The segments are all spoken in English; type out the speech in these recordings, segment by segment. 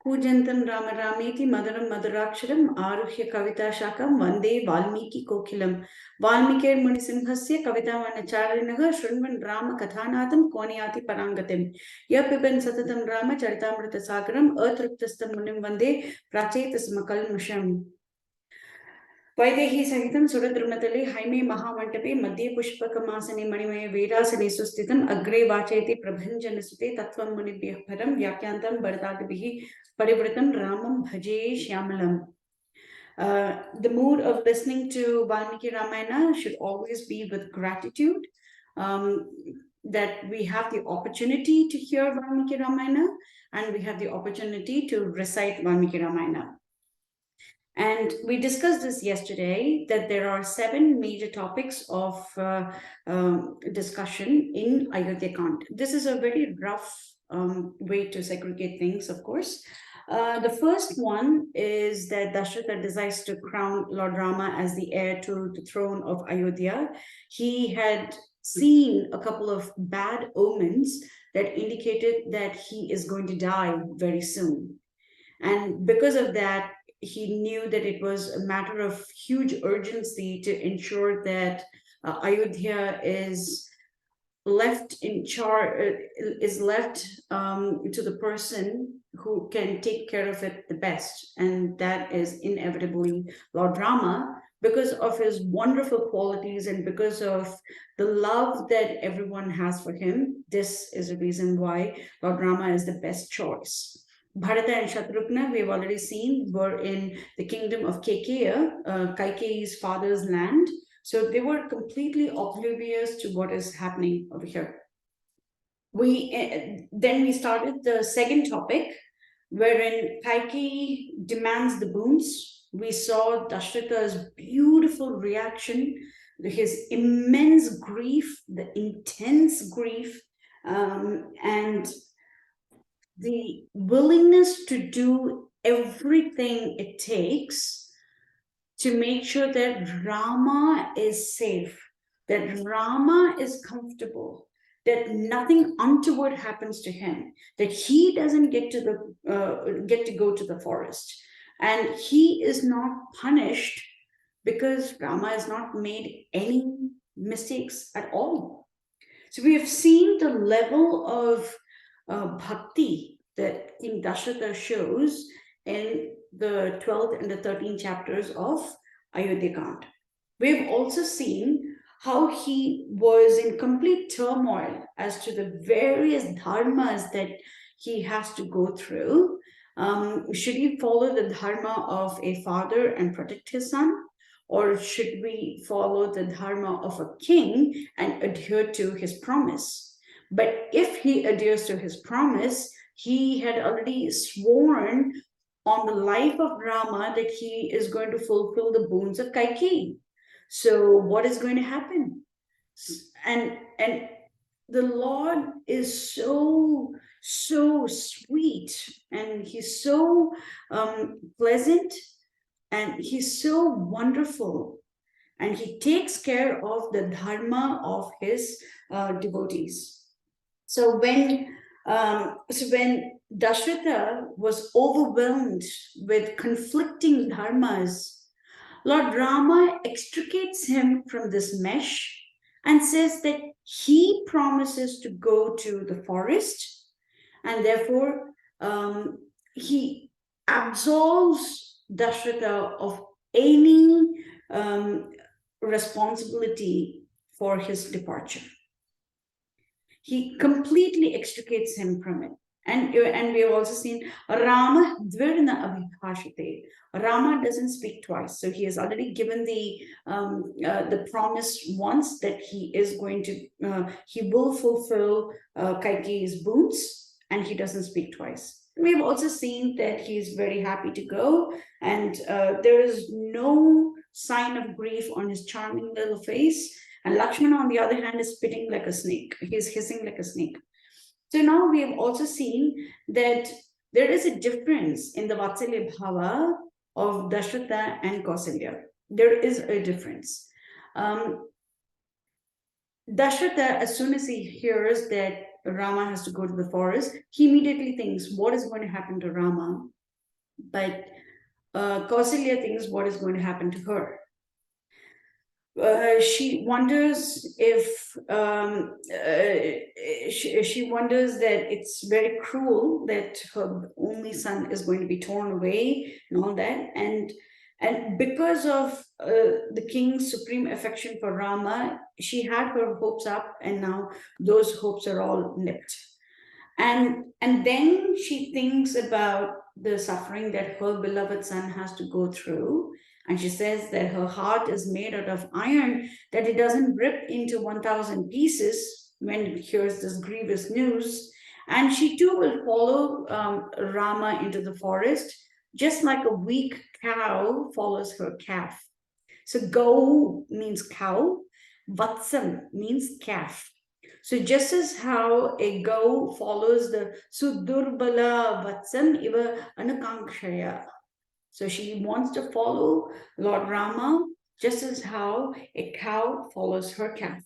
Pujantam Rama Rameti Madaram Madhuraksharam Aruhya Kavita Shakam Vande Valmiki Kokilam Valmikir Munisimhasya Kavitavanacharinaha Shrunvan Rama Kathanatham Koniyati Parangatim Yapiban Satatam Rama Charitamrita Sagaram Earthriptastam Munim Vande Prachetasmakal Musham Vaidehi Sahitam Suradrumatale Haime Mahamantape Madhye Pushpakamasane Manimaya Vedasane Sustitam Agre Vacheti Prabhanjanasute Tattvam Munibhyah Param Vyakyantam Bharadvaja Parivritam Ramam Bhaje Shyamalam. The mood of listening to Valmiki Ramayana should always be with gratitude that we have the opportunity to hear Valmiki Ramayana and we have the opportunity to recite Valmiki Ramayana. And we discussed this yesterday, that there are 7 major topics of discussion in Ayodhya Kanda. This is a very rough way to segregate things, of course. The first one is that Dasharatha desires to crown Lord Rama as the heir to the throne of Ayodhya. He had seen a couple of bad omens that indicated that he is going to die very soon. And because of that, he knew that it was a matter of huge urgency to ensure that Ayodhya is left in charge, is left to the person who can take care of it the best. And that is inevitably Lord Rama, because of his wonderful qualities and because of the love that everyone has for him. This is a reason why Lord Rama is the best choice. Bharata and Citrakuta, we have already seen, were in the kingdom of Kaikeya, Kaikeyi's father's land. So they were completely oblivious to what is happening over here. Then we started the second topic, wherein Kaikeyi demands the boons. We saw Dasharatha's beautiful reaction, his immense grief, the intense grief, and the willingness to do everything it takes to make sure that Rama is safe, that Rama is comfortable, that nothing untoward happens to him, that he doesn't get to go to the forest, and he is not punished because Rama has not made any mistakes at all. So we have seen the level of bhakti that King Dasharatha shows in the 12th and the 13th chapters of Ayodhya Kanda. We've also seen how he was in complete turmoil as to the various dharmas that he has to go through. Should he follow the dharma of a father and protect his son? Or should we follow the dharma of a king and adhere to his promise? But if he adheres to his promise, he had already sworn on the life of Rama that he is going to fulfill the boons of Kaikeyi. So what is going to happen? And the Lord is so sweet, and he's so pleasant, and he's so wonderful, and he takes care of the dharma of his devotees. So when Dasharatha was overwhelmed with conflicting dharmas, Lord Rama extricates him from this mesh and says that he promises to go to the forest, and therefore he absolves Dasharatha of any responsibility for his departure. He completely extricates him from it. And we have also seen Rama dvirna abhibhashate. Rama doesn't speak twice. So he has already given the promise once that he is going to, he will fulfill Kaikeyi's boons, and he doesn't speak twice. We've also seen that he's very happy to go, and there is no sign of grief on his charming little face. And Lakshmana, on the other hand, is spitting like a snake. He's hissing like a snake. So now we have also seen that there is a difference in the Vatsalya Bhava of Dasharatha and Kausalya. There is a difference. Dasharatha, as soon as he hears that Rama has to go to the forest, he immediately thinks, what is going to happen to Rama? But Kausalya thinks what is going to happen to her. She wonders if she wonders that it's very cruel that her only son is going to be torn away and all that, and because of the king's supreme affection for Rama, she had her hopes up, and now those hopes are all nipped. And then she thinks about the suffering that her beloved son has to go through, and she says that her heart is made out of iron, that it doesn't rip into 1,000 pieces when it hears this grievous news. And she too will follow Rama into the forest, just like a weak cow follows her calf. So Gau means cow, Vatsam means calf. So just as how a Gau follows the Sudurbala Vatsam Iva Anakanksaya. So she wants to follow Lord Rama just as how a cow follows her calf.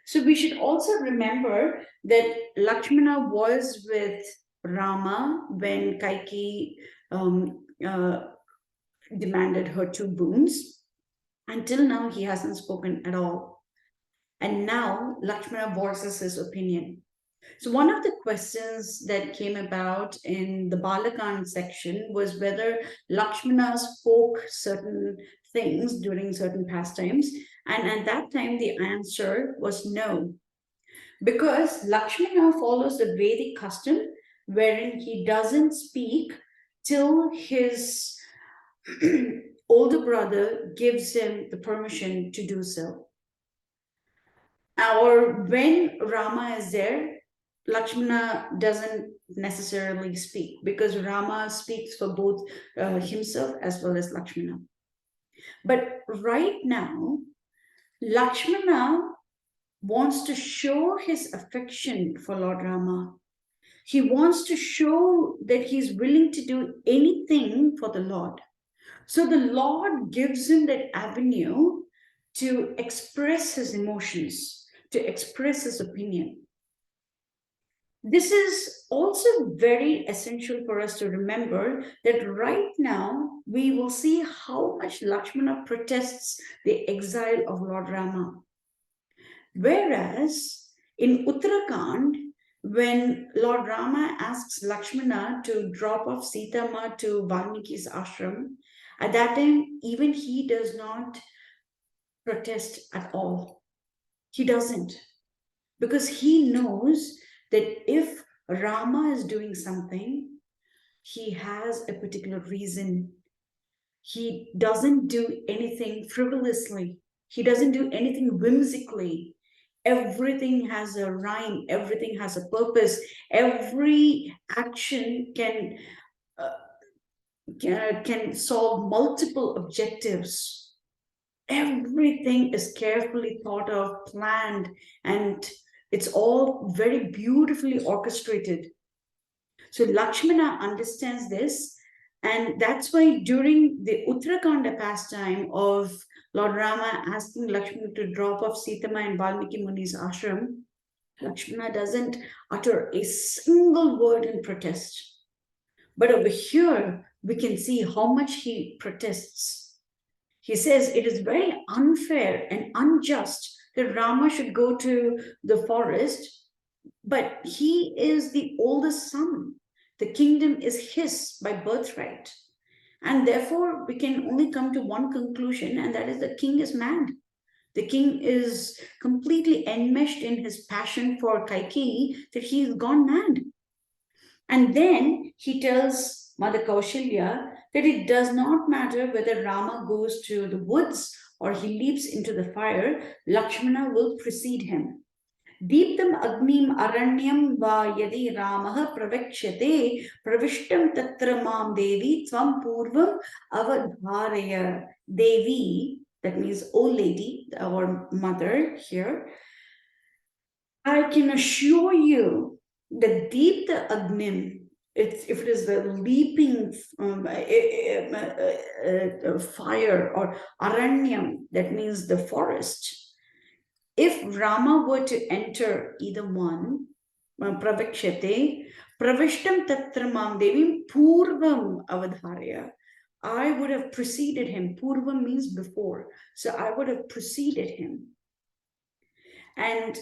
So we should also remember that Lakshmana was with Rama when Kaikeyi demanded her two boons. Until now, he hasn't spoken at all. And now Lakshmana voices his opinion. So one of the questions that came about in the Balakand section was whether Lakshmana spoke certain things during certain pastimes. And at that time, the answer was no. Because Lakshmana follows the Vedic custom wherein he doesn't speak till his older brother gives him the permission to do so. Or when Rama is there, Lakshmana doesn't necessarily speak, because Rama speaks for both himself as well as Lakshmana. But right now, Lakshmana wants to show his affection for Lord Rama. He wants to show that he's willing to do anything for the Lord. So the Lord gives him that avenue to express his emotions, to express his opinion. This is also very essential for us to remember that right now we will see how much Lakshmana protests the exile of Lord Rama. Whereas in Uttarakhand, when Lord Rama asks Lakshmana to drop off SitaMa to Valmiki's ashram, at that time, even he does not protest at all. He doesn't. Because he knows that if Rama is doing something, he has a particular reason. He doesn't do anything frivolously. He doesn't do anything whimsically. Everything has a rhyme. Everything has a purpose. Every action can solve multiple objectives. Everything is carefully thought of, planned, and it's all very beautifully orchestrated. So Lakshmana understands this, and that's why during the Uttarakhanda pastime of Lord Rama asking Lakshmana to drop off SitaMa in Valmiki Muni's ashram, Lakshmana doesn't utter a single word in protest. But over here, we can see how much he protests. He says it is very unfair and unjust that Rama should go to the forest, but he is the oldest son. The kingdom is his by birthright. And therefore, we can only come to one conclusion, and that is the king is mad. The king is completely enmeshed in his passion for Kaikeyi that he's gone mad. And then he tells Mother Kaushalya that it does not matter whether Rama goes to the woods or he leaps into the fire, Lakshmana will precede him. Deeptam agnim aranyam va yadi Ramaha pravekshate pravishtam tatra mam devi tvam purvam avadharaya. Devi, that means old lady, our mother here. I can assure you that Deepta agnim, if it is the leaping fire, or aranyam, that means the forest. If Rama were to enter either one, pravekshate, Pravishtam tatramam devim purvam avadharya. I would have preceded him. Purvam means before. So I would have preceded him. And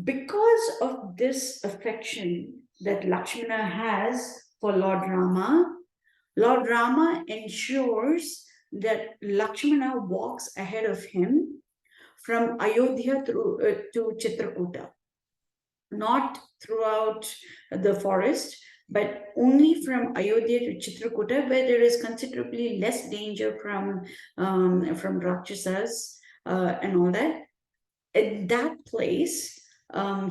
because of this affection that Lakshmana has for Lord Rama ensures that Lakshmana walks ahead of him from Ayodhya to Citrakuta, not throughout the forest, but only from Ayodhya to Citrakuta, where there is considerably less danger from Rakshasas and all that. At that place,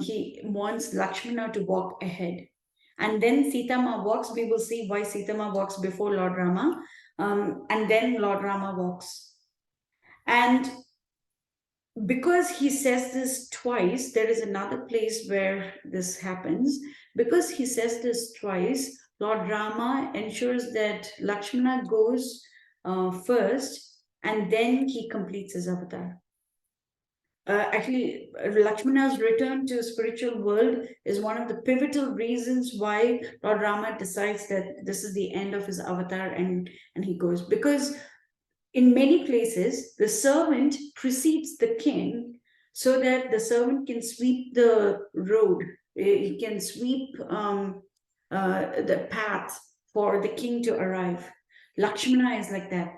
he wants Lakshmana to walk ahead. And then SitaMa walks. We will see why SitaMa walks before Lord Rama. And then Lord Rama walks. And because he says this twice, there is another place where this happens. Because he says this twice, Lord Rama ensures that Lakshmana goes first, and then he completes his avatar. Actually, Lakshmana's return to spiritual world is one of the pivotal reasons why Lord Rama decides that this is the end of his avatar, and he goes. Because in many places, the servant precedes the king so that the servant can sweep the road. He can sweep the path for the king to arrive. Lakshmana is like that.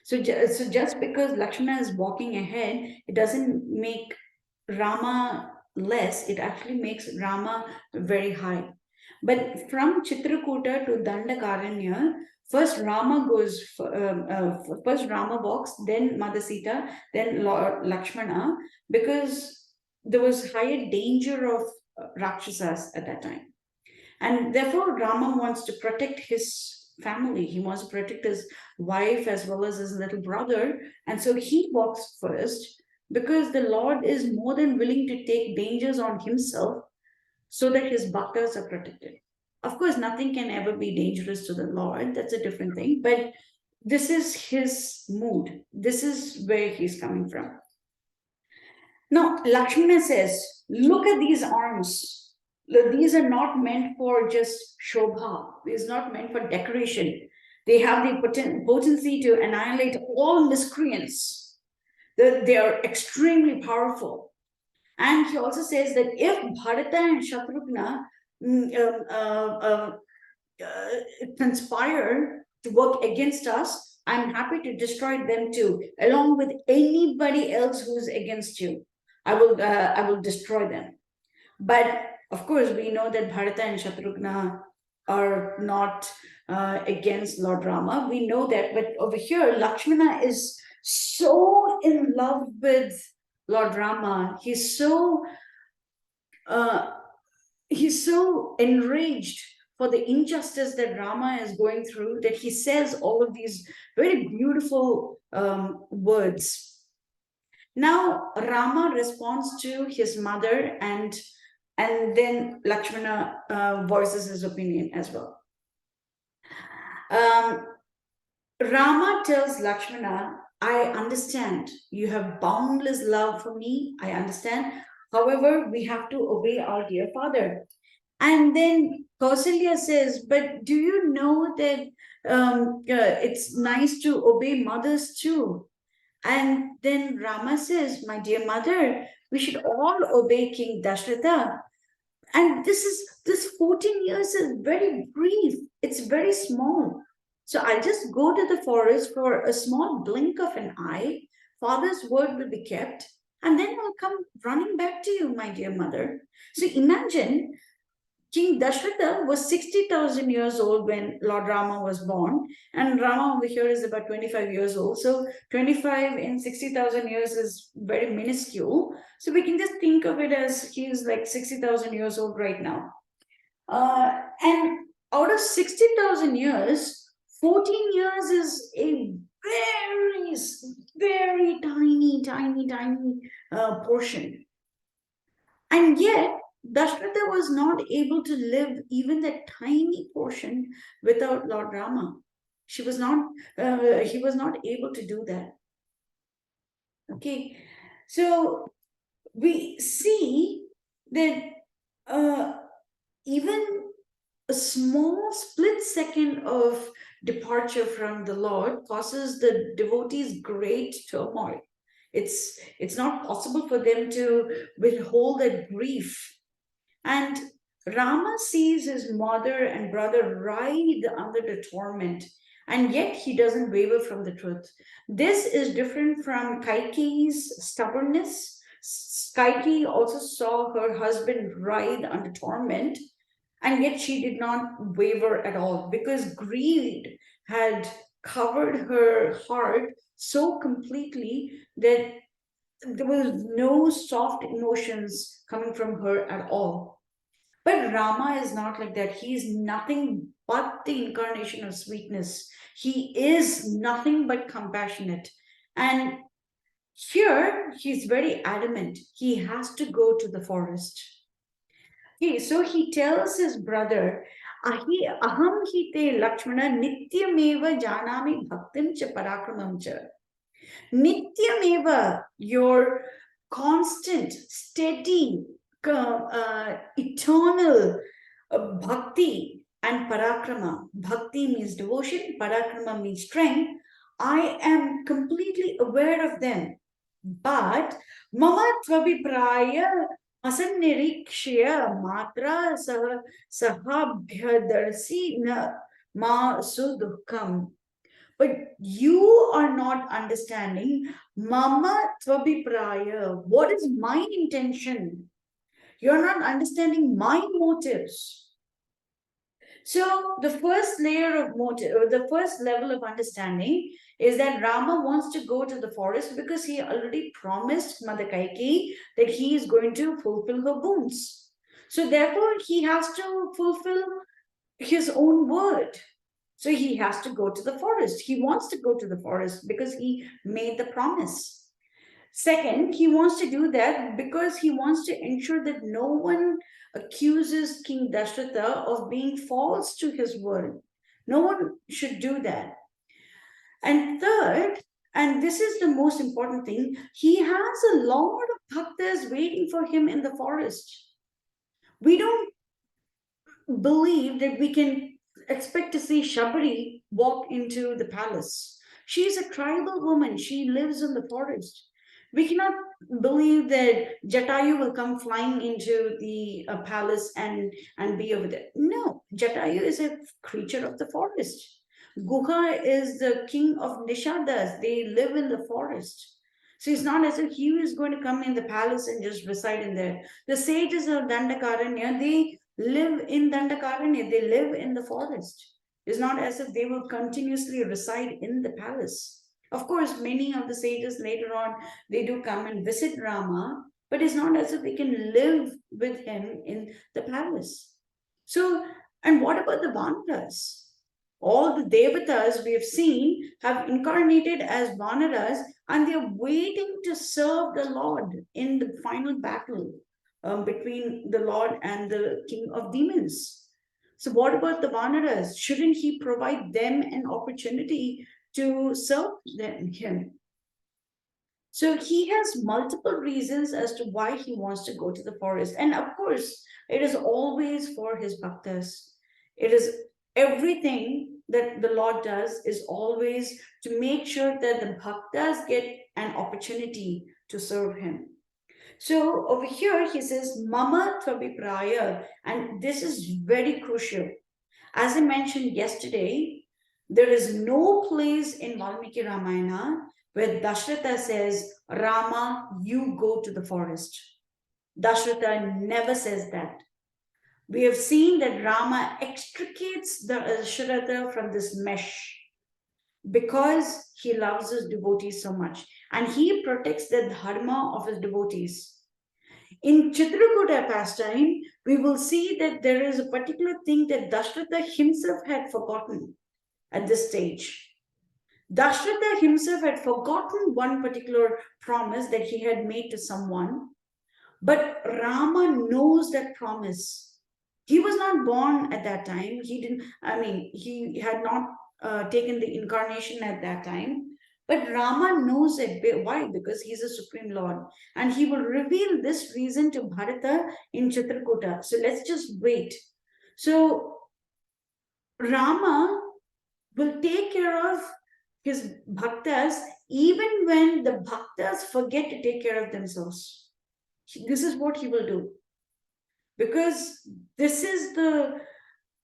So just because Lakshmana is walking ahead, it doesn't make Rama less. It actually makes Rama very high. But from Citrakuta to Dandakaranya, first Rama walks, then Mother Sita, then Lord Lakshmana, because there was higher danger of Rakshasas at that time. And therefore, Rama wants to protect his family. He wants to protect his wife as well as his little brother. And so he walks first because the Lord is more than willing to take dangers on himself so that his bhaktas are protected. Of course, nothing can ever be dangerous to the Lord. That's a different thing. But this is his mood. This is where he's coming from. Now, Lakshmana says, look at these arms. These are not meant for just shobha. These are not meant for decoration. They have the potency to annihilate all miscreants. They are extremely powerful. And he also says that if Bharata and Shatrugna conspire to work against us, I'm happy to destroy them too, along with anybody else who's against you. I will destroy them. But of course, we know that Bharata and Shatrugna are not against Lord Rama. We know that, but over here, Lakshmana is so in love with Lord Rama. He's so enraged for the injustice that Rama is going through that he says all of these very beautiful words. Now Rama responds to his mother, and then Lakshmana voices his opinion as well. Rama tells Lakshmana, I understand you have boundless love for me. I understand. However, we have to obey our dear father. And then Kausalya says, but do you know that it's nice to obey mothers too? And then Rama says, my dear mother, we should all obey King Dashratha. And this 14 years is very brief. It's very small. So I'll just go to the forest for a small blink of an eye. Father's word will be kept. And then I'll come running back to you, my dear mother. So imagine King Dashratha was 60,000 years old when Lord Rama was born, and Rama over here is about 25 years old. So 25 in 60,000 years is very minuscule. So we can just think of it as he's like 60,000 years old right now. And out of 60,000 years, 14 years is a very, very tiny portion. And yet, Dashratha was not able to live even that tiny portion without Lord Rama. He was not able to do that. Okay, so we see that even a small split second of departure from the Lord causes the devotees great turmoil. It's not possible for them to withhold that grief. And Rama sees his mother and brother writhe under the torment, and yet he doesn't waver from the truth. This is different from Kaikeyi's stubbornness. Kaikeyi also saw her husband writhe under torment, and yet she did not waver at all because greed had covered her heart so completely that there was no soft emotions coming from her at all. But Rama is not like that. He is nothing but the incarnation of sweetness. He is nothing but compassionate. And here he's very adamant. He has to go to the forest. Okay, so he tells his brother, aham hi te Lakshmana nityameva janami bhaktim cha parakramam cha. Nityameva, your constant, steady, eternal bhakti and parakrama. Bhakti means devotion, parakrama means strength. I am completely aware of them. But mama tvabipraya asannirikshya matra sahabhyadarsi na ma sudukam. But you are not understanding mama tvabipraya. What is my intention? You're not understanding my motives. So the first layer of motive, or the first level of understanding is that Rama wants to go to the forest because he already promised Mother Kaikeyi that he is going to fulfill her boons. So therefore, he has to fulfill his own word. So he has to go to the forest. He wants to go to the forest because he made the promise. Second, he wants to do that because he wants to ensure that no one accuses King Dashratha of being false to his word. No one should do that. And third, and this is the most important thing, he has a lot of bhaktas waiting for him in the forest. We don't believe that we can expect to see Shabari walk into the palace. She is a tribal woman. She lives in the forest. We cannot believe that Jatayu will come flying into the palace and be over there. No, Jatayu is a creature of the forest. Guha is the king of Nishadas. They live in the forest. So it's not as if he is going to come in the palace and just reside in there. The sages of Dandakaranya, they live in Dandakaranya, they live in the forest. It's not as if they will continuously reside in the palace. Of course, many of the sages later on, they do come and visit Rama, but it's not as if they can live with him in the palace. So, and what about the Vanaras? All the devatas we have seen have incarnated as Vanaras and they're waiting to serve the Lord in the final battle between the Lord and the king of demons. So, what about the Vanaras? Shouldn't he provide them an opportunity to serve him? So, he has multiple reasons as to why he wants to go to the forest. And of course, it is always for his bhaktas. It is everything that the Lord does is always to make sure that the bhaktas get an opportunity to serve him. So over here he says Mama Tvabipraya, and this is very crucial. As I mentioned yesterday, there is no place in Valmiki Ramayana where Dashratha says, Rama, you go to the forest. Dashratha never says that. We have seen that Rama extricates the Dashratha from this mesh because he loves his devotees so much and he protects the dharma of his devotees. In Citrakuta pastime, we will see that there is a particular thing that Dashratha himself had forgotten at this stage. Dashratha himself had forgotten one particular promise that he had made to someone, but Rama knows that promise. He was not born at that time. He had not taken the incarnation at that time. But Rama knows it. Why? Because he's a supreme Lord. And he will reveal this reason to Bharata in Citrakuta. So let's just wait. So Rama will take care of his bhaktas even when the bhaktas forget to take care of themselves. This is what he will do, because this is the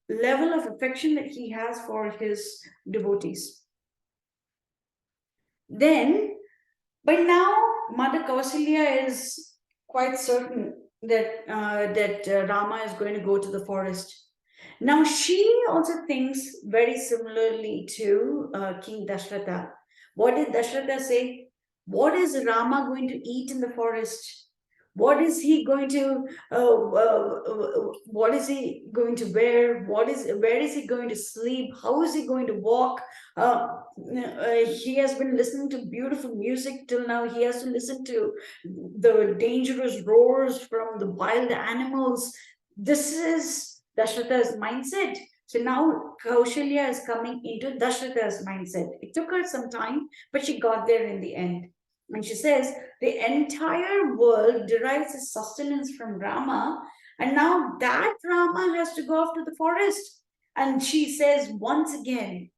level of affection that he has for his devotees. Then, by now, Mother Kaushalya is quite certain that Rama is going to go to the forest. Now, she also thinks very similarly to King Dashratha. What did Dashratha say? What is Rama going to eat in the forest? What is he going to? What is he going to wear? Where is he going to sleep? How is he going to walk? He has been listening to beautiful music till now. He has to listen to the dangerous roars from the wild animals. This is Dashratha's mindset. So now Kaushalya is coming into Dashratha's mindset. It took her some time, but she got there in the end. And she says the entire world derives its sustenance from Rama, and now that Rama has to go off to the forest. And she says once again,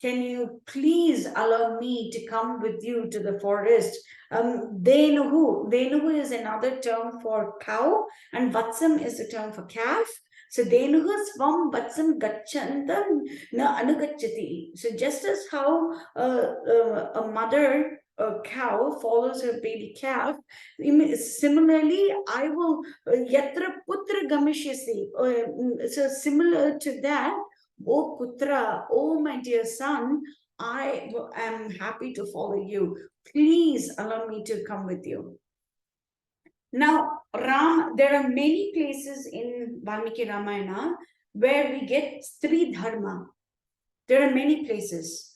can you please allow me to come with you to the forest? Denuhu. Denuhu is another term for cow, and Vatsam is the term for calf. So Denuhu Svam Vatsam Gachantam na Anugachati. So just as how a mother a cow follows her baby calf, similarly, I will Yatra Putra Gamishyasi. So similar to that, O Putra, oh my dear son, I am happy to follow you. Please allow me to come with you. Now, there are many places in Valmiki Ramayana where we get Stri Dharma. There are many places.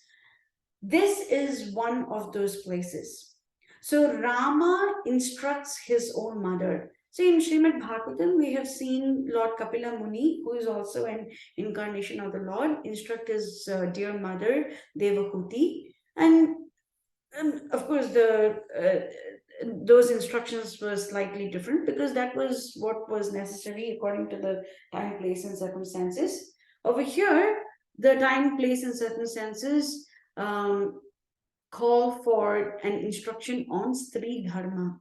This is one of those places. So Rama instructs his own mother. So in Srimad Bhagavatam, we have seen Lord Kapila Muni, who is also an incarnation of the Lord, instruct his dear mother, Devahuti. And of course, those instructions were slightly different because that was what was necessary according to the time, place, and circumstances. Over here, the time, place, and circumstances call for an instruction on Stri Dharma.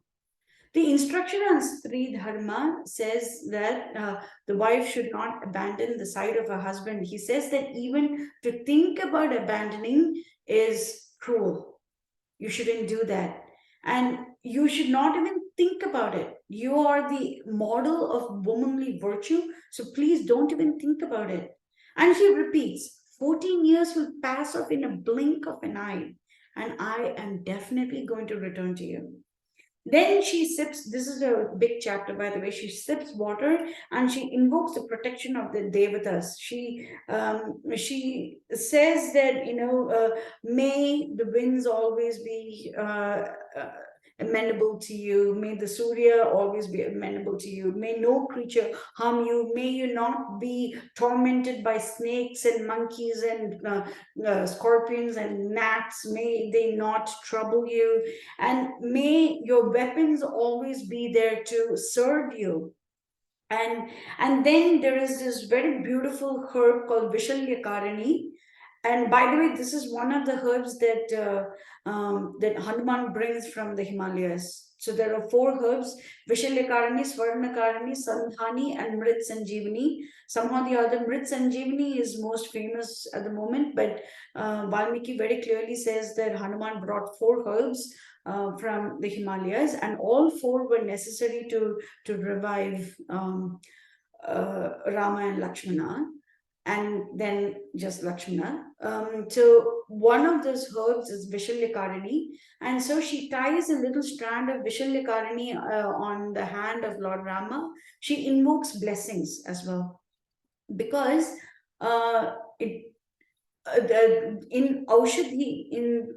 The instruction on Stri Dharma says that the wife should not abandon the side of her husband. He says that even to think about abandoning is cruel. You shouldn't do that. And you should not even think about it. You are the model of womanly virtue, so please don't even think about it. And he repeats, 14 years will pass off in a blink of an eye, and I am definitely going to return to you. Then she sips, this is a big chapter, by the way. She sips water and she invokes the protection of the Devatas. She says that, may the winds always be amenable to you. May the Surya always be amenable to you. May no creature harm you. May you not be tormented by snakes and monkeys and scorpions and gnats. May they not trouble you. And may your weapons always be there to serve you. And then there is this very beautiful herb called Vishalyakarani. And by the way, this is one of the herbs that Hanuman brings from the Himalayas. So there are 4 herbs: Vishalyakarani, Swarnakarani, Sandhani, and Mrit Sanjeevani. Somehow the other, Mrit Sanjeevani is most famous at the moment, but Valmiki very clearly says that Hanuman brought 4 herbs from the Himalayas, and all 4 were necessary to revive Rama and Lakshmana, and then just Lakshmana. So one of those herbs is Vishalyakarani, and so she ties a little strand of Vishalyakarani on the hand of Lord Rama. She invokes blessings as well, because it in Aushadhi, in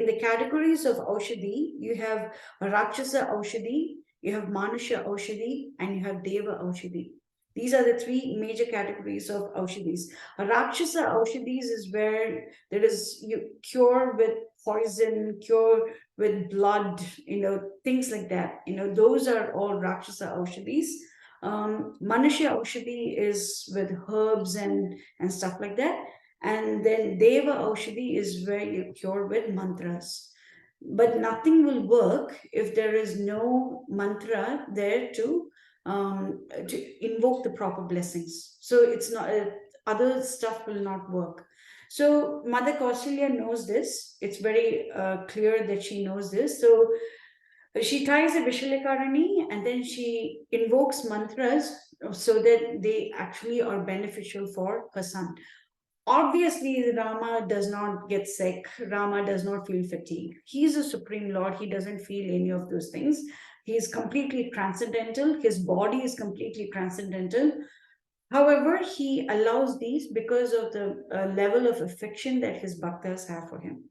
the categories of Aushadhi, you have Rakshasa Aushadhi, you have Manusha Aushadhi, and you have Deva Aushadhi. These are the 3 major categories of Aushadhis. Rakshasa Aushadhis is where there is cure with poison, cure with blood, things like that. Those are all Rakshasa Aushadhis. Manusya Aushadhi is with herbs and stuff like that. And then Deva Aushadhi is where you cure with mantras. But nothing will work if there is no mantra there to invoke the proper blessings. So it's not, other stuff will not work. So Mother Kaushalya knows this. It's very clear that she knows this. So she ties a Vishalyakarani and then she invokes mantras so that they actually are beneficial for her son. Obviously, Rama does not get sick. Rama does not feel fatigue. He's a supreme lord. He doesn't feel any of those things. He is completely transcendental. His body is completely transcendental. However, he allows these because of the level of affection that his bhaktas have for him.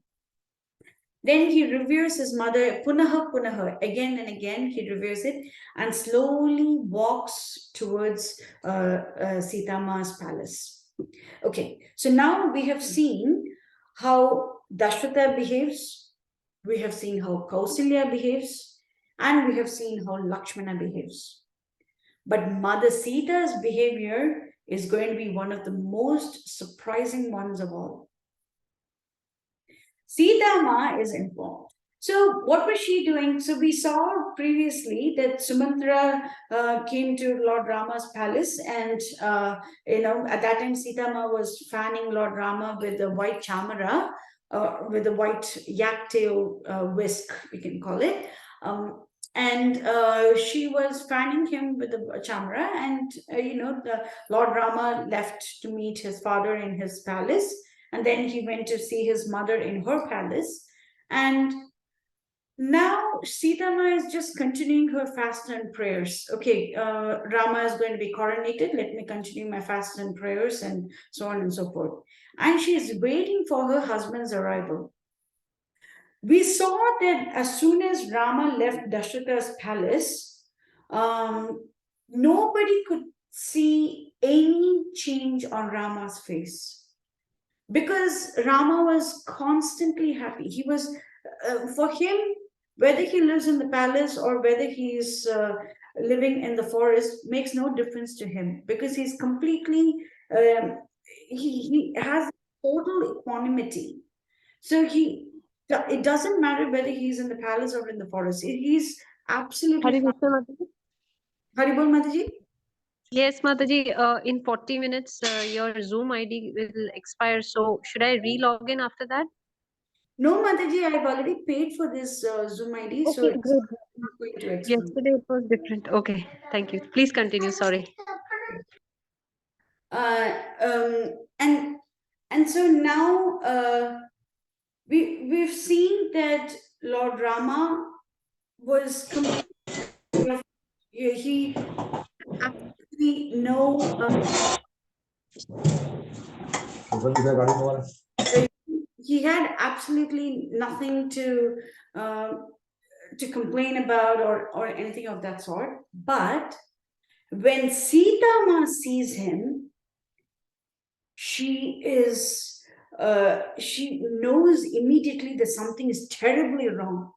Then he reveres his mother, punaha punaha, again and again, he reveres it and slowly walks towards SitaMa's palace. Okay, so now we have seen how Dashrata behaves, we have seen how Kausalya behaves, and we have seen how Lakshmana behaves. But Mother Sita's behavior is going to be one of the most surprising ones of all. SitaMa is informed. So what was she doing? So we saw previously that Sumantra came to Lord Rama's palace, and at that time SitaMa was fanning Lord Rama with a white chamara, with a white yak tail whisk, we can call it. And she was fanning him with the chamara, and the Lord Rama left to meet his father in his palace. And then he went to see his mother in her palace. And now SitaMa is just continuing her fast and prayers. Okay, Rama is going to be coronated. Let me continue my fast and prayers and so on and so forth. And she is waiting for her husband's arrival. We saw that as soon as Rama left Dashrata's palace, nobody could see any change on Rama's face, because Rama was constantly happy. He was, for him, whether he lives in the palace or whether he's living in the forest makes no difference to him, because he's completely, he has total equanimity. So it doesn't matter whether he's in the palace or in the forest. He's absolutely fine. Haribol Mataji? Yes, Mataji, in 40 minutes, your Zoom ID will expire. So should I re-log in after that? No, Mataji, I've already paid for this Zoom ID. Okay, so it's good. not going to expire. Yesterday it was different. Okay, thank you. Please continue. Sorry. And so now we've seen that Lord Rama was completely, he absolutely he had absolutely nothing to complain about or anything of that sort. But when SitaMa sees him, she knows immediately that something is terribly wrong.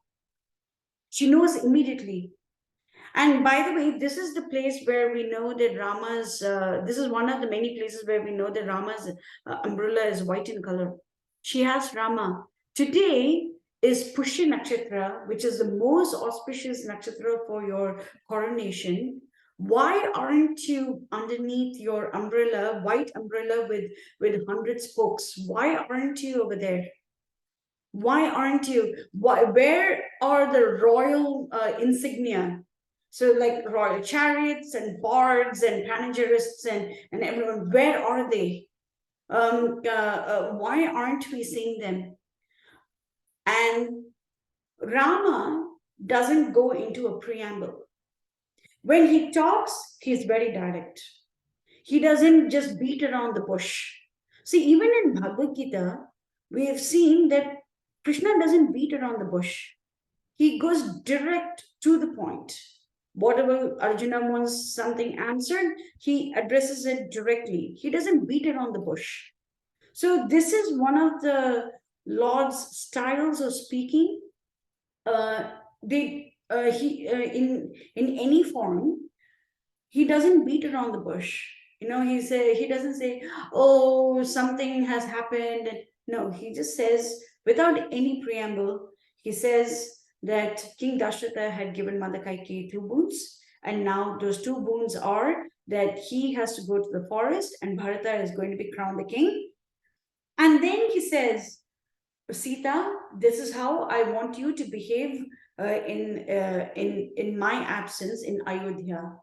She knows immediately. And by the way, this is the place where we know that Rama's, this is one of the many places where we know that Rama's umbrella is white in color. She has Rama. Today is Pushya Nakshatra, which is the most auspicious nakshatra for your coronation. Why aren't you underneath your umbrella, white umbrella with 100 spokes? Why aren't you over there? Why aren't you? Where are the royal insignia? So like royal chariots and bards and panegyrists and everyone, where are they? Why aren't we seeing them? And Rama doesn't go into a preamble. When he talks, he's very direct. He doesn't just beat around the bush. See, even in Bhagavad Gita, we have seen that Krishna doesn't beat around the bush. He goes direct to the point. Whatever Arjuna wants something answered, he addresses it directly. He doesn't beat it on the bush. So this is one of the Lord's styles of speaking. In any form, He doesn't beat around the bush. He doesn't say, oh, something has happened. No, he just says, without any preamble, he says that King Dashrata had given Mother Kaikeyi 2 boons, and now those 2 boons are that he has to go to the forest and Bharata is going to be crowned the king. And then he says, Sita, this is how I want you to behave in my absence in Ayodhya.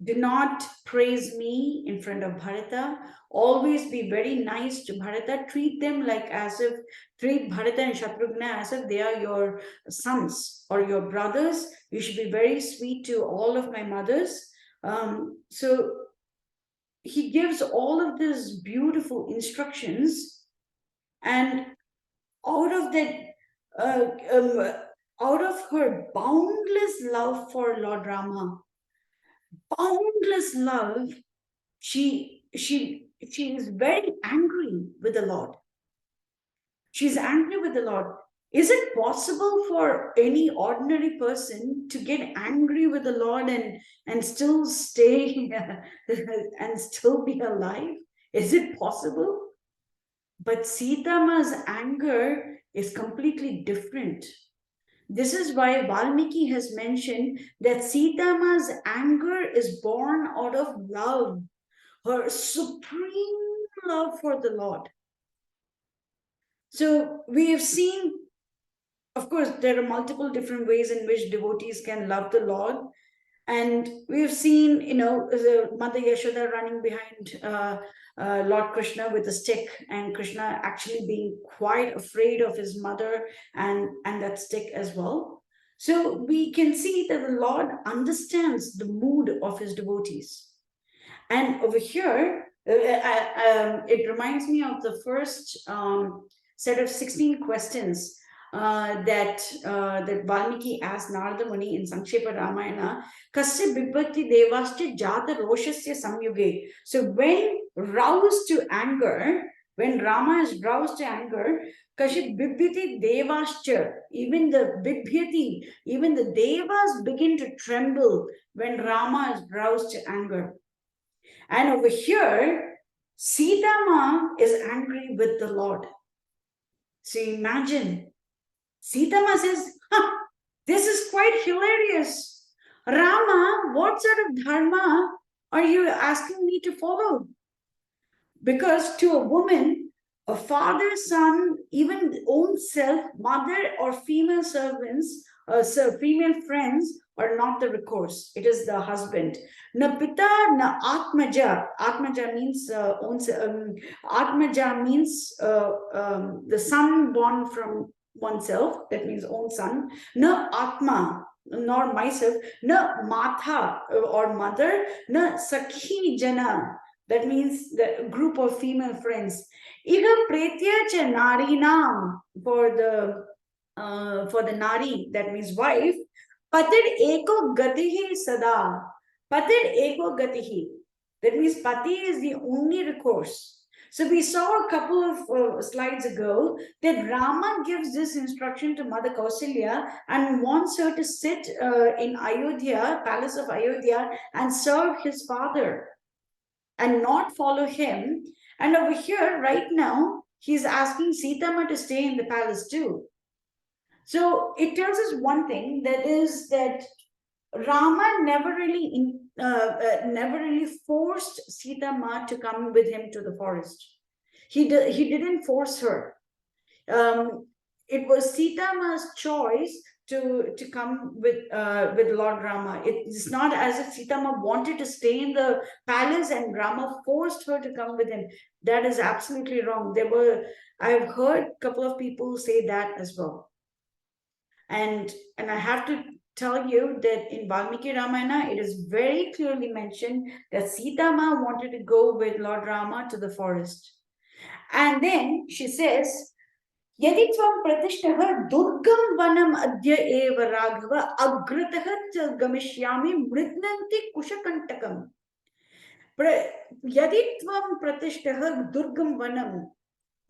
Do not praise me in front of Bharata. Always be very nice to Bharata. Treat Bharata and Shatrughna as if they are your sons or your brothers. You should be very sweet to all of my mothers. So he gives all of these beautiful instructions, and out of that, out of her boundless love for Lord Rama, boundless love, she is very angry with the Lord. She's angry with the Lord. Is it possible for any ordinary person to get angry with the Lord and still stay and still be alive? Is it possible? But SitaMa's anger is completely different. This is why Valmiki has mentioned that SitaMa's anger is born out of love, her supreme love for the Lord. So we have seen, of course, there are multiple different ways in which devotees can love the Lord. And we've seen, Mother Yashoda running behind Lord Krishna with a stick, and Krishna actually being quite afraid of his mother and that stick as well. So we can see that the Lord understands the mood of his devotees. And over here, it reminds me of the first set of 16 questions that Valmiki asked Narada Muni in Sankshepa Ramayana. Kasya Bibbati Devascha Jata Roshasya Samyuge. So when roused to anger, when Rama is roused to anger, Kashyap Bibbiti Devascha, even the Devas begin to tremble when Rama is roused to anger. And over here, SitaMa is angry with the Lord. So imagine, SitaMa says, this is quite hilarious. Rama, what sort of dharma are you asking me to follow? Because to a woman, a father, son, even own self, mother, or female servants, female friends are not the recourse. It is the husband. Na pita, na atmaja. Atmaja means Atmaja means the son born from oneself. That means own son. Na atma, nor myself. Na matha or mother. Na sakhi jana. That means the group of female friends. Iga pretya cha narinam for the nari, that means wife. Patir eko gatihi sada. Patir eko gatihi. That means pati is the only recourse. So we saw a couple of slides ago that Rama gives this instruction to Mother Kaushalya and wants her to sit in Ayodhya, palace of Ayodhya, and serve his father and not follow him. And over here, right now, he's asking SitaMa to stay in the palace too. So it tells us one thing, that is that Rama never really forced SitaMa to come with him to the forest. He didn't force her. It was SitaMa's choice to come with Lord Rama. It's not as if SitaMa wanted to stay in the palace and Rama forced her to come with him. That is absolutely wrong. I've heard a couple of people say that as well. And I have to tell you that in Valmiki Ramayana, it is very clearly mentioned that SitaMa wanted to go with Lord Rama to the forest. And then she says, यदि त्वं प्रतिष्ठः दुर्गम वनम अद्य एव राघव अग्रतः च गमिष्यामि मृद्नन्ति कुशकण्टकम्. यदि त्वं प्रतिष्ठः दुर्गम वनम,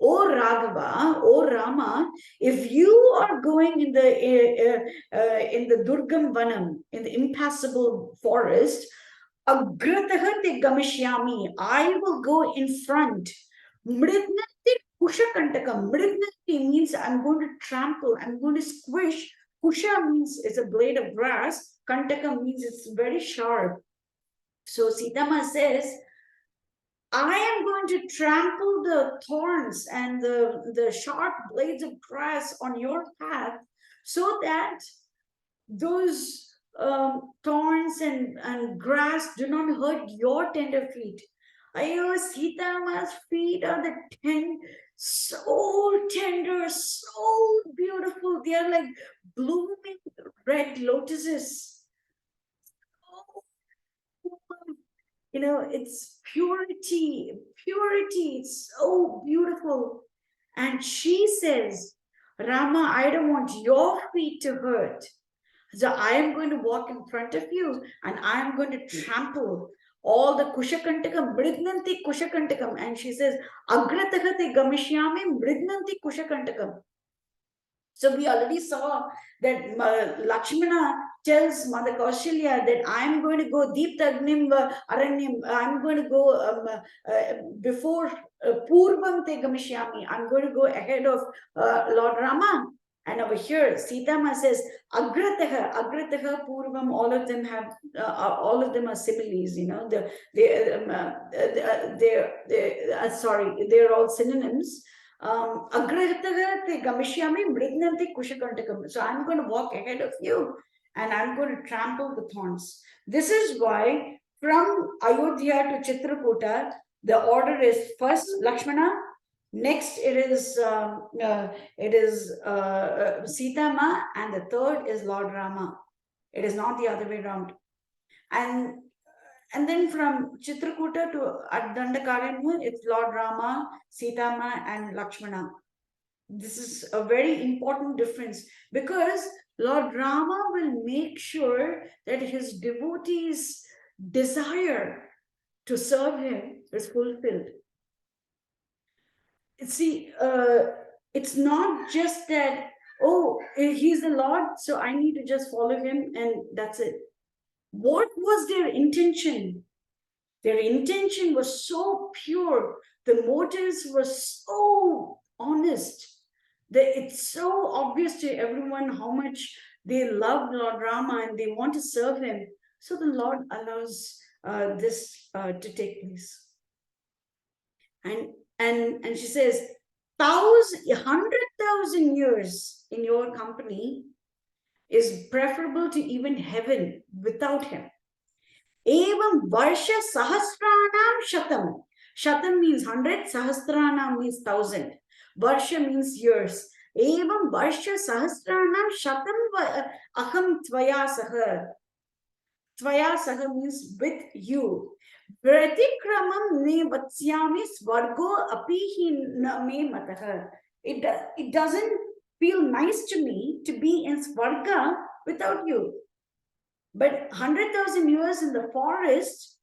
O Raghava, O Rama, if you are going in the Durgam Vanam, in the impassable forest, Agrataha te gamishyami. I will go in front. Mridnati kushakantakam. Mridnati means I'm going to trample, I'm going to squish. Kusha means it's a blade of grass. Kantakam means it's very sharp. So SitaMa says, I am going to trample the thorns and the sharp blades of grass on your path so that those thorns and grass do not hurt your tender feet. Ayo, Sitama's feet are so tender, so beautiful. They are like blooming red lotuses. You know, it's purity, it's so beautiful. And she says, Rama, I don't want your feet to hurt. So I am going to walk in front of you and I am going to trample all the kushakantakam, mridnanti kushakantakam. And she says, agratahate gamishyami mridnanti kushakantakam. So we already saw that Lakshmana tells Mother Kaushalya that I'm going to go Deeptagnim Aranyam, I'm going to go before Purvam Te Gamishyami, I'm going to go ahead of Lord Rama. And over here, SitaMa says, Agrataha, Purvam, all of them are similes, you know, they're all synonyms. So I'm going to walk ahead of you and I'm going to trample the thorns. This is why from Ayodhya to Citrakuta, the order is first Lakshmana, next it is SitaMa, and the third is Lord Rama. It is not the other way around. And then from Citrakuta to Dandakaranya, it's Lord Rama, SitaMa, and Lakshmana. This is a very important difference because Lord Rama will make sure that his devotees' desire to serve him is fulfilled. See, it's not just that, oh, he's the Lord, so I need to just follow him and that's it. What was their intention? Their intention was so pure. The motives were so honest that it's so obvious to everyone how much they love Lord Rama and they want to serve him. So the Lord allows this to take place. And she says, 100,000 years in your company is preferable to even heaven without him. Evam Varsha Sahasranam Shatam. Shatam means 100, Sahasranam means 1,000. Varsha means years. Evam Varsha Sahasranam Shatam Aham Tvaya Saha. Tvaya Saha means with you. Pratikramam me vatsyami svargo apihi me mataha. It doesn't feel nice to me to be in Svarga without you. But 100,000 years in the forest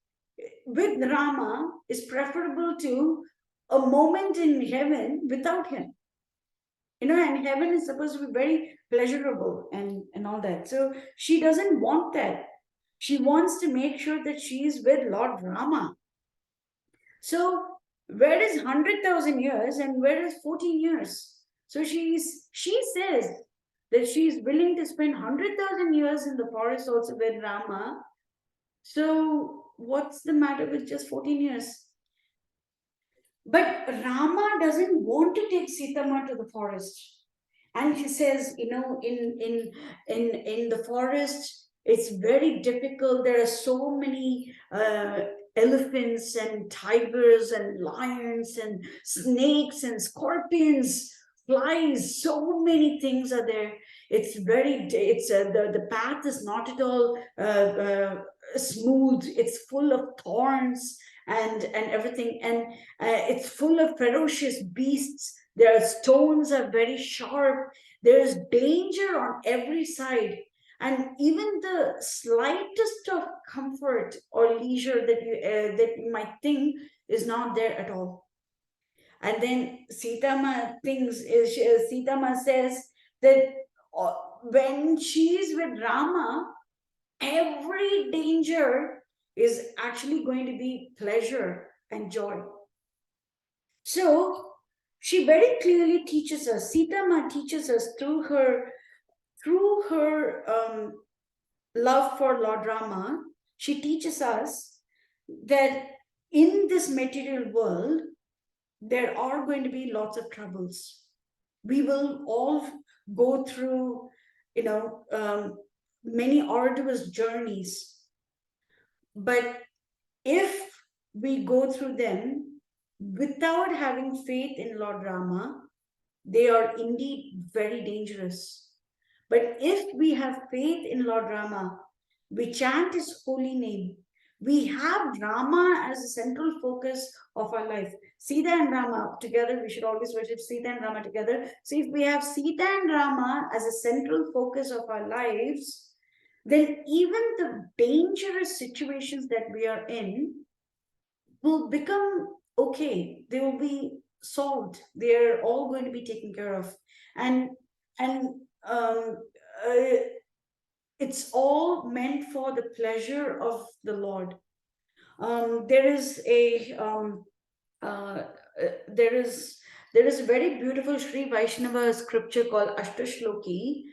with Rama is preferable to a moment in heaven without him. You know, and heaven is supposed to be very pleasurable and all that. So she doesn't want that. She wants to make sure that she is with Lord Rama. So where is 100,000 years and where is 14 years? So she says that she is willing to spend 100,000 years in the forest also with Rama. So what's the matter with just 14 years? But Rama doesn't want to take SitaMa to the forest. And he says, you know, in the forest, it's very difficult. There are so many elephants and tigers and lions and snakes and scorpions, flies, so many things are there. It's the path is not at all smooth. It's full of thorns and everything, and it's full of ferocious beasts. Their stones are very sharp. There is danger on every side, and even the slightest of comfort or leisure that you might think is not there at all. And then SitaMa says that when she is with Rama, every danger is actually going to be pleasure and joy. So she very clearly teaches us, SitaMa teaches us through her love for Lord Rama, she teaches us that in this material world, there are going to be lots of troubles. We will all go through, many arduous journeys. But if we go through them without having faith in Lord Rama, they are indeed very dangerous. But if we have faith in Lord Rama, we chant his holy name, we have Rama as a central focus of our life. Sita and Rama together, we should always worship Sita and Rama together. So if we have Sita and Rama as a central focus of our lives, then even the dangerous situations that we are in will become okay. They will be solved. They're all going to be taken care of. And um, uh, it's all meant for the pleasure of the Lord. There is a uh, there is a very beautiful Sri Vaishnava scripture called Ashtashloki.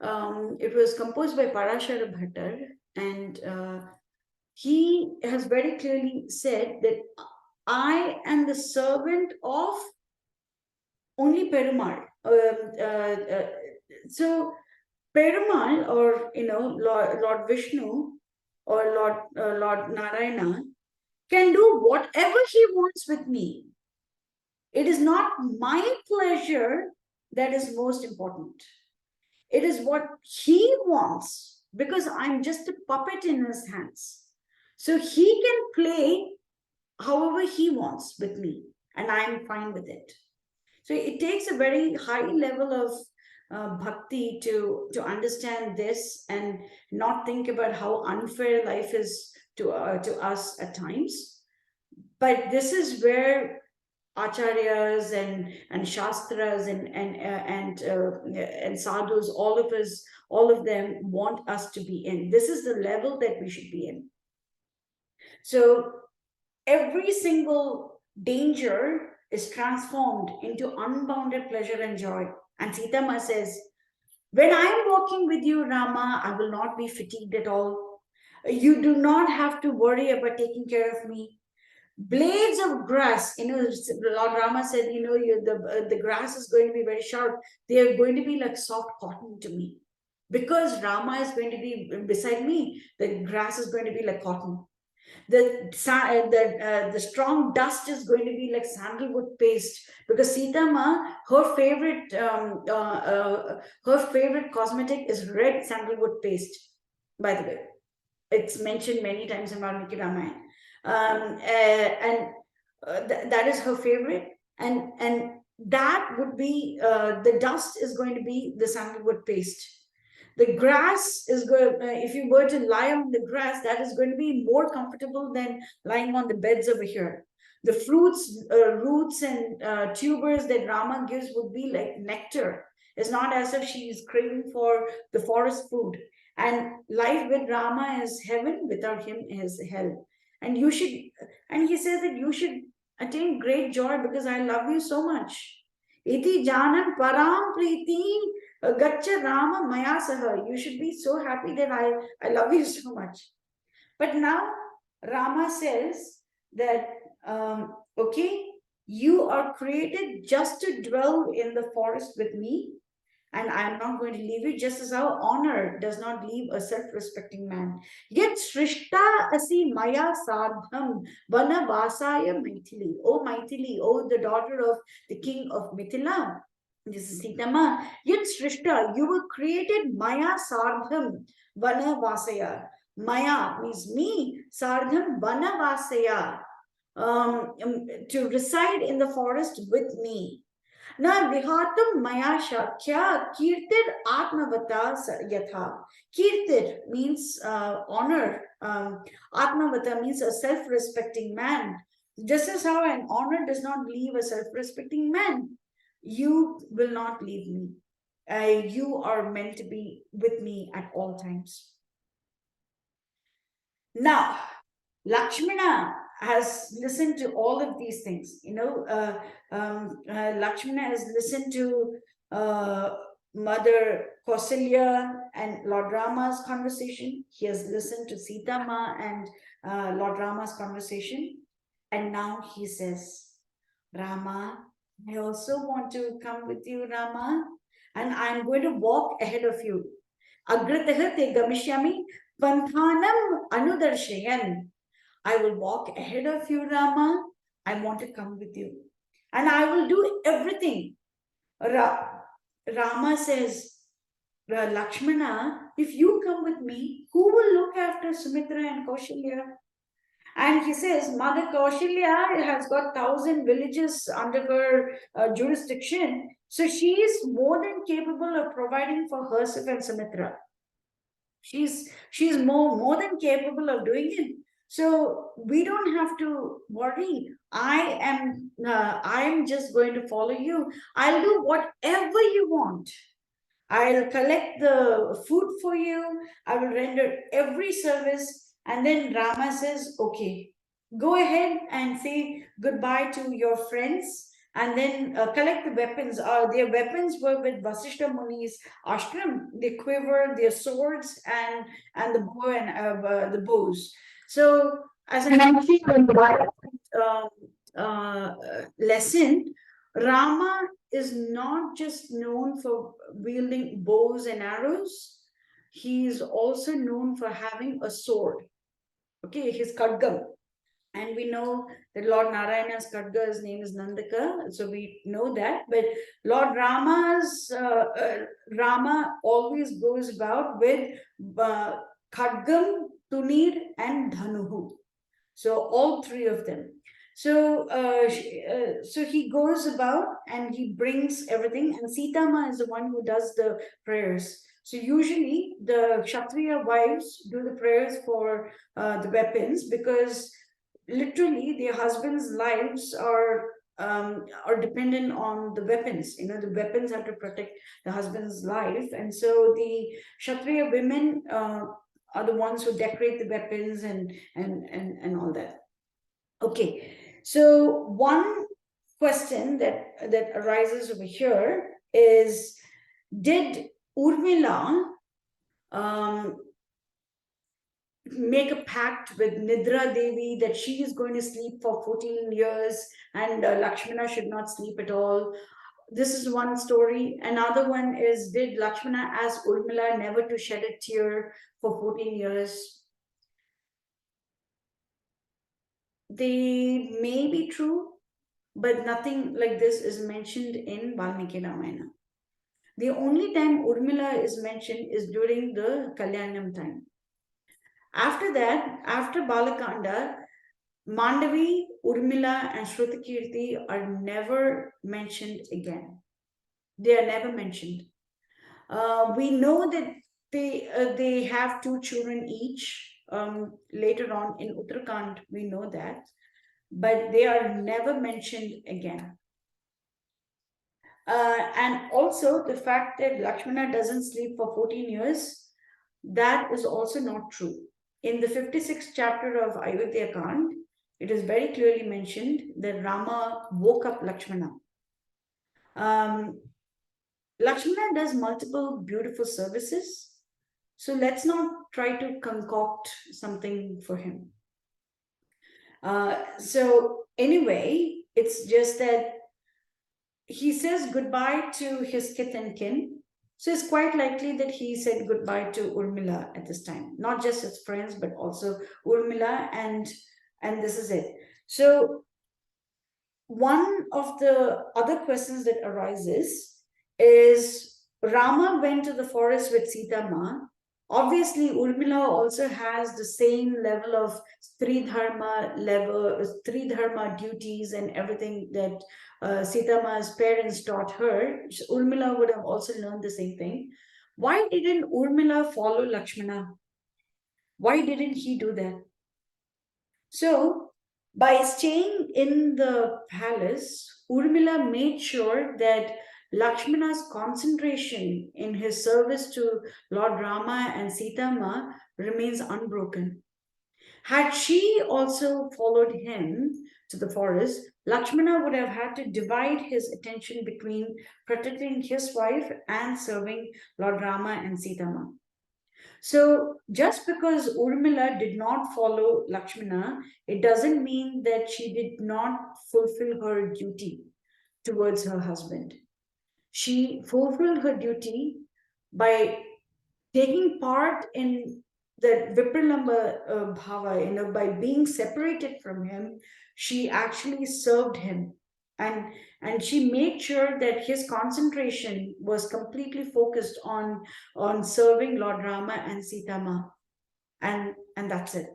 It was composed by Parashara Bhattar, and he has very clearly said that I am the servant of only Perumal. So Perumal, or Lord Vishnu, or Lord Narayana, can do whatever he wants with me. It is not my pleasure that is most important. It is what he wants, because I'm just a puppet in his hands. So he can play however he wants with me, and I'm fine with it. So it takes a very high level of bhakti to understand this and not think about how unfair life is to us at times. But this is where acharyas and shastras and sadhus, all of them want us to be in. This is the level that we should be in. So every single danger is transformed into unbounded pleasure and joy. And SitaMa says, when I'm walking with you, Rama, I will not be fatigued at all. You do not have to worry about taking care of me. Blades of grass, Lord Rama said, the grass is going to be very sharp. They are going to be like soft cotton to me. Because Rama is going to be beside me, the grass is going to be like cotton. The strong dust is going to be like sandalwood paste, because SitaMa, her favorite cosmetic is red sandalwood paste. By the way, it's mentioned many times in Valmiki Ramayana, and that is her favorite, and that would be the dust is going to be the sandalwood paste. The grass is going, if you were to lie on the grass, that is going to be more comfortable than lying on the beds over here. The fruits, roots and tubers that Rama gives would be like nectar. It's not as if she is craving for the forest food. And life with Rama is heaven, without him is hell. And you should, and he says that you should attain great joy because I love you so much. Iti janan param priti Gacha Rama Maya Saha. You should be so happy that I love you so much. But now Rama says that, okay, you are created just to dwell in the forest with me, and I am not going to leave you, just as how honor does not leave a self-respecting man. Yet Shrishta Asi Maya Sadham Vana Vasaya Maithili. Oh Maithili, oh the daughter of the king of Mithila. This is SitaMa. Yet Shrishta, you were created Maya Sardham Vana Vasaya. Maya means me, Sardham Vana Vasaya. To reside in the forest with me. Na vihatam maya shakya kirtir atmavata yatha. Kirtir means honor. Atmavata means a self-respecting man. Just as how an honor does not leave a self-respecting man, you will not leave me. You are meant to be with me at all times. Now, Lakshmana has listened to all of these things. Lakshmana has listened to Mother Kaushalya and Lord Rama's conversation. He has listened to SitaMa and Lord Rama's conversation. And now he says, Rama, I also want to come with you, Rama, and I'm going to walk ahead of you. Agratah te gamishyami panthanam anudarshayan. I will walk ahead of you, Rama. I want to come with you. And I will do everything. Rama says, Lakshmana, if you come with me, who will look after Sumitra and Kaushalya? And he says, Mother Kaushalya has got 1,000 villages under her jurisdiction. So she is more than capable of providing for herself and Sumitra. She's more than capable of doing it. So we don't have to worry. I am just going to follow you. I'll do whatever you want. I'll collect the food for you. I will render every service. And then Rama says, okay, go ahead and say goodbye to your friends and then collect the weapons. Their weapons were with Vasishtha Muni's ashram, the quiver, their swords, and the bow and the bows. So, as I mentioned in the lesson, Rama is not just known for wielding bows and arrows. He is also known for having a sword. Okay, his khadgam. And we know that Lord Narayana's khadga, his name is Nandaka, so we know that. But Lord Rama always goes about with khadgam, tunir, and dhanuhu. So all three of them. So so he goes about and he brings everything, and SitaMa is the one who does the prayers. So usually the Kshatriya wives do the prayers for the weapons, because literally their husbands' lives are dependent on the weapons. The weapons have to protect the husband's life, and so the Kshatriya women are the ones who decorate the weapons and all that. Okay, so one question that arises over here is, did Urmila make a pact with Nidra Devi that she is going to sleep for 14 years and Lakshmana should not sleep at all? This is one story. Another one is, did Lakshmana ask Urmila never to shed a tear for 14 years? They may be true, but nothing like this is mentioned in Valmiki Ramayana. The only time Urmila is mentioned is during the Kalyanam time. After that, after Balakanda, Mandavi, Urmila, and Shrutakirti are never mentioned again. They are never mentioned. We know that they have 2 children each. Later on in Uttarakhand, we know that, but they are never mentioned again. And also the fact that Lakshmana doesn't sleep for 14 years, that is also not true. In the 56th chapter of Ayodhya Kanda, it is very clearly mentioned that Rama woke up Lakshmana. Lakshmana does multiple beautiful services, so let's not try to concoct something for him. So anyway, it's just that he says goodbye to his kith and kin. So it's quite likely that he said goodbye to Urmila at this time, not just his friends, but also Urmila, and this is it. So one of the other questions that arises is, Rama went to the forest with SitaMa. Obviously, Urmila also has the same level of Stri Dharma duties and everything that SitaMa's parents taught her. Urmila would have also learned the same thing. Why didn't Urmila follow Lakshmana? Why didn't he do that? So, by staying in the palace, Urmila made sure that Lakshmana's concentration in his service to Lord Rama and SitaMa remains unbroken. Had she also followed him to the forest, Lakshmana would have had to divide his attention between protecting his wife and serving Lord Rama and SitaMa. So just because Urmila did not follow Lakshmana, it doesn't mean that she did not fulfill her duty towards her husband. She fulfilled her duty by taking part in the Vipralamba bhava, by being separated from him. She actually served him, and she made sure that his concentration was completely focused on serving Lord Rama and SitaMa, and that's it.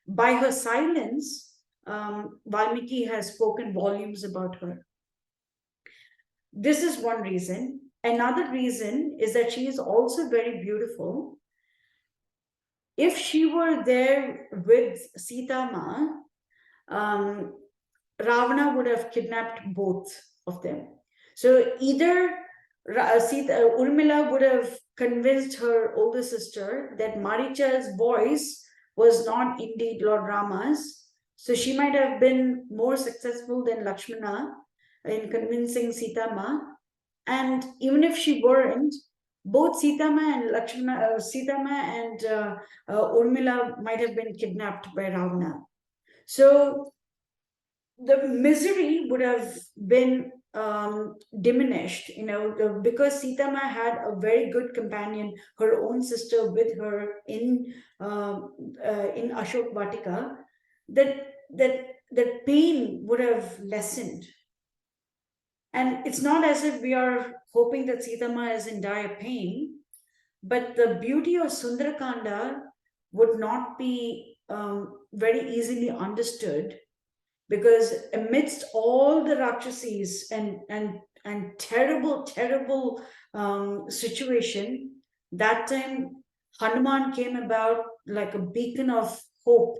By her silence, Valmiki has spoken volumes about her. This is one reason. Another reason is that she is also very beautiful. If she were there with SitaMa, Ravana would have kidnapped both of them. So either Urmila would have convinced her older sister that Maricha's voice was not indeed Lord Rama's. So she might have been more successful than Lakshmana in convincing SitaMa. And even if she weren't, both SitaMa and Urmila might have been kidnapped by Ravana. So the misery would have been diminished, because SitaMa had a very good companion, her own sister, with her in Ashok Vatika. That pain would have lessened. And it's not as if we are hoping that SitaMa is in dire pain, but the beauty of Sundarakanda would not be very easily understood, because amidst all the Rakshasis and terrible situation, that time Hanuman came about like a beacon of hope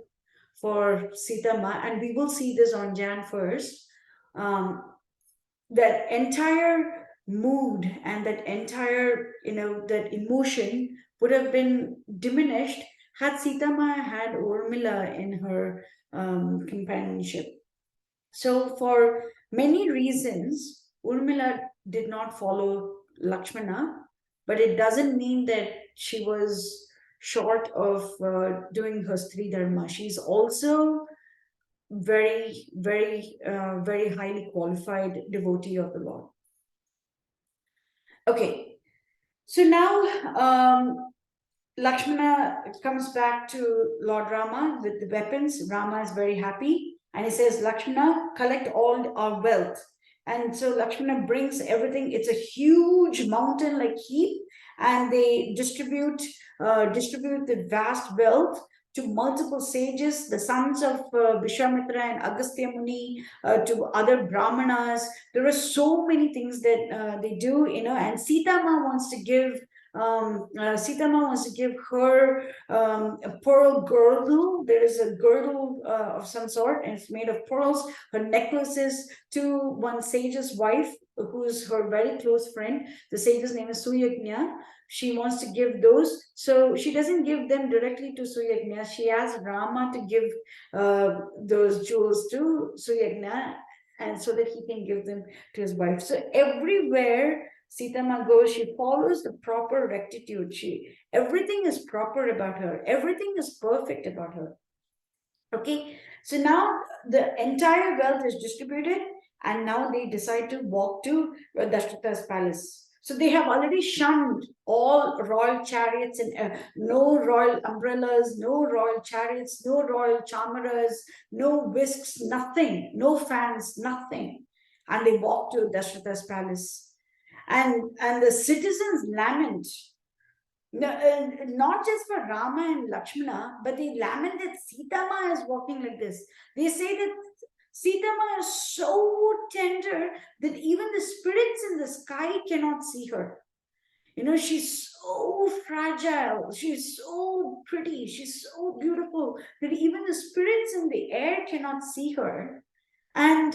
for SitaMa, and we will see this on Jan 1st. That entire mood and that entire, that emotion would have been diminished had SitaMa had Urmila in her companionship. So for many reasons, Urmila did not follow Lakshmana, but it doesn't mean that she was short of doing her Stri Dharma. She's also very, very, very highly qualified devotee of the Lord. Okay, so now Lakshmana comes back to Lord Rama with the weapons. Rama is very happy, and he says, Lakshmana, collect all our wealth. And so Lakshmana brings everything. It's a huge mountain-like heap, and they distribute the vast wealth to multiple sages, the sons of Vishwamitra and Agastya Muni, to other Brahmanas. There are so many things that they do, and SitaMa wants to give her a pearl girdle. There is a girdle of some sort, and it's made of pearls. Her necklaces to one sage's wife, who is her very close friend. The sage's name is Suyagnya. She wants to give those. So she doesn't give them directly to Suyagnya. She asks Rama to give those jewels to Suyagnya, and so that he can give them to his wife. So everywhere SitaMa goes, she follows the proper rectitude. Everything is proper about her. Everything is perfect about her. Okay, so now the entire wealth is distributed, and now they decide to walk to Dashtata's palace. So they have already shunned all royal chariots and no royal umbrellas, no royal chariots, no royal chamaras, no whisks, nothing, no fans, nothing. And they walk to Dashtata's palace. And the citizens lament, not just for Rama and Lakshmana, but they lament that SitaMa is walking like this. They say that SitaMa is so tender that even the spirits in the sky cannot see her. She's so fragile, she's so pretty, she's so beautiful that even the spirits in the air cannot see her. And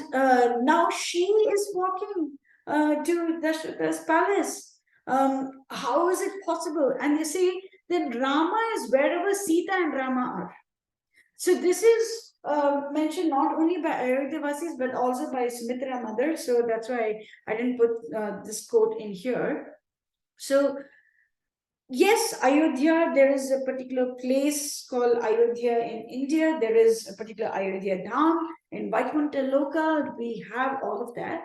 now she is walking to Dashratha's palace. How is it possible? And they say that Rama is wherever Sita and Rama are. So this is mentioned not only by Ayodhyavasis but also by Sumitra mother. So that's why I didn't put this quote in here. So yes, Ayodhya, there is a particular place called Ayodhya in India. There is a particular Ayodhya Dham in Vaikuntha Loka. We have all of that.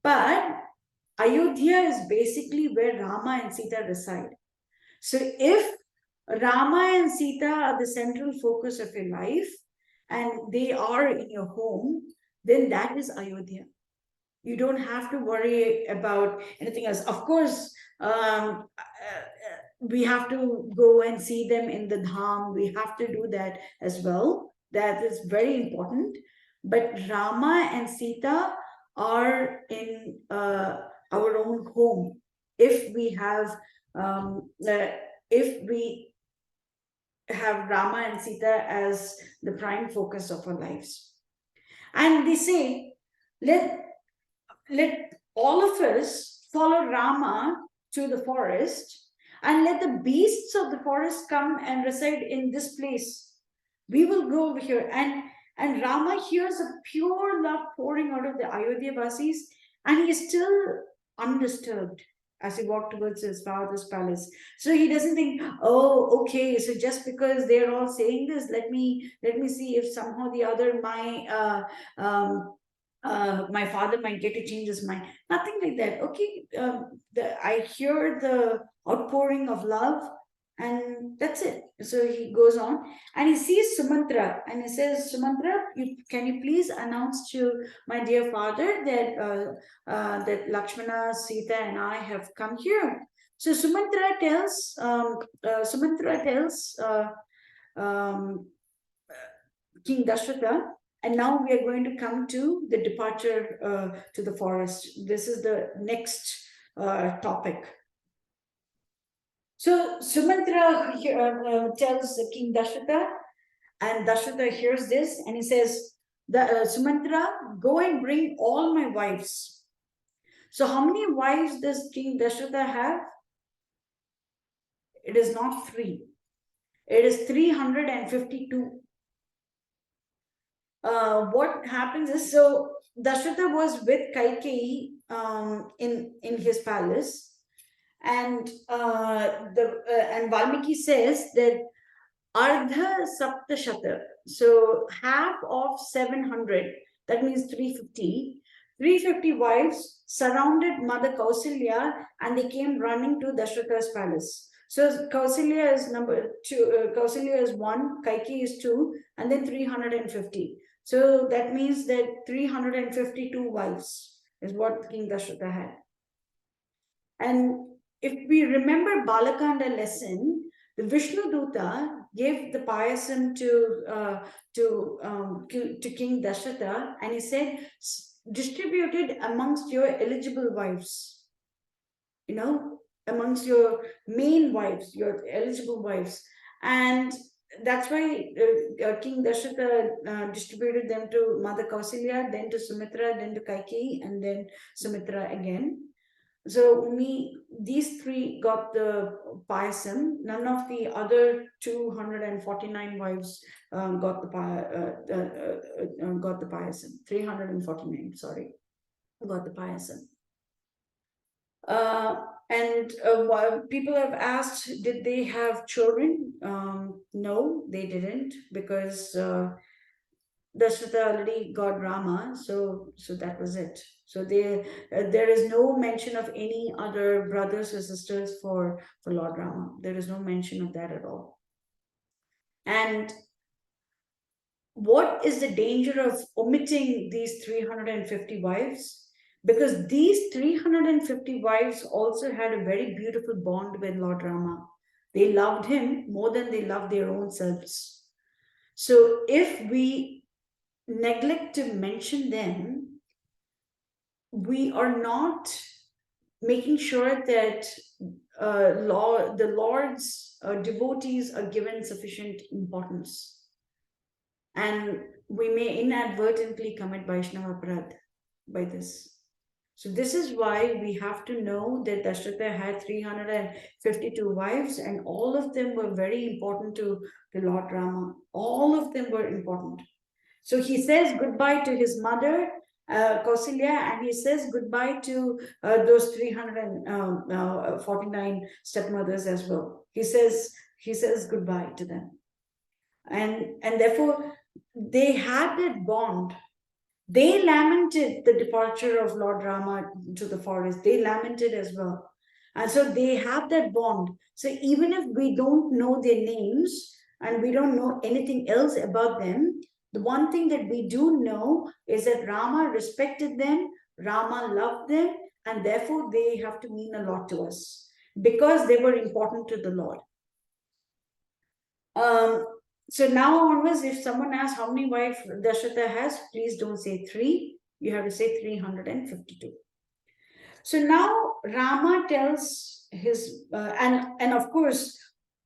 But Ayodhya is basically where Rama and Sita reside. So if Rama and Sita are the central focus of your life and they are in your home, then that is Ayodhya. You don't have to worry about anything else. Of course, we have to go and see them in the dham. We have to do that as well. That is very important. But Rama and Sita are in our own home. If we have if we have Rama and Sita as the prime focus of our lives. And they say, let all of us follow Rama to the forest and let the beasts of the forest come and reside in this place. We will go over here. And Rama hears a pure love pouring out of the Ayodhyavasis, and he is still undisturbed as he walked towards his father's palace. So he doesn't think, oh, okay, so just because they're all saying this, let me see if somehow the other my father might get to change his mind. Nothing like that. Okay, I hear the outpouring of love, and that's it. So he goes on, and he sees Sumantra, and he says, Sumantra, can you please announce to my dear father that that Lakshmana, Sita, and I have come here. So Sumantra tells King Dashratha, and now we are going to come to the departure to the forest. This is the next topic. So Sumantra tells King Dashratha, and Dashratha hears this, and he says, Sumantra, go and bring all my wives. So how many wives does King Dashratha have? It is not 3. It is 352. What happens is, so Dashratha was with Kaikeyi in his palace, and and Valmiki says that Ardha Saptashata, so half of 700, that means 350. 350 wives surrounded Mother Kaushalya, and they came running to Dashratha's palace. So Kaushalya is number 2, Kaushalya is 1, Kaikeyi is 2, and then 350. So that means that 352 wives is what King Dashratha had. And if we remember Balakanda lesson, the Vishnu Duta gave the payasam to King Dashratha, and he said, distribute it amongst your eligible wives, amongst your main wives, your eligible wives. And that's why King Dashratha distributed them to Mother Kaushalya, then to Sumitra, then to Kaikeyi, and then Sumitra again. So these 3 got the payasam. None of the other 249 wives got the payasam. 349, sorry, got the payasam. And people have asked, did they have children? No, they didn't, because Dashrata already got Rama, so that was it. So there is no mention of any other brothers or sisters for Lord Rama. There is no mention of that at all. And what is the danger of omitting these 350 wives? Because these 350 wives also had a very beautiful bond with Lord Rama. They loved him more than they loved their own selves. So if we neglect to mention them, we are not making sure that the Lord's devotees are given sufficient importance. And we may inadvertently commit Vaishnava Aparadh by this. So this is why we have to know that Dasharatha had 352 wives, and all of them were very important to Lord Rama. All of them were important. So he says goodbye to his mother, Kausalya, and he says goodbye to those 349 stepmothers as well. He says goodbye to them, and therefore they had that bond. They lamented the departure of Lord Rama to the forest. They lamented as well. And so they have that bond. So even if we don't know their names and we don't know anything else about them, the one thing that we do know is that Rama respected them, Rama loved them, and therefore they have to mean a lot to us because they were important to the Lord. So now onwards, if someone asks how many wives Dasharatha has, please don't say 3. You have to say 352. So now Rama tells his, and of course,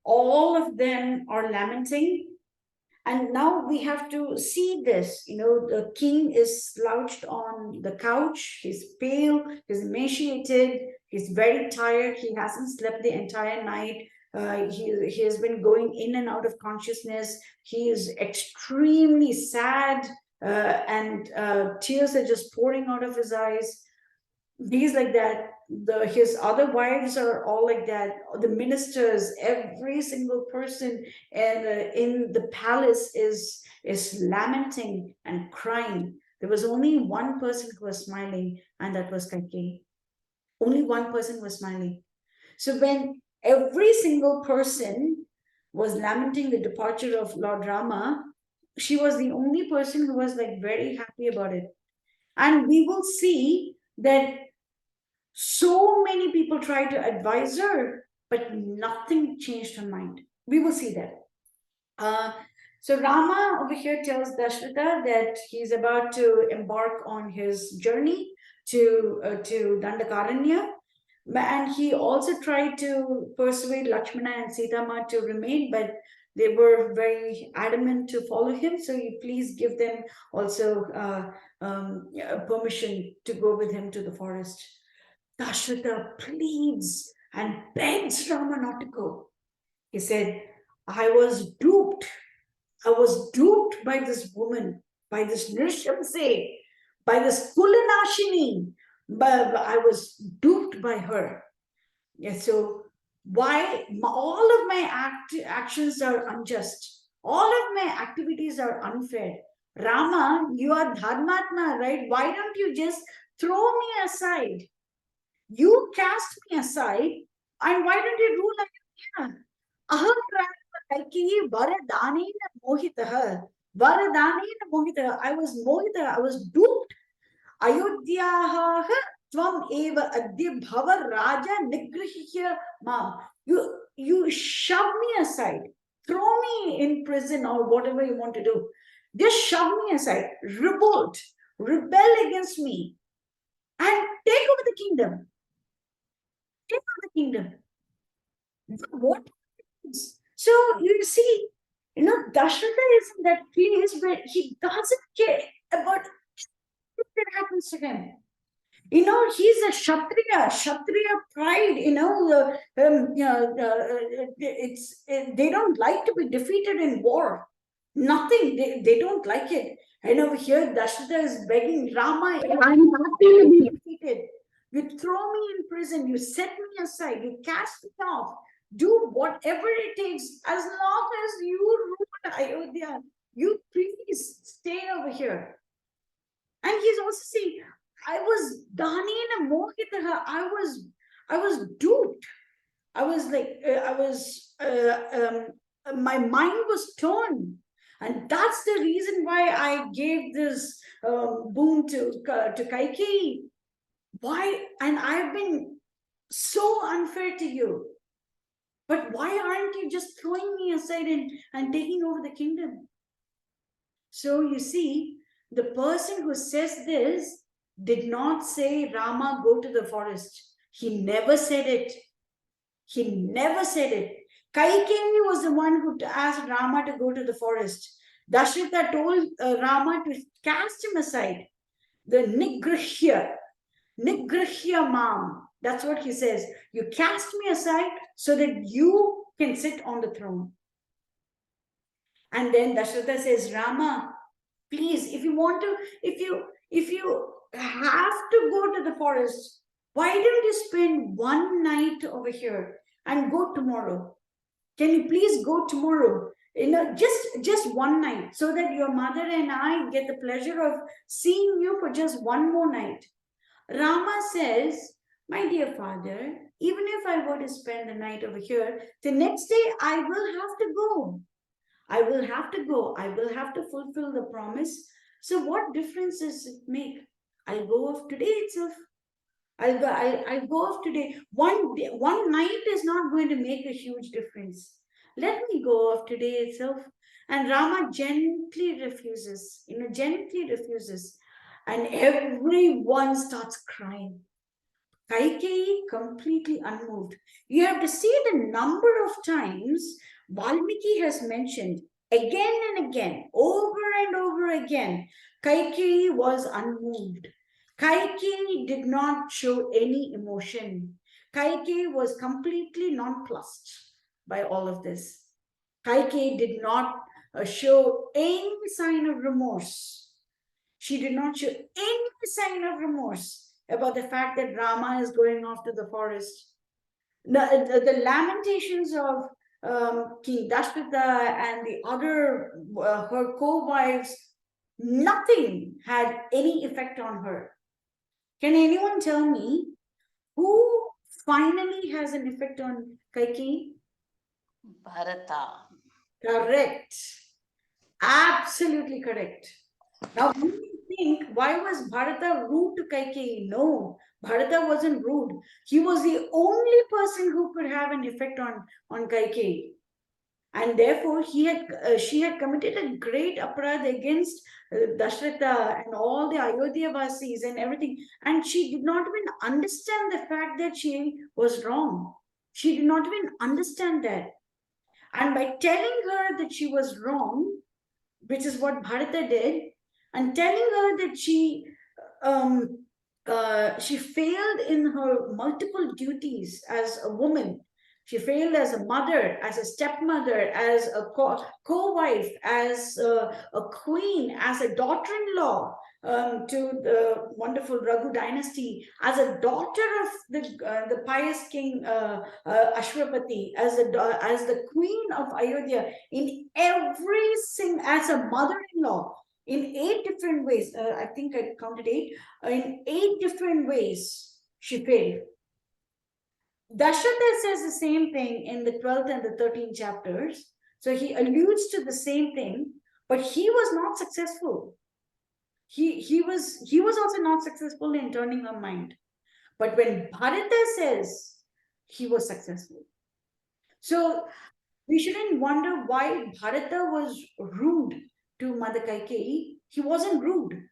all of them are lamenting. And now we have to see this. The king is slouched on the couch. He's pale, he's emaciated, he's very tired. He hasn't slept the entire night. He has been going in and out of consciousness. He is extremely sad, and tears are just pouring out of his eyes. He's like that. His other wives are all like that. The ministers, every single person in the palace is lamenting and crying. There was only one person who was smiling, and that was Kaikeyi. Only one person was smiling. So when every single person was lamenting the departure of Lord Rama, she was the only person who was like very happy about it. And we will see that so many people tried to advise her, but nothing changed her mind. We will see that. So Rama over here tells Dasharatha that he's about to embark on his journey to Dandakaranya. And he also tried to persuade Lakshmana and SitaMa to remain, but they were very adamant to follow him. So you please give them also permission to go with him to the forest. Dasharatha pleads and begs Rama not to go. He said, I was duped. I was duped by this woman, by this Nrishamse, by this Kulanashini. But I was duped by her. Yeah, so why all of my actions are unjust? All of my activities are unfair. Rama, you are Dharmatma, right? Why don't you just throw me aside? You cast me aside, and why don't you rule Ayodhya? Aham Kaikeyi Varadanena Mohitaha. Varadanena Mohitaha. I was Mohita, I was duped. Ayodhyaha Tvam Eva Adya Bhava Raja Nigrihya Ma. You shove me aside, throw me in prison or whatever you want to do. Just shove me aside, revolt, rebel against me, and take over the kingdom. Take over the kingdom. What? So you see, Dasharatha is in that place where he doesn't care about what happens to him. He's a Kshatriya pride. They don't like to be defeated in war. Nothing. They don't like it. And over here, Dasharatha is begging Rama, I'm not going to be defeated. You throw me in prison. You set me aside. You cast me off. Do whatever it takes, as long as you rule Ayodhya. You please stay over here. And he's also saying, I was Dhanena Mohitaha. I was duped. I was like, my mind was torn. And that's the reason why I gave this boon to Kaikeyi. Why? And I've been so unfair to you. But why aren't you just throwing me aside and taking over the kingdom? So you see, the person who says this did not say, Rama, go to the forest. He never said it. He never said it. Kaikeyi was the one who asked Rama to go to the forest. Dasharatha told Rama to cast him aside. The Nigrihya. Nigrahya mam. That's what he says. You cast me aside so that you can sit on the throne. And then Dasharatha says, Rama, please, if you want to, if you have to go to the forest, why don't you spend one night over here and go tomorrow? Can you please go tomorrow? Just one night, so that your mother and I get the pleasure of seeing you for just one more night. Rama says, my dear father, even if I were to spend the night over here, the next day I will have to go. I will have to go. I will have to fulfill the promise. So what difference does it make? I'll go off today itself. I'll go off today. One night is not going to make a huge difference. Let me go off today itself. And Rama gently refuses, gently refuses. And everyone starts crying. Kaikeyi completely unmoved. You have to see the number of times Valmiki has mentioned again and again, over and over again. Kaikeyi was unmoved. Kaikeyi did not show any emotion. Kaikeyi was completely nonplussed by all of this. Kaikeyi did not show any sign of remorse. She did not show any sign of remorse about the fact that Rama is going off to the forest. The lamentations of King Dashratha and the other, her co-wives, nothing had any effect on her. Can anyone tell me who finally has an effect on Kaikeyi? Bharata. Correct. Absolutely correct. Now, when you think, why was Bharata rude to Kaikeyi? No, Bharata wasn't rude. He was the only person who could have an effect on Kaikeyi. And therefore, she had committed a great aparadh against Dashratha and all the Ayodhyavasis and everything. And she did not even understand the fact that she was wrong. She did not even understand that. And by telling her that she was wrong, which is what Bharata did, and telling her that she failed in her multiple duties as a woman. She failed as a mother, as a stepmother, as a co-wife, as a queen, as a daughter-in-law to the wonderful Raghu dynasty, as a daughter of the pious king Ashwapati, as the queen of Ayodhya, in as a mother-in-law, in 8 different ways. I think I counted 8. In 8 different ways, she failed. Dasharatha says the same thing in the 12th and the 13th chapters. So he alludes to the same thing, but he was not successful. He was also not successful in turning her mind. But when Bharata says, he was successful. So we shouldn't wonder why Bharata was rude to Mother Kaikeyi. He wasn't rude.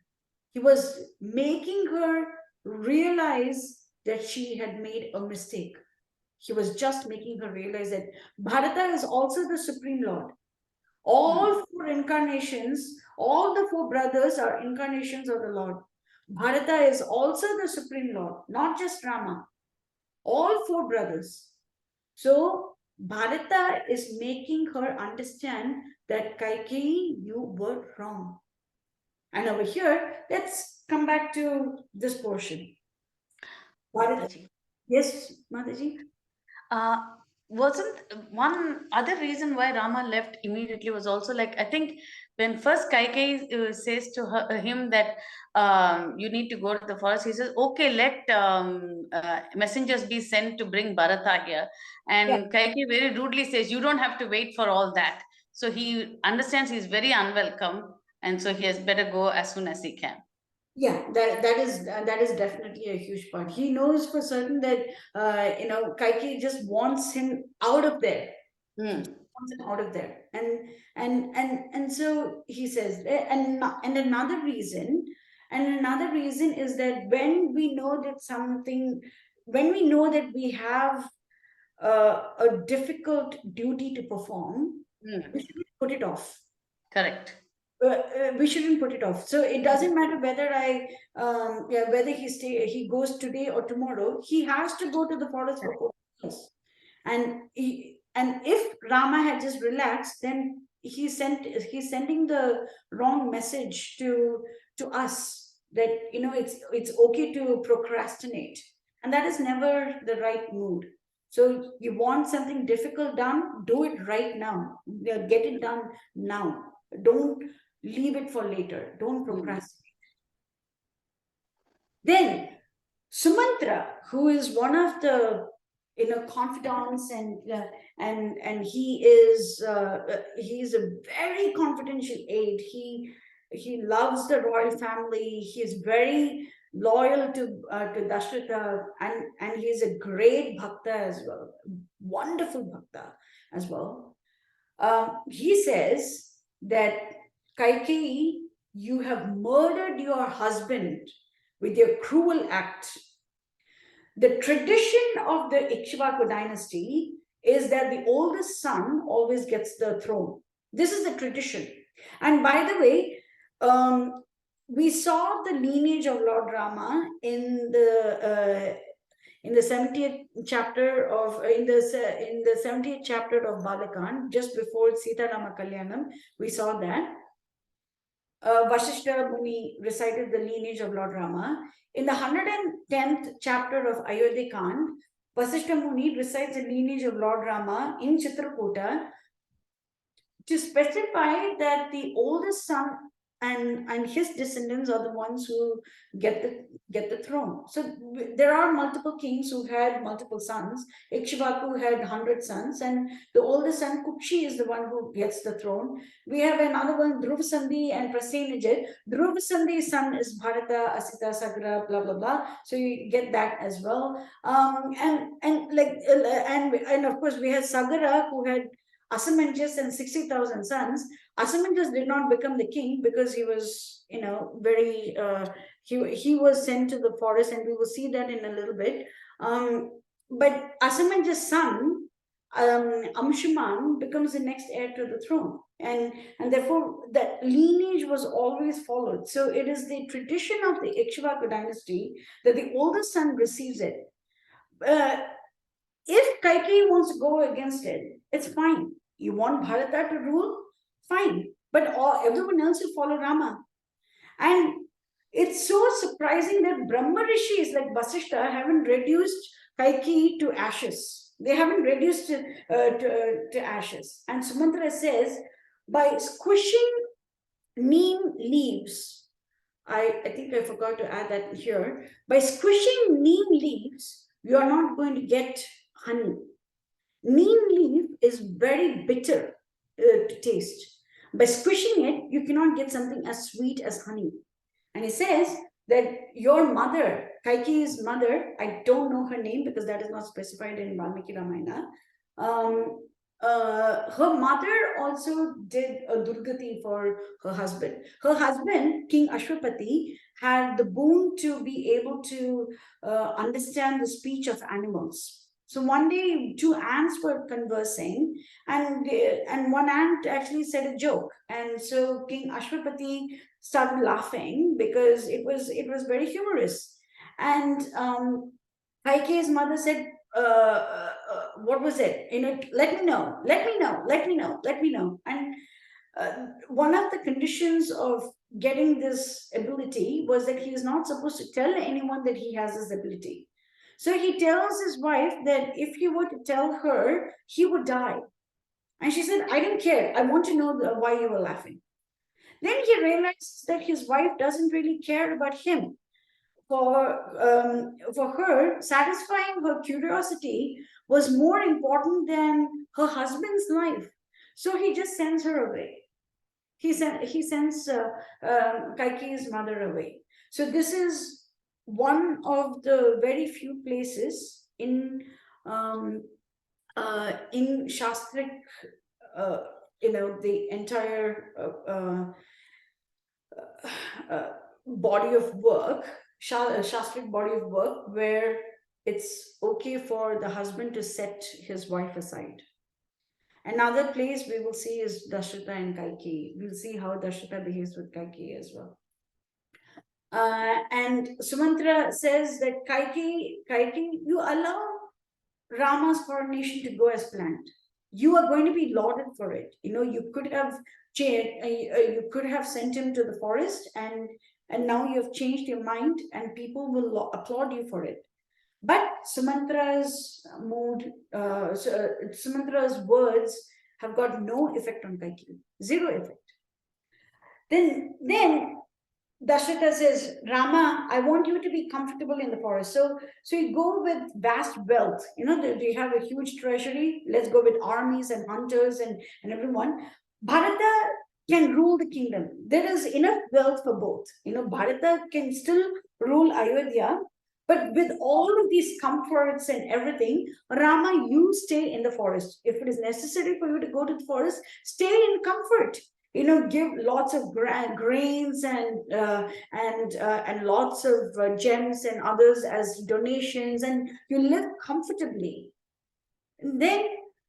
He was making her realize that she had made a mistake. He was just making her realize that Bharata is also the Supreme Lord. All 4 incarnations, all the 4 brothers are incarnations of the Lord. Bharata is also the Supreme Lord, not just Rama. All 4 brothers. So Bharata is making her understand that Kaikeyi, you were wrong. And over here, let's come back to this portion. Bharata. Yes, Mataji? Wasn't one other reason why Rama left immediately was also like, I think when first Kaikeyi says to him that you need to go to the forest, he says, okay, let messengers be sent to bring Bharata here. And Kaikeyi very rudely says, you don't have to wait for all that. So he understands he's very unwelcome, and so he has better go as soon as he can. Yeah, that is definitely a huge part. He knows for certain that Kaikeyi just wants him out of there. Wants him out of there, and so he says, and another reason is that when we know that we have a difficult duty to perform, we should put it off. Correct. we shouldn't put it off. So it doesn't matter whether whether he goes today or tomorrow. He has to go to the forest for 4 years. And if Rama had just relaxed, then he's sending the wrong message to us that it's okay to procrastinate, and that is never the right mood. So you want something difficult done, do it right now. Get it done now. Don't leave it for later. Don't procrastinate. Then Sumantra, who is one of the confidants, and he's a very confidential aide. He loves the royal family. He is very loyal to Dashratha, and he's a great bhakta as well, wonderful bhakta as well. He says that, Kaikeyi, you have murdered your husband with your cruel act. The tradition of the Ikshvaku dynasty is that the oldest son always gets the throne. This is the tradition. And by the way, we saw the lineage of Lord Rama in the 70th chapter of in the 70th chapter of Balakand, just before SitaRama Kalyanam. We saw that. Vasishtha Muni recited the lineage of Lord Rama. In the 110th chapter of Ayodhya Kanda, Vasishtha Muni recites the lineage of Lord Rama in Citrakuta to specify that the oldest son and his descendants are the ones who get the throne. So there are multiple kings who had multiple sons. Ikshvaku had 100 sons, and the oldest son Kupshi is the one who gets the throne. We have another one, Dhruvasandhi and Prasenajit. Dhruvasandhi's son is Bharata, Asita, Sagra, blah blah blah. So you get that as well. And of course we had Sagara, who had Asamanjas and 60,000 sons. Asamanjas did not become the king because he was, very, he was sent to the forest, and we will see that in a little bit. But Asamanjas' son, Amshuman, becomes the next heir to the throne. And therefore, that lineage was always followed. So it is the tradition of the Ikshvaku dynasty that the oldest son receives it. If Kaikeyi wants to go against it, it's fine. You want Bharata to rule? Fine. But everyone else will follow Rama. And it's so surprising that Brahma Rishis like Vasishtha haven't reduced Kaikeyi to ashes. They haven't reduced to ashes. And Sumantra says, by squishing neem leaves, I think I forgot to add that here. By squishing neem leaves, you are not going to get honey. Neem leaf is very bitter to taste. By squishing it, you cannot get something as sweet as honey. And he says that your mother, Kaikeyi's mother, I don't know her name because that is not specified in Valmiki Ramayana. Her mother also did a Durgati for her husband. Her husband, King Ashwapati, had the boon to be able to understand the speech of animals. So one day, two ants were conversing, and one ant actually said a joke, and so King Ashwapati started laughing because it was very humorous. And Kaikeyi's mother said, "What was it? Let me know, let me know, let me know, let me know." And one of the conditions of getting this ability was that he is not supposed to tell anyone that he has this ability. So he tells his wife that if he were to tell her, he would die. And she said, "I don't care. I want to know why you were laughing." Then he realized that his wife doesn't really care about him. For her, satisfying her curiosity was more important than her husband's life. So he just sends her away. He sends Kaikeyi's mother away. So this is one of the very few places in Shastric, the entire body of work, Shastric body of work, where it's okay for the husband to set his wife aside. Another place we will see is Dashrata and Kaikeyi. We'll see how Dashrata behaves with Kaikeyi as well. And Sumantra says that Kaikeyi, you allow Rama's coronation to go as planned. You are going to be lauded for it. You could have you could have sent him to the forest, and now you have changed your mind, and people will applaud you for it. But Sumantra's Sumantra's words have got no effect on Kaikeyi, zero effect. Then Dashrata says, Rama, I want you to be comfortable in the forest. So you go with vast wealth. They have a huge treasury. Let's go with armies and hunters and everyone. Bharata can rule the kingdom. There is enough wealth for both. Bharata can still rule Ayodhya, but with all of these comforts and everything, Rama, you stay in the forest. If it is necessary for you to go to the forest, stay in comfort. Give lots of grains and lots of gems and others as donations, and you live comfortably. And then,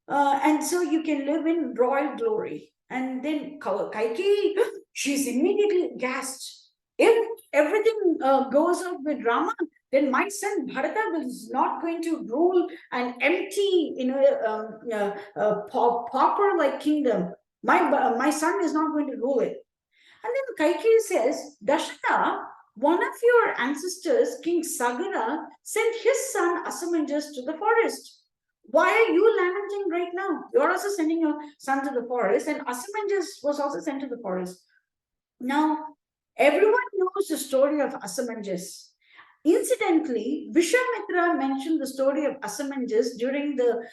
and so you can live in royal glory. And then Kaikeyi, she's immediately gasped. If everything goes up with Rama, then my son Bharata is not going to rule an empty, pauper-like kingdom. My son is not going to rule it. And then Kaikeyi says, Dashrata, one of your ancestors, King Sagara, sent his son Asamanjas to the forest. Why are you lamenting right now? You're also sending your son to the forest, and Asamanjas was also sent to the forest. Now, everyone knows the story of Asamanjas. Incidentally, Vishwamitra mentioned the story of Asamanjas during the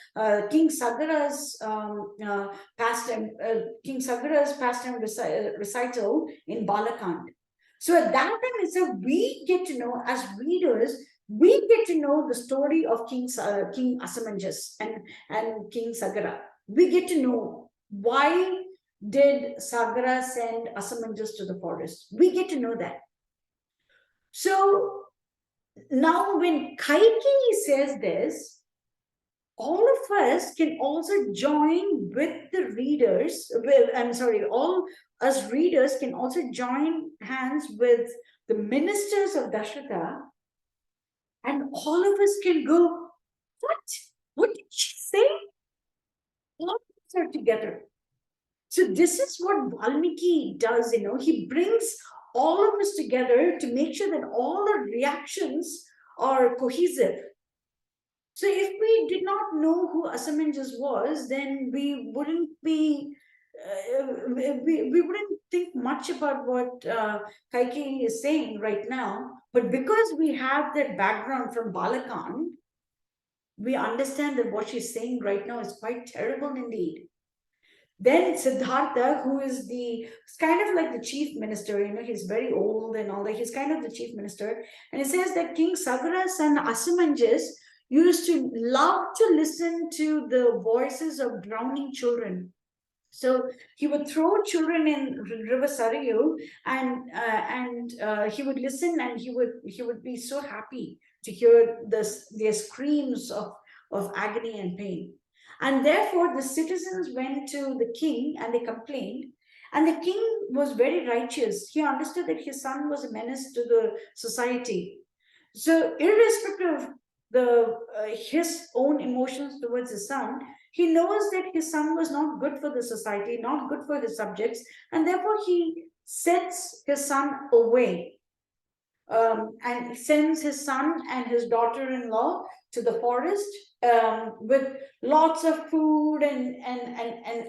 King Sagara's pastime recital in Balakand. So at that time itself, we get to know, as readers, we get to know the story of King Asamanjas and King Sagara. We get to know why did Sagara send Asamanjas to the forest. We get to know that. So now, when Kaikeyi says this, all of us can also join with the readers. All us readers can also join hands with the ministers of Dashrata, and all of us can go, what? What did she say? All of us are together. So this is what Valmiki does, he brings all of us together to make sure that all the reactions are cohesive. So if we did not know who Asamanjas was, then we wouldn't be, we wouldn't think much about what Kaikeyi is saying right now. But because we have that background from Balakand, we understand that what she's saying right now is quite terrible indeed. Then Siddhartha, who is kind of like the chief minister, he's very old and all that. He's kind of the chief minister. And he says that King Sagara's son Asamanjas used to love to listen to the voices of drowning children. So he would throw children in River Sarayu, and he would listen, and he would be so happy to hear their screams of agony and pain. And therefore, the citizens went to the king and they complained. And the king was very righteous. He understood that his son was a menace to the society. So irrespective of his own emotions towards his son, he knows that his son was not good for the society, not good for his subjects. And therefore, he sets his son away. And sends his son and his daughter-in-law to the forest with lots of food and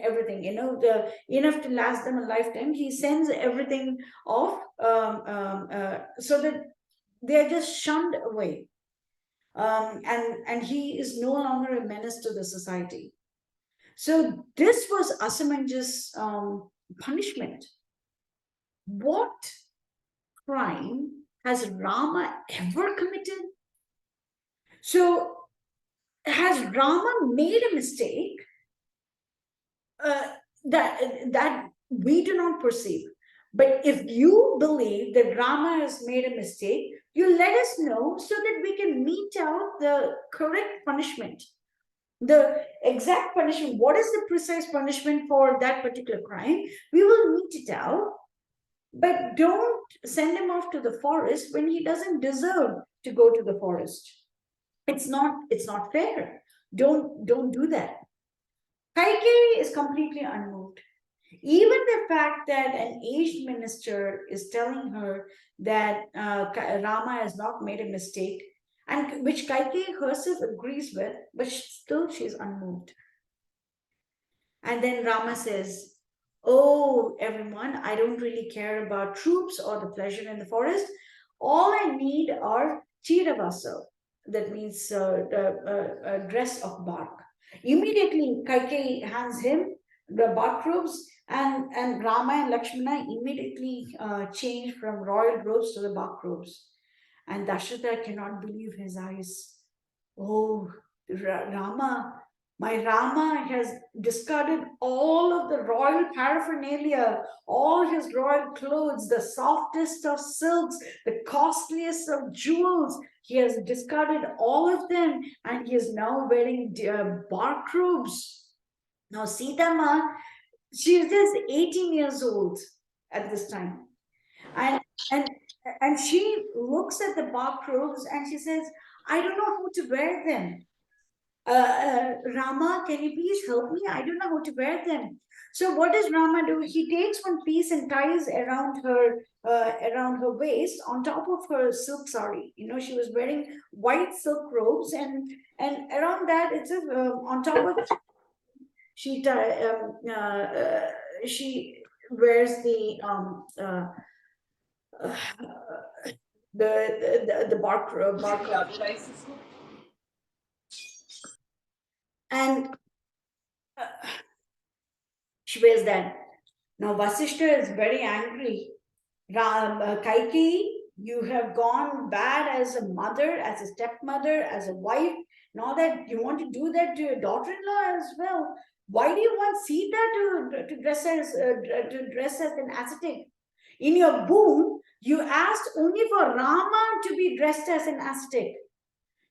everything, enough to last them a lifetime. He sends everything off so that they're just shunned away. And he is no longer a menace to the society. So this was Asamanjas' punishment. What crime has Rama ever committed? So has Rama made a mistake that we do not perceive? But if you believe that Rama has made a mistake, you let us know so that we can mete out the correct punishment. the exact punishment, what is the precise punishment for that particular crime, we will need to tell. But don't send him off to the forest when he doesn't deserve to go to the forest. It's not fair. Don't do that. Kaikeyi is completely unmoved. Even the fact that an aged minister is telling her that Rama has not made a mistake, and which Kaikeyi herself agrees with, but still she's unmoved. And then Rama says, "Oh, everyone, I don't really care about troops or the pleasure in the forest. All I need are chiravasa." That means a dress of bark. Immediately, Kaikeyi hands him the bark robes, and Rama and Lakshmana immediately change from royal robes to the bark robes. And Dasharatha cannot believe his eyes. Oh, Rama, my Rama has discarded all of the royal paraphernalia, all his royal clothes, the softest of silks, the costliest of jewels. He has discarded all of them, and he is now wearing bark robes. Now, SitaMa, she is just 18 years old at this time. And and she looks at the bark robes and she says, "I don't know how to wear them. Rama, can you please help me? I don't know how to wear them." So what does Rama do? He takes one piece and ties around her waist on top of her silk sari. You know, she was wearing white silk robes, and around that it's on top of she wears uh, the bark and she wears that. Now Vasishta is very angry. Kaikeyi, you have gone bad as a mother, as a stepmother, as a wife, and all that. You want to do that to your daughter-in-law as well. Why do you want Sita to dress as an ascetic? In your boon, you asked only for Rama to be dressed as an ascetic.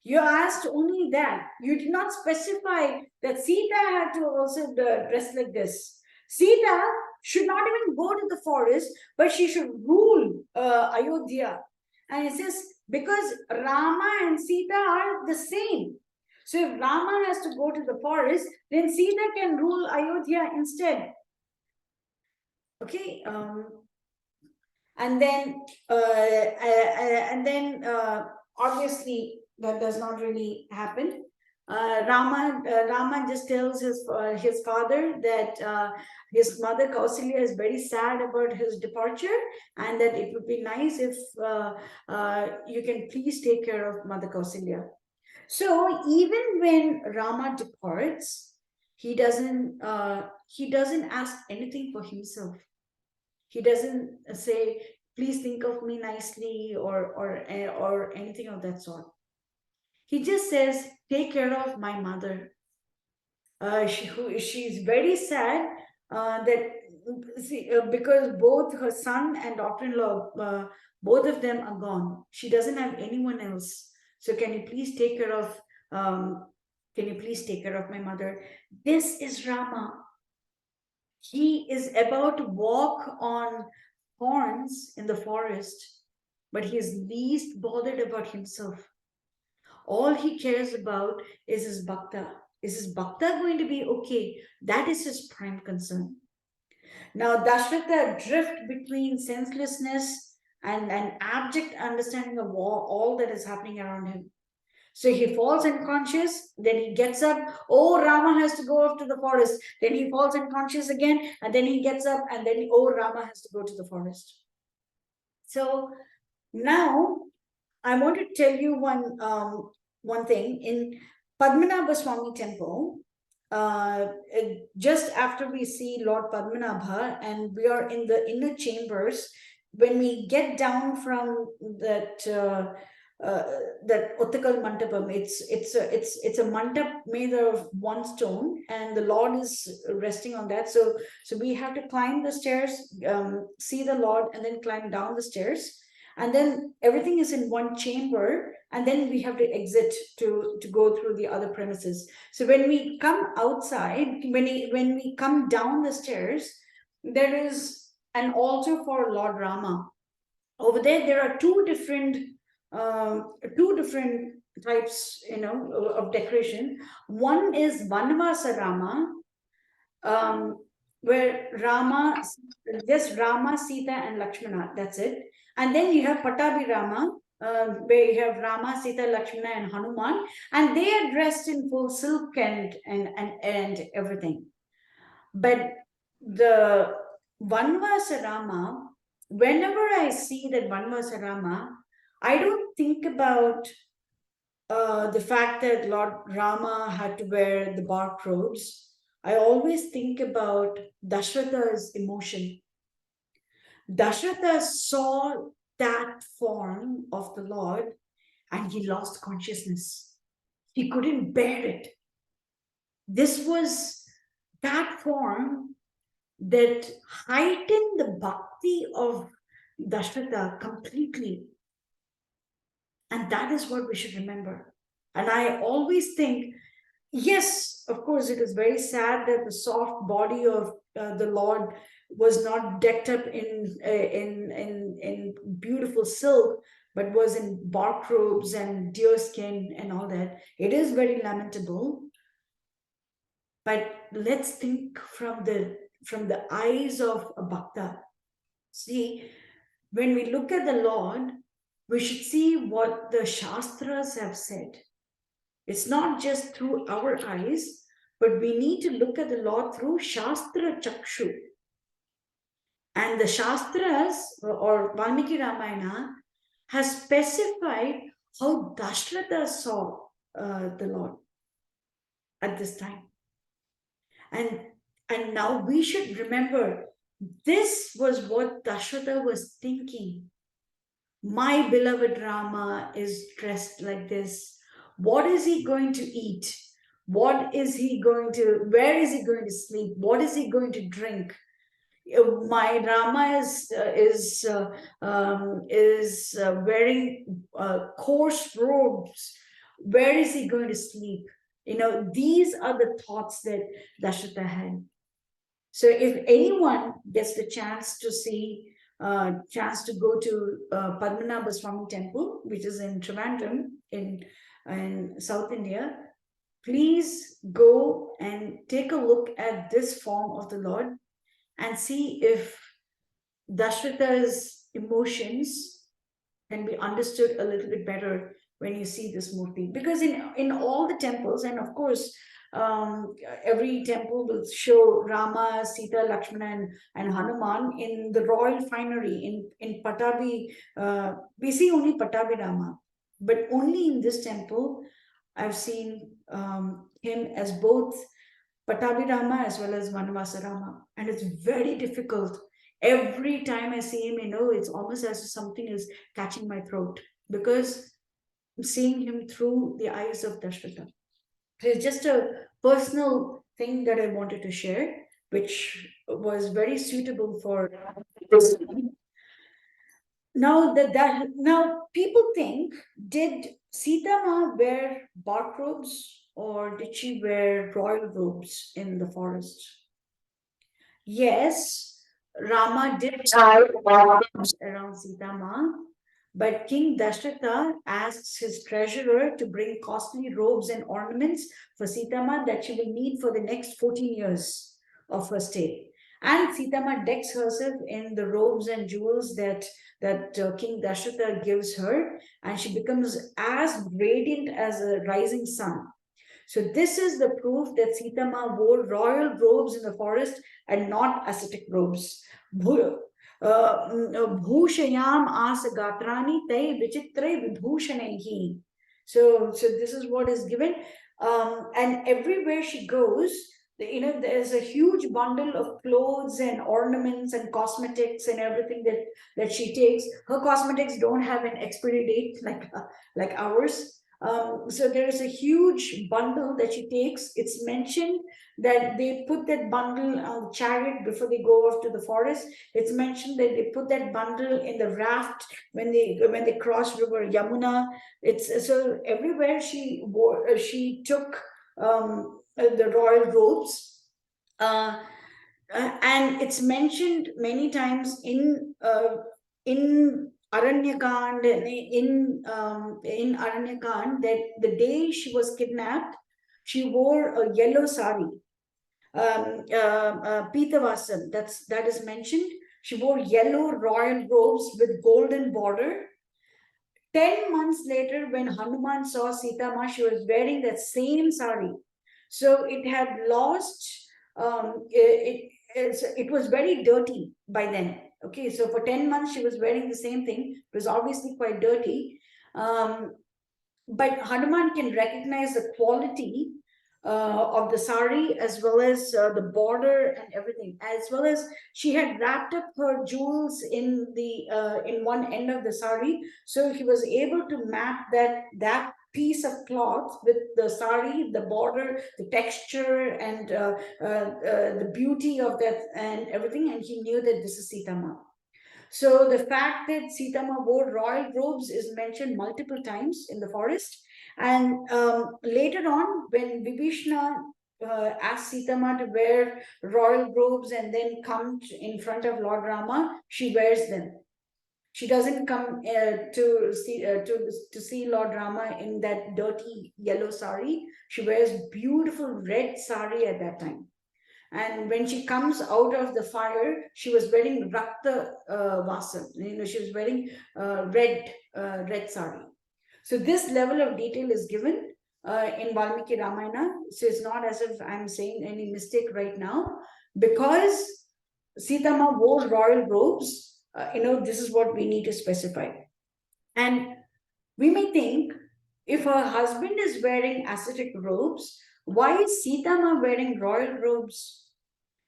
You asked only that. You did not specify that Sita had to also dress like this. Sita should not even go to the forest, but she should rule Ayodhya. And it says, because Rama and Sita are the same. So if Rama has to go to the forest, then Sita can rule Ayodhya instead. Okay. And then obviously that does not really happen. Rama just tells his father that his mother Kaushalya is very sad about his departure, and that it would be nice if you can please take care of Mother Kaushalya. So even when Rama departs, he doesn't ask anything for himself. He doesn't say, "Please think of me nicely," or anything of that sort. He just says, "Take care of my mother." She's very sad because both her son and daughter-in-law, both of them are gone. She doesn't have anyone else. So can you please take care of my mother? This is Rama. He is about to walk on thorns in the forest, but he is least bothered about himself. All he cares about is his bhakta. Is his bhakta going to be okay? That is his prime concern. Now, Dasharatha drift between senselessness and an abject understanding of all that is happening around him. So he falls unconscious, then he gets up. Oh, Rama has to go off to the forest. Then he falls unconscious again, and then he gets up, and then, oh, Rama has to go to the forest. So now I want to tell you one thing. In Padmanabha Swami temple, just after we see Lord Padmanabha and we are in the inner chambers, when we get down from that Uttakal Mantapam, it's a mantap made of one stone, and the Lord is resting on that. So we have to climb the stairs, see the Lord, and then climb down the stairs. and then everything is in one chamber, and then we have to exit to go through the other premises. So when we come outside, when we come down the stairs, there is an altar for Lord Rama. Over there are two different types, of decoration. One is Vanvasa Rama, where just Rama, Sita, and Lakshmana. That's it. And then you have Patabi Rama, where you have Rama, Sita, Lakshmana, and Hanuman, and they are dressed in full silk and everything. But the Vanvasa Rama, whenever I see that Vanvasa Rama, I don't think about the fact that Lord Rama had to wear the bark robes. I always think about Dashratha's emotion. Dashratha saw that form of the Lord and he lost consciousness. He couldn't bear it. This was that form that heightened the bhakti of Dashratha completely. And that is what we should remember. And I always think, yes, of course, it is very sad that the soft body of the Lord was not decked up in beautiful silk, but was in bark robes and deer skin and all that. It is very lamentable. But let's think from the eyes of a bhakta. See, when we look at the Lord, we should see what the Shastras have said. It's not just through our eyes, but we need to look at the Lord through Shastra Chakshu. And the Shastras, or Valmiki Ramayana, has specified how Dashratha saw the Lord at this time. And now we should remember, this was what Dashratha was thinking. My beloved Rama is dressed like this. What is he going to eat? Where is he going to sleep? What is he going to drink? My Rama is wearing coarse robes. Where is he going to sleep? These are the thoughts that Dashratha had. So if anyone gets the chance to go to Padmanabha Swami Temple, which is in Trivandrum in South India, please go and take a look at this form of the Lord and see if Dashratha's emotions can be understood a little bit better when you see this murti. Because in all the temples, and of course, every temple will show Rama, Sita, Lakshmana, and Hanuman in the royal finery. In Patabi, we see only Patabi Rama, but only in this temple, I've seen him as both Patabi Rama as well as Vanvasa Rama, and it's very difficult. Every time I see him, it's almost as if something is catching my throat, because I'm seeing him through the eyes of Dashratha. It's just a personal thing that I wanted to share, which was very suitable for this. Now now people think, did SitaMa wear bark robes or did she wear royal robes in the forest? Yes, Rama did tie robes around SitaMa, but King Dashratha asks his treasurer to bring costly robes and ornaments for SitaMa that she will need for the next 14 years of her stay. And SitaMa decks herself in the robes and jewels that King Dashratha gives her, and she becomes as radiant as a rising sun. So this is the proof that SitaMa wore royal robes in the forest and not ascetic robes. Bhushayam asagatrani te vichitre vibhushanaihi. So this is what is given. And everywhere she goes, there's a huge bundle of clothes and ornaments and cosmetics and everything that she takes. Her cosmetics don't have an expiry date like ours. So there is a huge bundle that she takes. It's mentioned that they put that bundle on the chariot before they go off to the forest. It's mentioned that they put that bundle in the raft when they cross river Yamuna. It's so everywhere she wore, she took the royal robes. And it's mentioned many times in Aranyakand, in Aranyakand, that the day she was kidnapped, she wore a yellow sari, Pitavasam. That is mentioned. She wore yellow royal robes with golden border. 10 months later, when Hanuman saw SitaMa, she was wearing that same sari. So it had lost. It was very dirty by then. Okay, so for 10 months she was wearing the same thing. It was obviously quite dirty. But Hanuman can recognize the quality of the sari, as well as the border and everything, as well as she had wrapped up her jewels in one end of the sari. So he was able to map that piece of cloth with the sari, the border, the texture, and the beauty of that and everything, and he knew that this is SitaMa. So the fact that SitaMa wore royal robes is mentioned multiple times in the forest. And later on, when Vibhishna asked SitaMa to wear royal robes and then come in front of Lord Rama, she wears them. She doesn't come to see Lord Rama in that dirty yellow sari. She wears beautiful red sari at that time. And when she comes out of the fire, she was wearing Rakta Vasam. She was wearing red sari. So this level of detail is given in Valmiki Ramayana. So it's not as if I'm saying any mistake right now. Because SitaMa wore royal robes, this is what we need to specify. And we may think, if her husband is wearing ascetic robes, why is SitaMa wearing royal robes?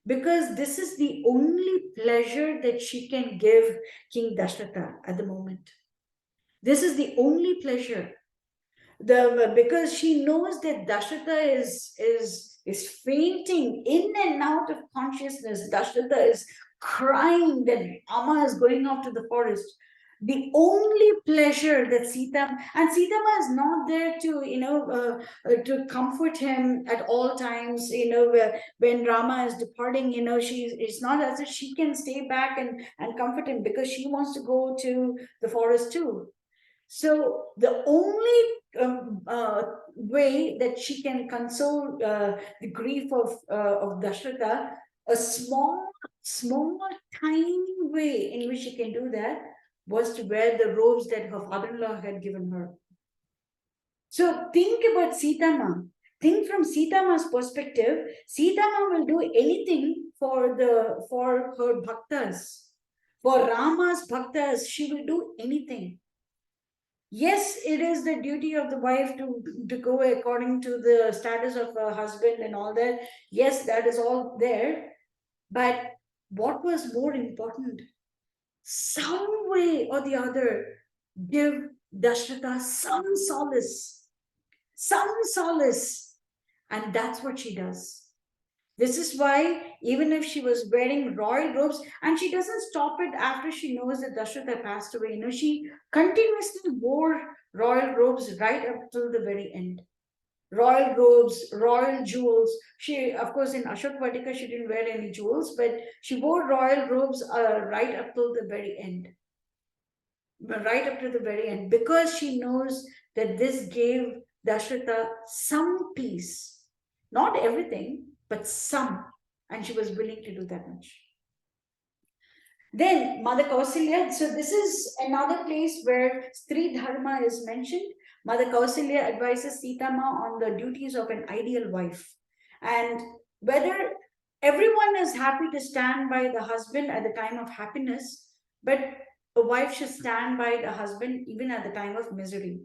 Because this is the only pleasure that she can give King Dasharatha at the moment. This is the only pleasure. Because she knows that Dasharatha is fainting in and out of consciousness. Dasharatha is crying that Rama is going off to the forest. The only pleasure that SitaMa is not there to, to comfort him at all times, when Rama is departing, it's not as if she can stay back and comfort him, because she wants to go to the forest too. So the only way that she can console the grief of Dasharatha, a small, tiny way in which she can do that, was to wear the robes that her father-in-law had given her. So think about SitaMa. Think from SitaMa's perspective. SitaMa will do anything for her bhaktas. For Rama's bhaktas, she will do anything. Yes, it is the duty of the wife to go according to the status of her husband and all that. Yes, that is all there. But what was more important? Some way or the other, give Dasharatha some solace. And that's what she does. This is why, even if she was wearing royal robes, and she doesn't stop it after she knows that Dasharatha passed away, she continuously wore royal robes right up till the very end. Royal robes, royal jewels. She, of course, in Ashok Vatika, she didn't wear any jewels, but she wore royal robes right up till the very end. Right up to the very end, because she knows that this gave Dasharatha some peace. Not everything, but some. And she was willing to do that much. Then Mother Kaushalya. So this is another place where Stri Dharma is mentioned. Mother Kaushalya advises SitaMa on the duties of an ideal wife, and whether everyone is happy to stand by the husband at the time of happiness, but a wife should stand by the husband even at the time of misery.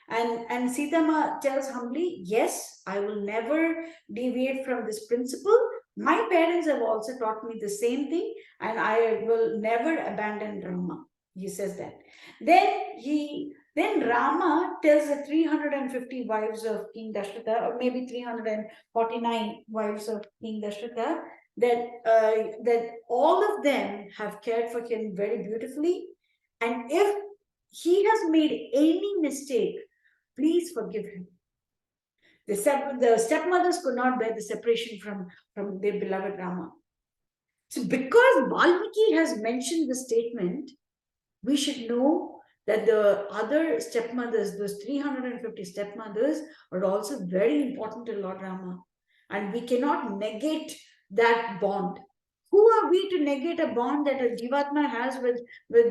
And SitaMa tells humbly, yes, I will never deviate from this principle. My parents have also taught me the same thing, and I will never abandon Rama. He says that. Then he Then Rama tells the 350 wives of King Dashratha, or maybe 349 wives of King Dashratha, that all of them have cared for him very beautifully. And if he has made any mistake, please forgive him. The stepmothers could not bear the separation from their beloved Rama. So because Valmiki has mentioned the statement, we should know that the other stepmothers, those 350 stepmothers, are also very important to Lord Rama. And we cannot negate that bond. Who are we to negate a bond that a Jivatma has with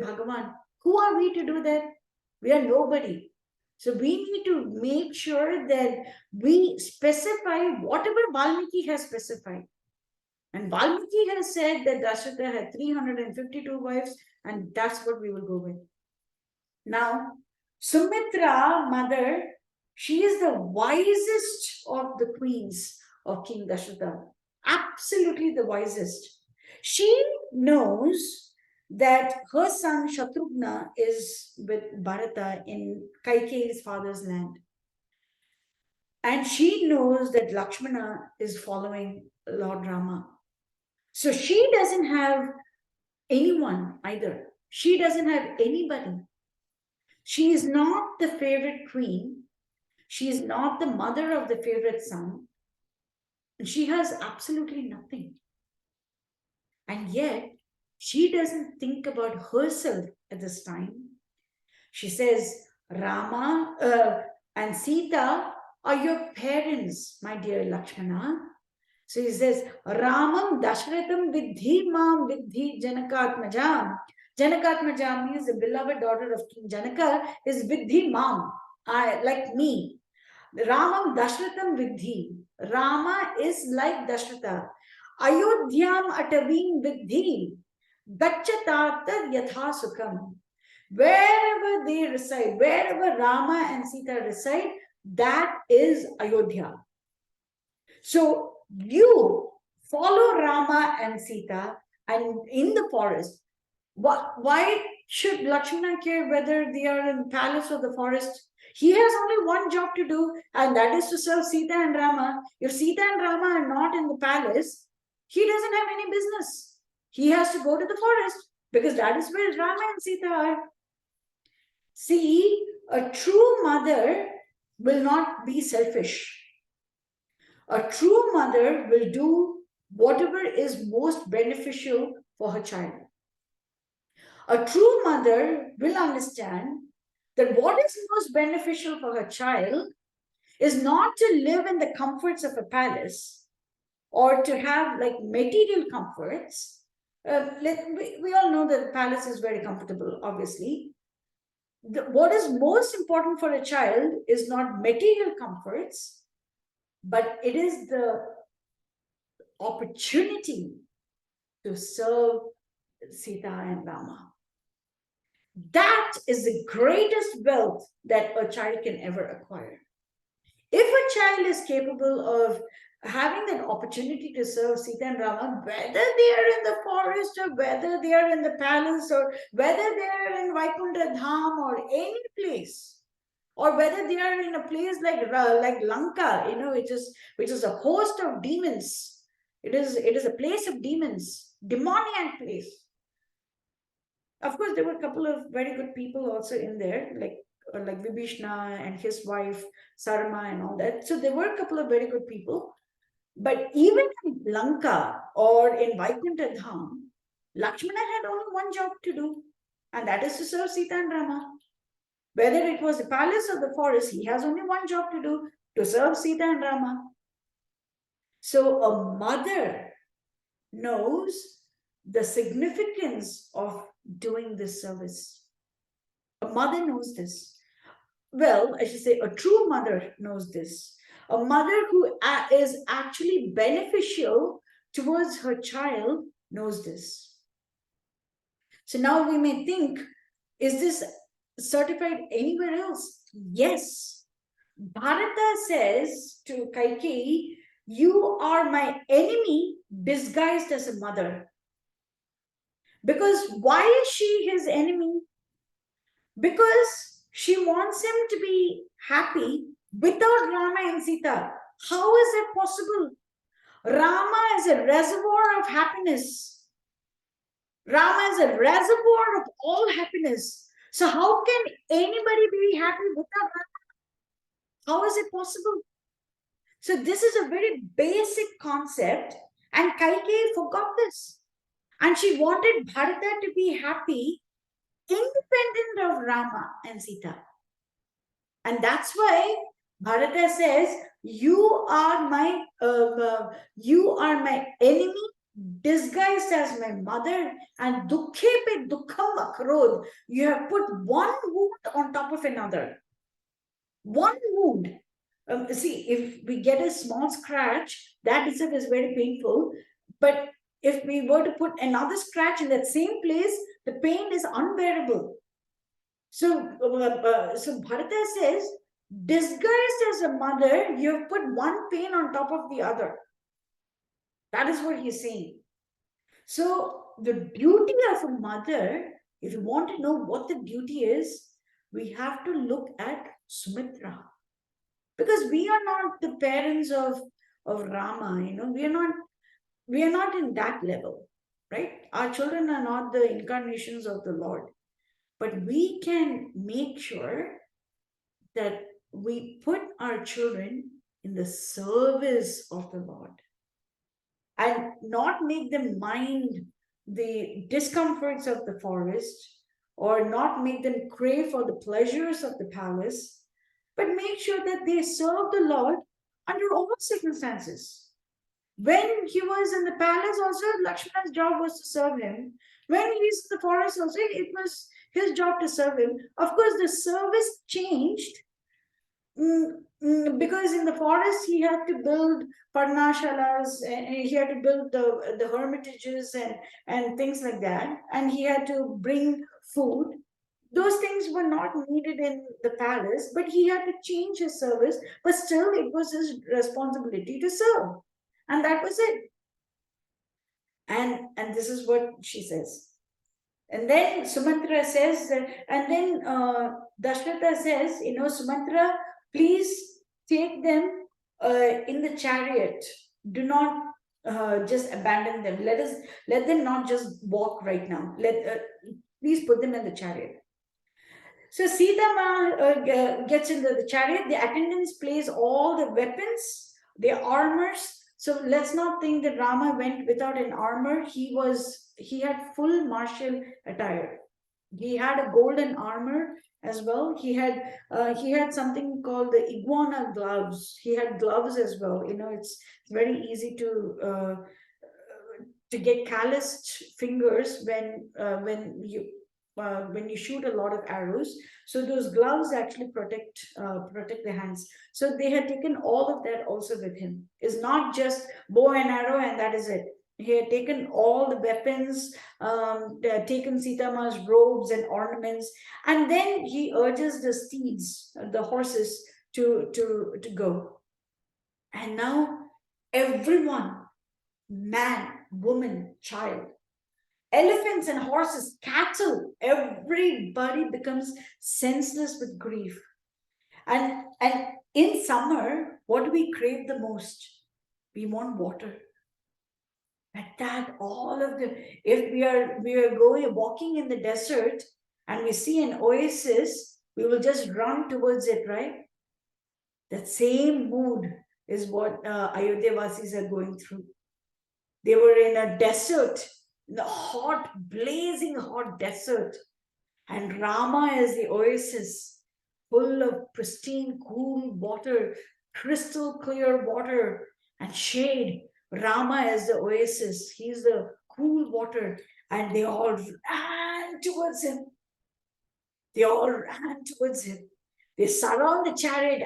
Bhagavan? Who are we to do that? We are nobody. So we need to make sure that we specify whatever Valmiki has specified. And Valmiki has said that Dasharatha had 352 wives, and that's what we will go with. Now, Sumitra, mother, she is the wisest of the queens of King Dasharatha. Absolutely the wisest. She knows that her son Shatrughna is with Bharata in Kaikeyi's father's land. And she knows that Lakshmana is following Lord Rama. So she doesn't have anyone either. She doesn't have anybody. She is not the favorite queen. She is not the mother of the favorite son. And she has absolutely nothing. And yet, she doesn't think about herself at this time. She says, Rama and Sita are your parents, my dear Lakshmana. So he says, Ramam Dashratham Vidhi Mam Vidhi Janakatmajam. Janakatmajam means the beloved daughter of King Janaka is Vidhi Mam, like me. Ramam Dashratham Vidhi. Rama is like Dashratha. Ayodhyam Atavim Vidhi. Gachatata Yatha Sukham. Wherever they reside, wherever Rama and Sita reside, that is Ayodhya. So you follow Rama and Sita and in the forest. Why should Lakshmana care whether they are in palace or the forest? He has only one job to do, and that is to serve Sita and Rama. If Sita and Rama are not in the palace, he doesn't have any business. He has to go to the forest because that is where Rama and Sita are. See, a true mother will not be selfish. A true mother will do whatever is most beneficial for her child. A true mother will understand that what is most beneficial for her child is not to live in the comforts of a palace or to have like material comforts. We all know that the palace is very comfortable, obviously. What is most important for a child is not material comforts, but it is the opportunity to serve Sita and Rama. That is the greatest wealth that a child can ever acquire. If a child is capable of having that opportunity to serve Sita and Rama, whether they are in the forest or whether they are in the palace or whether they are in Vaikuntha Dham or any place, or whether they are in a place like Lanka, which is a host of demons. It is a place of demons, demoniac place. Of course, there were a couple of very good people also in there, like Vibhishna and his wife Sarma and all that. So there were a couple of very good people. But even in Lanka or in Vaikuntha Dham, Lakshmana had only one job to do, and that is to serve Sita and Rama. Whether it was the palace or the forest, he has only one job to do, to serve Sita and Rama. So a mother knows the significance of doing this service. A mother knows this. Well, I should say a true mother knows this. A mother who is actually beneficial towards her child knows this. So now we may think, is this certified anywhere else? Yes. Bharata says to Kaikeyi, you are my enemy disguised as a mother. Because why is she his enemy? Because She wants him to be happy without Rama and Sita. How is it possible? Rama is a reservoir of happiness. Rama is a reservoir of all happiness. So how can anybody be happy without Rama? How is it possible? So this is a very basic concept, and Kaikeyi forgot this. And she wanted Bharata to be happy, independent of Rama and Sita. And that's why Bharata says, you are my enemy disguised as my mother, and dukhe pe dukham akrodh. You have put one wound on top of another. One wound. See, if we get a small scratch, that itself is very painful. But if we were to put another scratch in that same place, the pain is unbearable. So Bharata says, disguised as a mother, you have put one pain on top of the other. That is what he's saying. So the duty of a mother, if you want to know what the duty is, we have to look at Sumitra. Because we are not the parents of Rama, we are not in that level, right? Our children are not the incarnations of the Lord. But we can make sure that we put our children in the service of the Lord and not make them mind the discomforts of the forest or not make them crave for the pleasures of the palace, but make sure that they serve the Lord under all circumstances. When he was in the palace also, Lakshmana's job was to serve him. When he's in the forest also, it was his job to serve him. Of course, the service changed because in the forest he had to build parnashalas, and he had to build the hermitages and things like that, and he had to bring food. Those things were not needed in the palace, but he had to change his service, but still it was his responsibility to serve. And that was it. And this is what she says. And then Sumatra says, and then Dasharatha says, Sumatra, please take them in the chariot. Do not just abandon them. Let them not just walk right now. Please put them in the chariot. So SitaMa gets into the chariot. The attendants place all the weapons, the armors. So let's not think that Rama went without an armor. He had full martial attire. He had a golden armor as well. He had something called the iguana gloves. He had gloves as well. It's very easy to get calloused fingers when you shoot a lot of arrows. So those gloves actually protect the hands. So they had taken all of that also with him. It's not just bow and arrow and that is it. He had taken all the weapons, taken SitaMa's robes and ornaments, and then he urges the steeds, the horses, to go. And now everyone, man, woman, child, elephants and horses, cattle, everybody becomes senseless with grief. And in summer, what do we crave the most? We want water. Like that, if we are walking in the desert and we see an oasis, we will just run towards it, right? That same mood is what Ayodhyavasis are going through. They were in a desert, in the hot, blazing hot desert. And Rama is the oasis, full of pristine, cool water, crystal clear water and shade. Rama is the oasis. He's the cool water. And they all ran towards him. They surround the chariot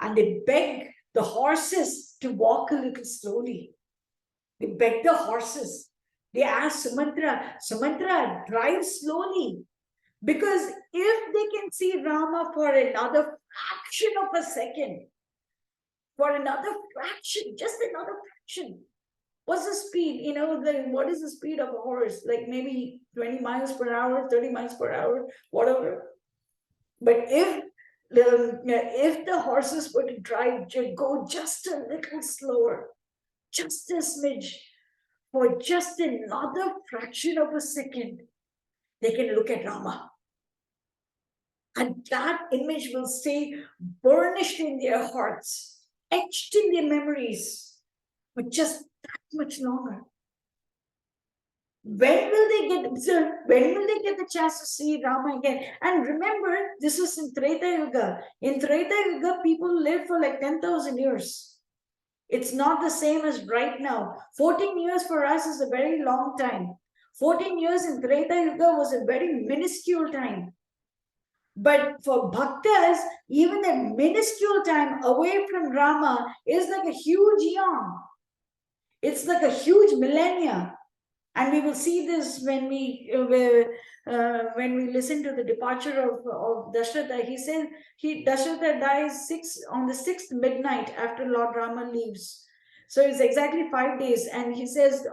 and they beg the horses to walk a little slowly. They beg the horses. They ask Sumatra, drive slowly. Because if they can see Rama for another fraction of a second, just another fraction, what's the speed? What is the speed of a horse? Like maybe 20 miles per hour, 30 miles per hour, whatever. But if the horses were to go just a little slower, just a smidge, for just another fraction of a second, they can look at Rama. And that image will stay burnished in their hearts, etched in their memories, for just that much longer. When will they get the chance to see Rama again? And remember, this was in Treta Yuga. In Treta Yuga, people lived for like 10,000 years. It's not the same as right now. 14 years for us is a very long time. 14 years in Treta Yuga was a very minuscule time. But for bhaktas, even that minuscule time away from Rama is like a huge eon. It's like a huge millennia. And we will see this when we listen to the departure of Dasharatha. He said Dasharatha dies on the 6th midnight after Lord Rama leaves. So it's exactly 5 days. And he says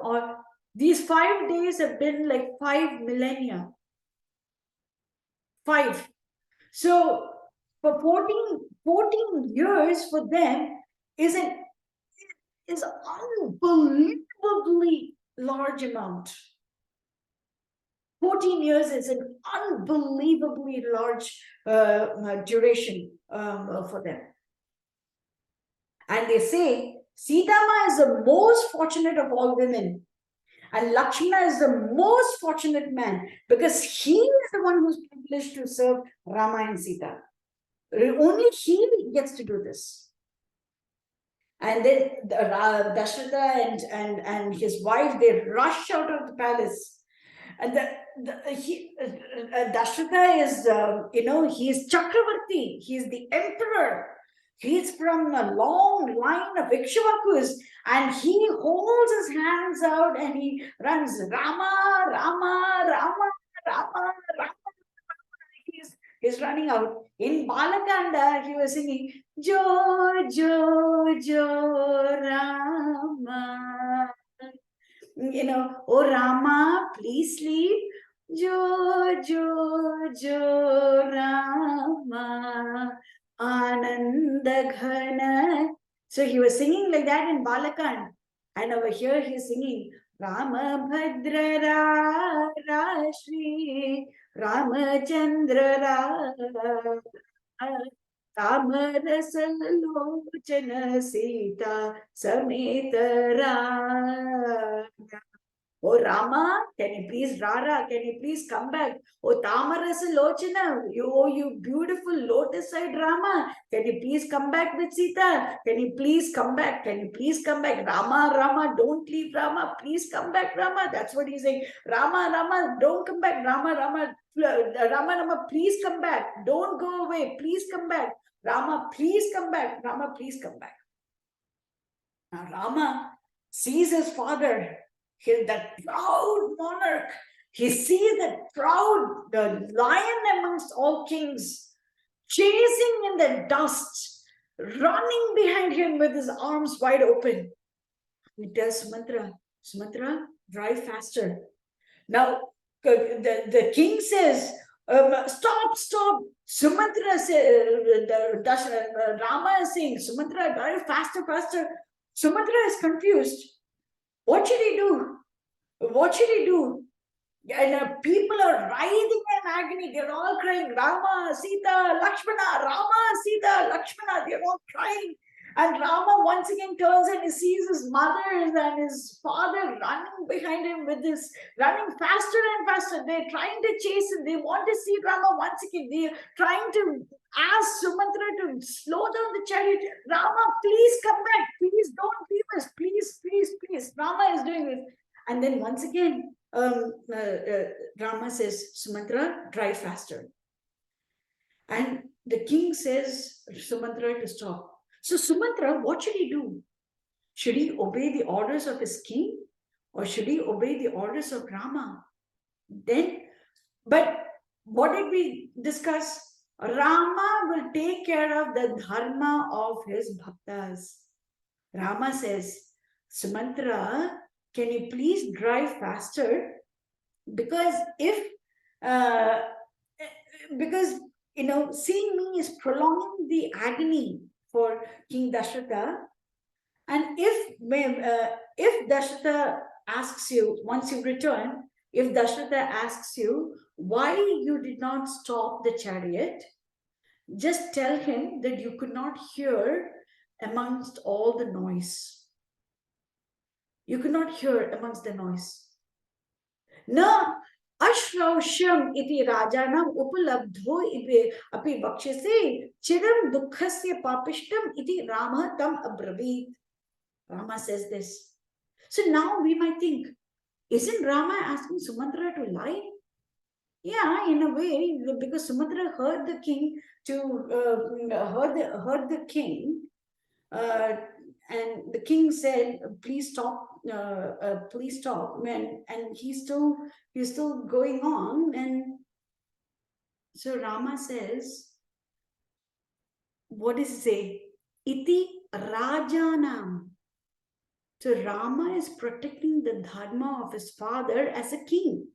these 5 days have been like 5 millennia. 5. So for 14 years for them is unbelievably large amount. 14 years is an unbelievably large duration for them. And they say SitaMa is the most fortunate of all women, and Lakshmana is the most fortunate man, because he is the one who's privileged to serve Rama and Sita. Only he gets to do this. And then Dasharatha and his wife, they rush out of the palace. And Dasharatha is, he is Chakravarti. He is the emperor. He's from a long line of Ikshvakus, and he holds his hands out and he runs Rama, Rama, Rama, Rama, Rama. He's running out. In Balakanda, he was singing Jo, Jo, Jo, Rama. Oh Rama, please sleep. Jo, Jo, Jo, Rama. Ananda Ghana. So he was singing like that in Balakand. And over here he's singing Rama Bhadra Ra Shri Ramachandra Ra Tamarasalochana Sita Sameta Ra. Oh Rama, can you please, Rara, can you please come back? Oh Tamarasa Lochana, you beautiful lotus-eyed Rama, can you please come back with Sita? Can you please come back? Can you please come back? Rama, Rama, don't leave Rama, please come back, Rama. That's what he's saying. Rama, Rama, don't come back. Rama, Rama, Rama, Rama, please come back. Don't go away. Please come back. Rama, please come back. Rama, please come back. Now Rama sees his father, that proud monarch. He sees that proud, the lion amongst all kings, chasing in the dust, running behind him with his arms wide open. He tells Sumatra, Sumatra, drive faster. Now, the king says, stop, stop. Sumatra says, Rama is saying, Sumatra, drive faster, faster. Sumatra is confused. What should he do? What should he do? And people are writhing in agony. They're all crying, Rama, Sita, Lakshmana, Rama, Sita, Lakshmana. They're all crying. And Rama once again turns and he sees his mother and his father running behind him with this, running faster and faster. They're trying to chase him. They want to see Rama once again. They're trying to ask Sumatra to slow down the chariot. Rama, please come back. Please don't leave us. Please, please, please. Rama is doing this. And then once again, Rama says, Sumatra, drive faster. And the king says Sumatra to stop. So Sumatra, what should he do? Should he obey the orders of his king, or should he obey the orders of Rama? But what did we discuss? Rama will take care of the dharma of his bhaktas. Rama says, Sumatra, can you please drive faster? Because if seeing me is prolonging the agony for King Dasharatha. And if Dasharatha asks you, once you return, if Dasharatha asks you why you did not stop the chariot, just tell him that you could not hear amongst all the noise. You could not hear amongst the noise. Na ashraushyam iti rajanam upalabdho api vakshase chiram dukkhasya papishtam iti Rama tam abravit. Rama says this. So now we might think, isn't Rama asking Sumatra to lie? Yeah, in a way, because Sumatra heard the king heard the king, and the king said, "Please stop, please stop." And he's still going on, and so Rama says, what does he say? Iti Rajanam. So Rama is protecting the dharma of his father as a king.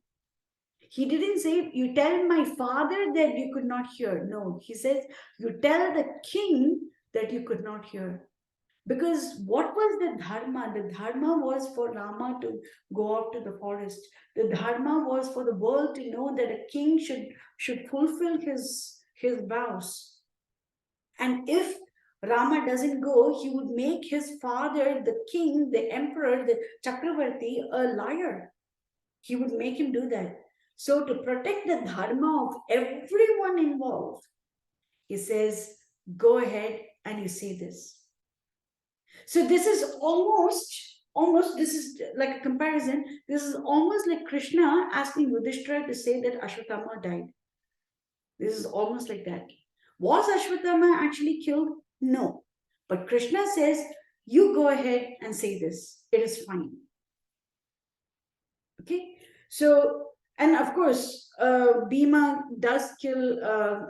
He didn't say, you tell my father that you could not hear. No, he says, you tell the king that you could not hear. Because what was the dharma? The dharma was for Rama to go off to the forest. The dharma was for the world to know that a king should fulfill his vows. And if Rama doesn't go, he would make his father, the king, the emperor, the Chakravarti, a liar. He would make him do that. So to protect the dharma of everyone involved, he says, go ahead and you say this. So this is almost, this is like a comparison. This is almost like Krishna asking Yudhishthira to say that Ashwatthama died. This is almost like that. Was Ashwatthama actually killed? No. But Krishna says, you go ahead and say this. It is fine. Okay. So, and of course, Bhima does kill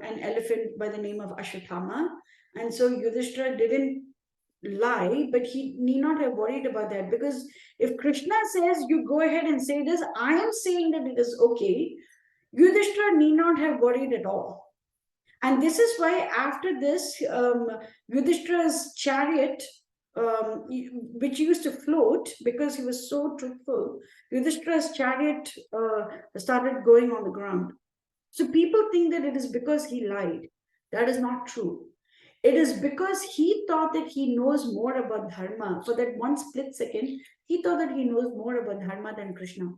an elephant by the name of Ashwatthama. And so Yudhishthira didn't lie, but he need not have worried about that, because if Krishna says, you go ahead and say this, I am saying that it is okay, Yudhishthira need not have worried at all. And this is why after this, Yudhishthira's chariot, which used to float because he was so truthful, Yudhishthira's chariot started going on the ground. So people think that it is because he lied. That is not true. It is because he thought that he knows more about dharma. For that one split second, he thought that he knows more about dharma than Krishna.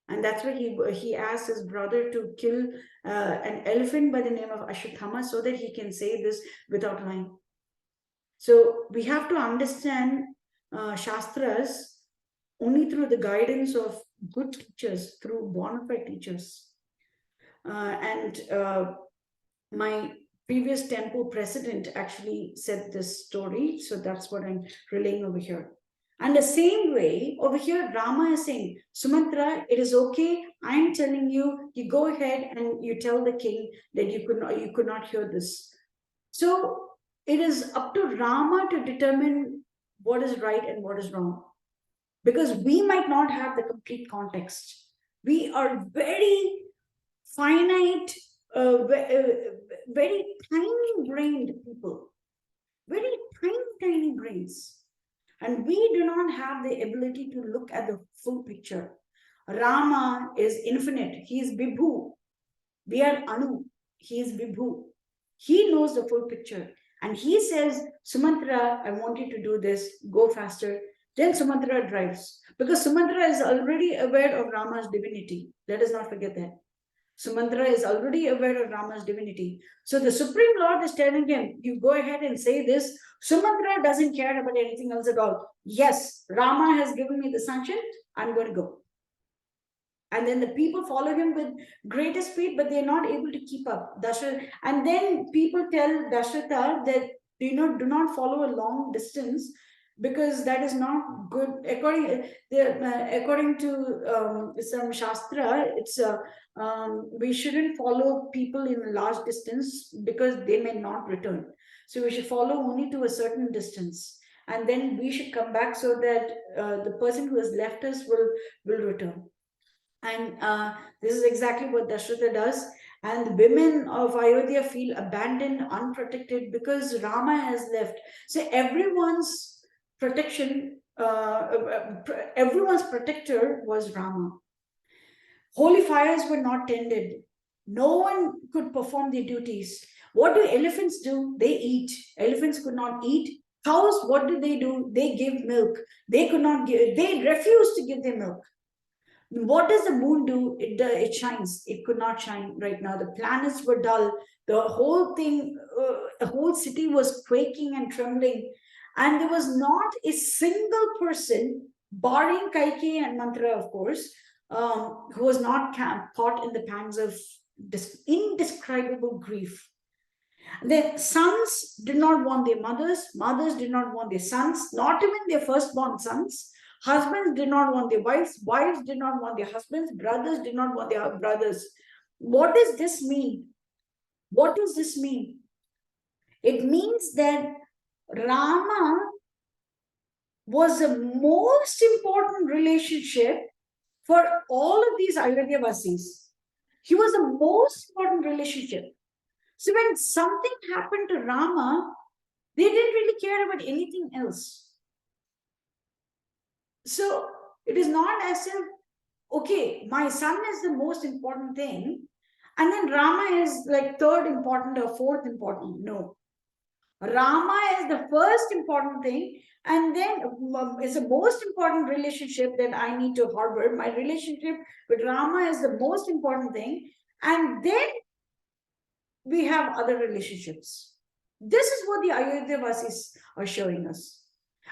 And that's why he asked his brother to kill an elephant by the name of Ashwatthama so that he can say this without lying. So we have to understand Shastras only through the guidance of good teachers, through bona fide teachers. My previous temple president actually said this story. So that's what I'm relaying over here. And the same way, over here, Rama is saying, Sumatra, it is okay. I'm telling you, you go ahead and you tell the king that you could not hear this. So it is up to Rama to determine what is right and what is wrong. Because we might not have the complete context. We are very finite, very tiny-brained people. Very tiny brains. And we do not have the ability to look at the full picture. Rama is infinite. He is Vibhu. We are Anu. He is Vibhu. He knows the full picture. And he says, Sumatra, I want you to do this. Go faster. Then Sumatra drives. Because Sumatra is already aware of Rama's divinity. Let us not forget that. Sumatra is already aware of Rama's divinity. So the Supreme Lord is telling him, you go ahead and say this. Sumatra doesn't care about anything else at all. Yes, Rama has given me the sanction. I'm going to go. And then the people follow him with greater speed, but they're not able to keep up. And then people tell Dasharatha that, do not follow a long distance, because that is not good. According to some Shastra, it's we shouldn't follow people in a large distance because they may not return. So we should follow only to a certain distance, and then we should come back so that the person who has left us will return. And this is exactly what Dasharatha does. And the women of Ayodhya feel abandoned, unprotected because Rama has left. So everyone's protection, everyone's protector was Rama. Holy fires were not tended. No one could perform their duties. What do elephants do? They eat. Elephants could not eat. Cows, what do? They give milk. They could not give, they refused to give their milk. What does the moon do? It shines. It could not shine right now. The planets were dull. The whole thing, the whole city was quaking and trembling. And there was not a single person, barring Kaikeyi and Manthara, of course, who was not caught in the pangs of indescribable grief. Their sons did not want their mothers, mothers did not want their sons, not even their firstborn sons. Husbands did not want their wives, wives did not want their husbands, brothers did not want their brothers. What does this mean? What does this mean? It means that Rama was the most important relationship for all of these Ayodhyavasis. He was the most important relationship. So when something happened to Rama, they didn't really care about anything else. So it is not as if, okay, my son is the most important thing, and then Rama is like third important or fourth important. No. Rama is the first important thing, and then is the most important relationship that I need to harbor. My relationship with Rama is the most important thing, and then we have other relationships. This is what the Ayodhyavasis are showing us.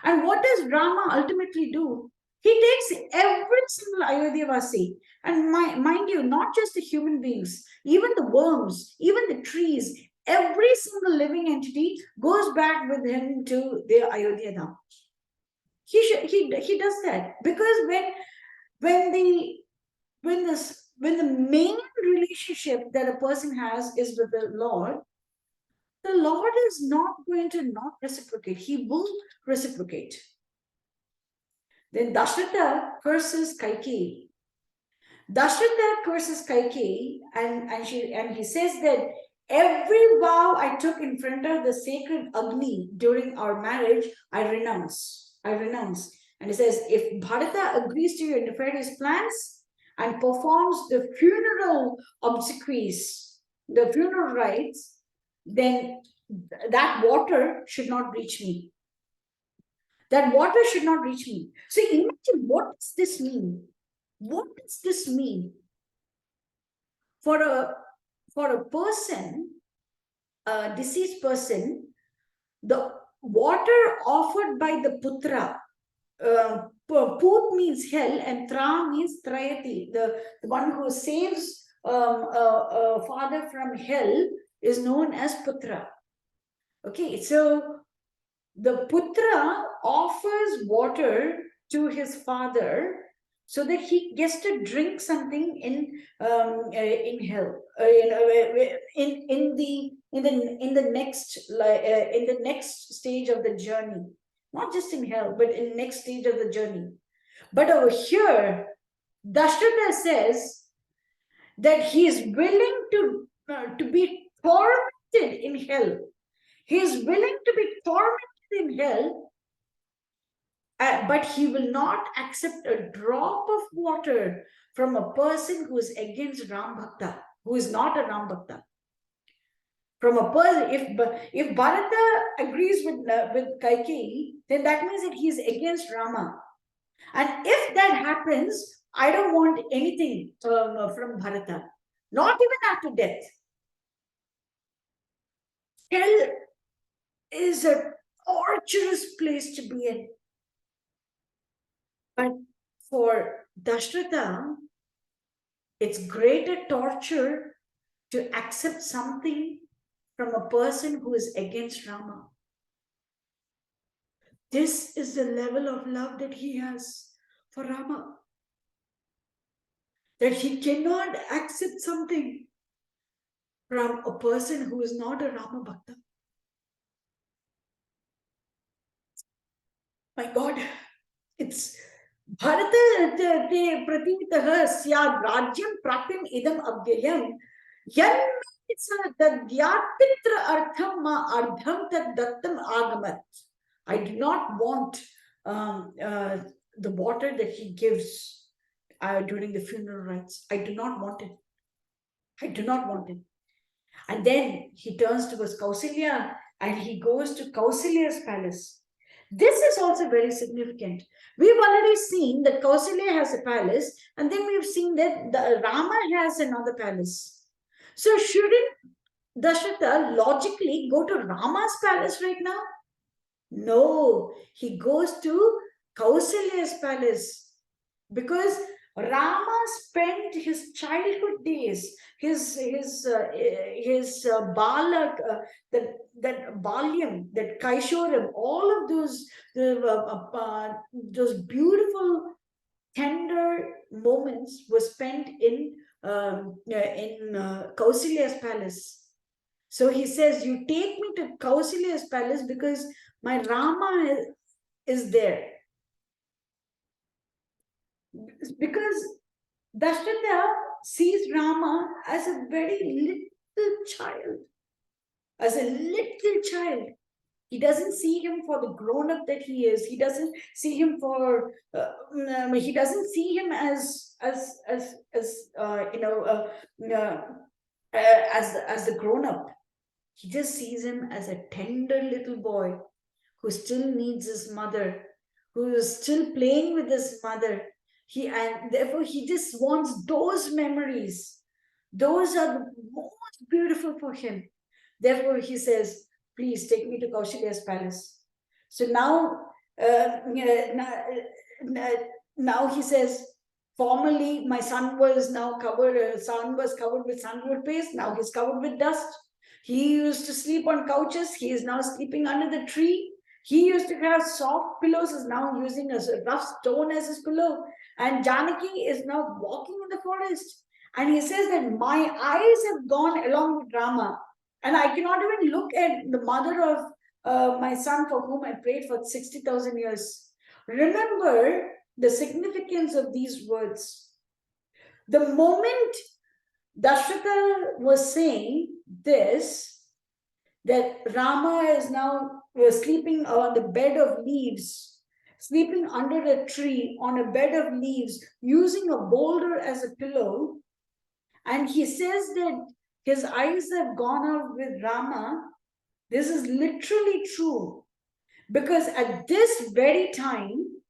And what does Rama ultimately do? He takes every single Ayodhyavasi, and mind you, not just the human beings, even the worms, even the trees, every single living entity goes back with him to their Ayodhya Dham. He does that because when the main relationship that a person has is with the Lord is not going to not reciprocate. He will reciprocate. Then Dasharatha curses Kaikeyi. Dasharatha curses Kaikeyi, and he says that every vow I took in front of the sacred Agni during our marriage, I renounce. And he says, if Bharata agrees to your nefarious plans and performs the funeral obsequies, the funeral rites, then that water should not reach me. That water should not reach me. So imagine, what does this mean? What does this mean? For a person, a deceased person, the water offered by the putra, Put means hell and Tra means Trayati, the one who saves a father from hell is known as Putra. Okay, so the Putra offers water to his father so that he gets to drink something in hell, in the next stage of the journey. Not just in hell, but in the next stage of the journey. But over here, Dasharatha says that he is willing to be tormented in hell. He is willing to be tormented in hell, but he will not accept a drop of water from a person who is against Ram Bhakta, who is not a Ram Bhakta. From a person, if Bharata agrees with Kaikeyi, then that means that he is against Rama. And if that happens, I don't want anything from Bharata, not even after death. Hell is a torturous place to be in. But for Dasharatha, it's greater torture to accept something from a person who is against Rama. This is the level of love that he has for Rama. That he cannot accept something from a person who is not a Rama Bhakta. My God, it's Bharata te pratitaha syad rajyam prapim idam abhyayam Yanmitsa tadyatpitra artham ma ardham tad dattam agamat. I do not want the water that he gives during the funeral rites. I do not want it. I do not want it. And then he turns towards Kausalya and he goes to Kausalya's palace. This is also very significant. We've already seen that Kausalya has a palace, and then we've seen that the Rama has another palace. So shouldn't Dasharatha logically go to Rama's palace right now? No, he goes to Kausalya's palace because Rama spent his childhood days, his balak, that balyam, that kaishoram, all of those beautiful, tender moments were spent in Kausalya's palace. So he says, "You take me to Kausalya's palace because my Rama is there." Because Dasharatha sees Rama as a very little child. As a little child. He doesn't see him for the grown-up that he is. He doesn't see him for. He doesn't see him as the grown-up. He just sees him as a tender little boy who still needs his mother, who is still playing with his mother. And therefore he just wants those memories. Those are the most beautiful for him. Therefore he says, "Please take me to Kaushalya's palace." So now he says, formerly my son was covered with sunwood paste. Now he's covered with dust. He used to sleep on couches. He is now sleeping under the tree. He used to have soft pillows, is now using a rough stone as his pillow. And Janaki is now walking in the forest. And he says that my eyes have gone along with Rama. And I cannot even look at the mother of my son for whom I prayed for 60,000 years. Remember the significance of these words. The moment Dasharatha was saying this, that Rama is now sleeping on the bed of leaves, sleeping under a tree on a bed of leaves, using a boulder as a pillow, and he says that his eyes have gone out with Rama. This is literally true, because at this very time,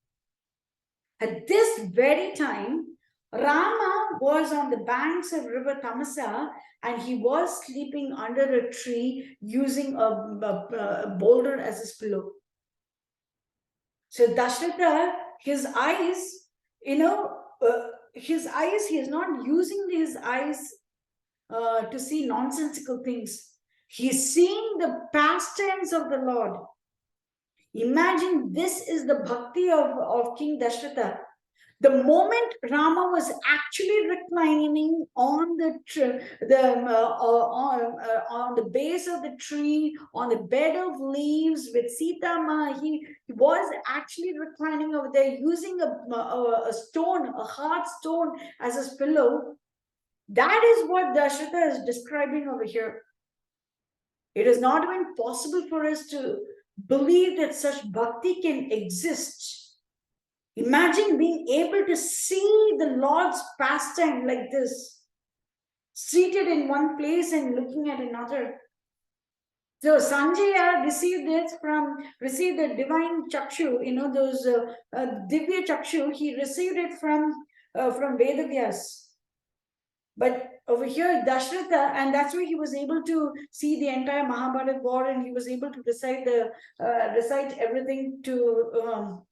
Rama was on the banks of river Tamasa and he was sleeping under a tree using a boulder as his pillow. So Dasharatha, his eyes, he is not using his eyes to see nonsensical things. He's seeing the pastimes of the Lord. Imagine this is the bhakti of King Dasharatha. The moment Rama was actually reclining on the base of the tree, on the bed of leaves with SitaMa, he was actually reclining over there using a stone, a hard stone as his pillow. That is what Dasharatha is describing over here. It is not even possible for us to believe that such bhakti can exist. Imagine being able to see the Lord's pastime like this, seated in one place and looking at another. So Sanjaya received the divine chakshu, those divya chakshu. He received it from Vedavyas. But over here, Dasharatha, and that's why he was able to see the entire Mahabharata war, and he was able to recite everything to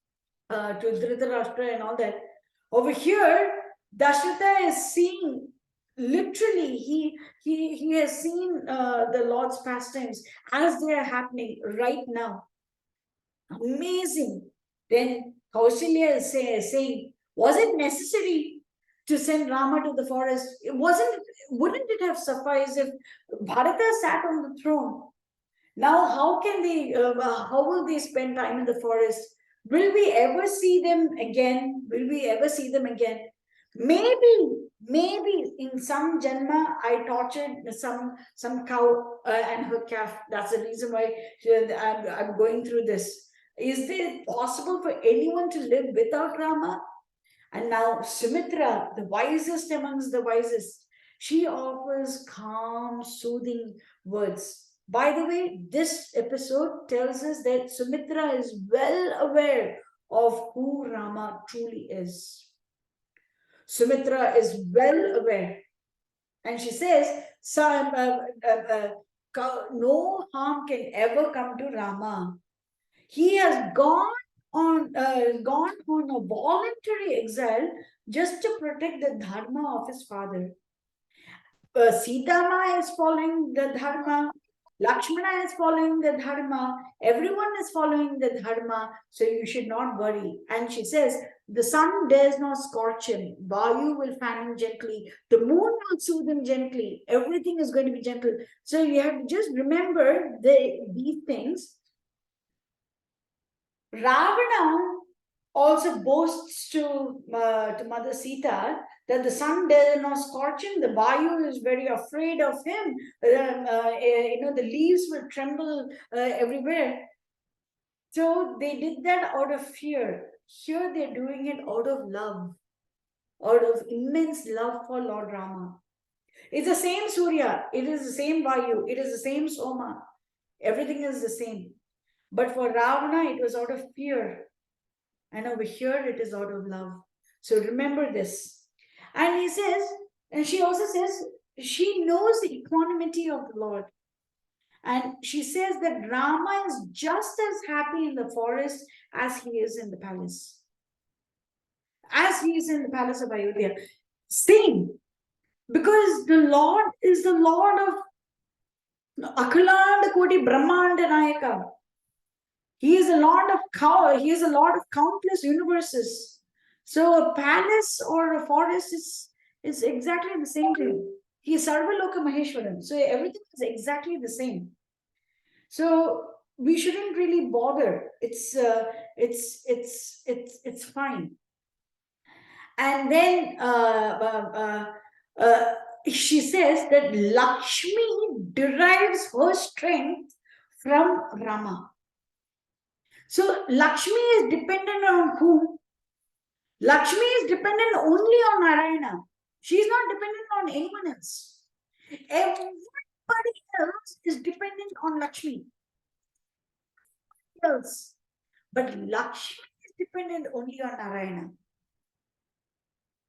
Dhritarashtra and all that. Over here, Dasharatha is seeing, literally, he has seen the Lord's pastimes as they are happening right now. Amazing. Then Kaushalya is saying, was it necessary to send Rama to the forest? Wouldn't it have sufficed if Bharata sat on the throne? Now, how will they spend time in the forest? Will we ever see them again? Maybe in some janma I tortured some cow and her calf. That's the reason why I'm going through this. Is it possible for anyone to live without Rama? And now Sumitra, the wisest amongst the wisest, she offers calm, soothing words. By the way, this episode tells us that Sumitra is well aware of who Rama truly is. Sumitra is well aware. And she says, no harm can ever come to Rama. He has gone on a voluntary exile just to protect the dharma of his father. SitaMa is following the dharma. Lakshmana is following the dharma. Everyone is following the dharma. So you should not worry. And she says, the sun dares not scorch him. Vayu will fan him gently. The moon will soothe him gently. Everything is going to be gentle. So you have to just remember these things. Ravana also boasts to Mother Sita that the sun does not scorch him. The Vayu is very afraid of him. The leaves will tremble everywhere. So they did that out of fear. Here they're doing it out of love, out of immense love for Lord Rama. It's the same Surya. It is the same Vayu. It is the same Soma. Everything is the same. But for Ravana, it was out of fear. And over here, it is out of love. So remember this. And he says, and she also says, she knows the equanimity of the Lord. And she says that Rama is just as happy in the forest as he is in the palace. As he is in the palace of Ayodhya. Same. Because the Lord is the Lord of Akhiland Koti Brahmanda Nayaka. He is a Lord of countless universes. So a palace or a forest is exactly the same thing. He is Sarvaloka Maheshwaran. So everything is exactly the same. So we shouldn't really bother. It's fine. And then she says that Lakshmi derives her strength from Rama. So Lakshmi is dependent on whom? Lakshmi is dependent only on Narayana. She is not dependent on anyone else. Everybody else is dependent on Lakshmi. Else. But Lakshmi is dependent only on Narayana.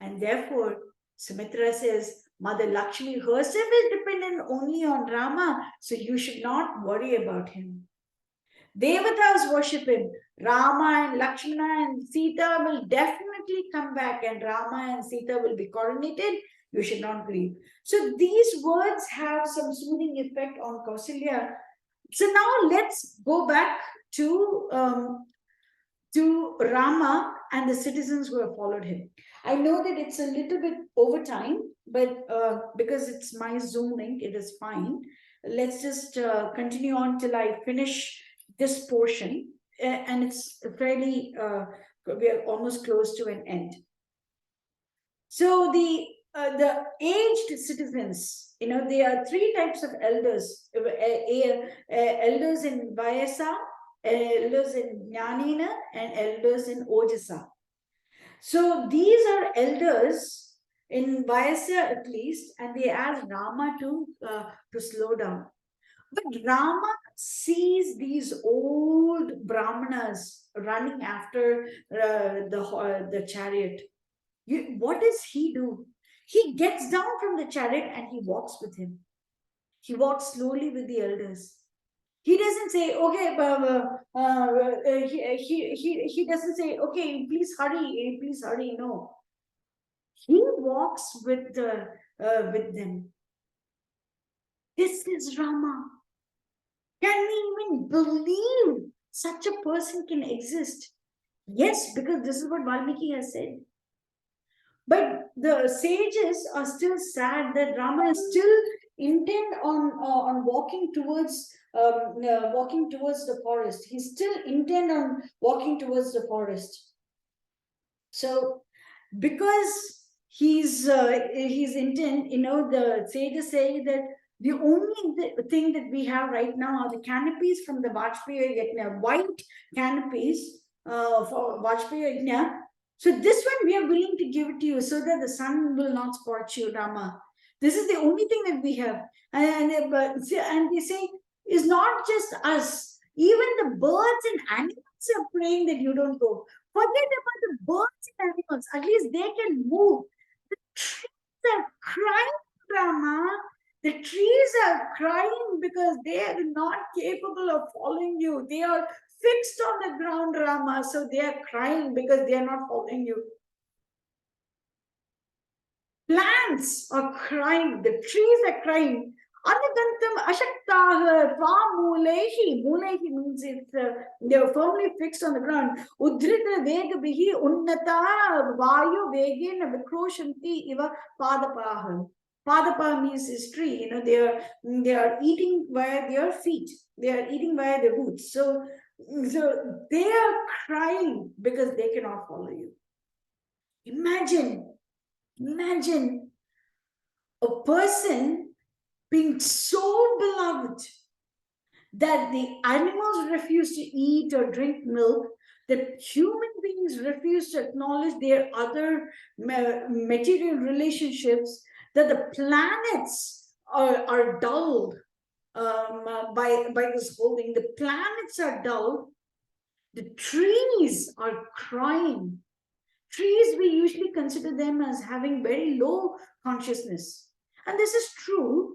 And therefore, Sumitra says, Mother Lakshmi herself is dependent only on Rama, so you should not worry about him. Devatas worship him. Rama and Lakshmana and Sita will definitely come back, and Rama and Sita will be coronated. You should not grieve. So these words have some soothing effect on Kausalya. So now let's go back to Rama and the citizens who have followed him. I know that it's a little bit over time, but because it's my Zoom link, it is fine. Let's just continue on till I finish this portion, and it's fairly, we are almost close to an end. So the aged citizens, there are three types of elders: elders in Vayasa, elders in Jnanina, and elders in Ojasa. So these are elders in Vayasa at least, and they ask Rama to slow down. But Rama sees these old Brahmanas running after the chariot. What does he do? He gets down from the chariot and he walks with him. He walks slowly with the elders. He doesn't say, okay, he doesn't say, okay, please hurry, no. He walks with them. This is Rama. Can we even believe such a person can exist? Yes, because this is what Valmiki has said. But the sages are still sad that Rama is still intent on walking towards the forest. He's still intent on walking towards the forest. So because he his intent, the sages say that the only thing that we have right now are the canopies from the Vajpayee Yajna, white canopies for Vajpayee Yajna. So this one we are willing to give it to you so that the sun will not scorch you, Rama. This is the only thing that we have. And they say, it's not just us. Even the birds and animals are praying that you don't go. Forget about the birds and animals. At least they can move. The trees are crying, Rama. The trees are crying because they are not capable of following you. They are fixed on the ground, Rama. So they are crying because they are not following you. Plants are crying. The trees are crying. Anagantam ashaktaha tvamulehi. Mulehi means they are firmly fixed on the ground. Udrita vegabihi unnata vayu vegena vikroshanti iva padapaha. Padapa means is tree. They are eating via their feet. They are eating via their roots. So they are crying because they cannot follow you. Imagine a person being so beloved that the animals refuse to eat or drink milk, that human beings refuse to acknowledge their other material relationships, that the planets are dulled by this whole thing. The planets are dulled. The trees are crying. Trees, we usually consider them as having very low consciousness. And this is true.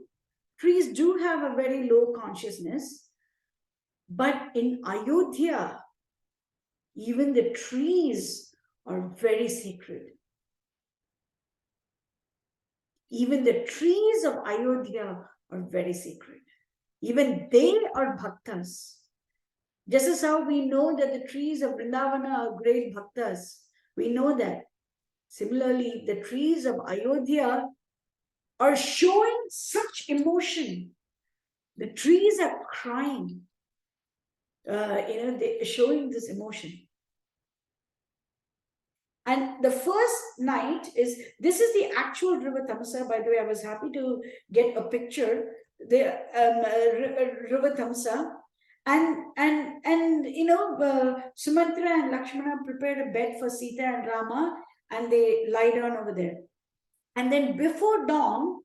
Trees do have a very low consciousness. But in Ayodhya, even the trees are very sacred. Even the trees of Ayodhya are very sacred. Even they are bhaktas. Just as how we know that the trees of Vrindavana are great bhaktas, we know that. Similarly, the trees of Ayodhya are showing such emotion. The trees are crying. They're showing this emotion. And the first night this is the actual river Tamsa. By the way, I was happy to get a picture. The river Tamsa. And Sumatra and Lakshmana prepared a bed for Sita and Rama, and they lie down over there. And then before dawn,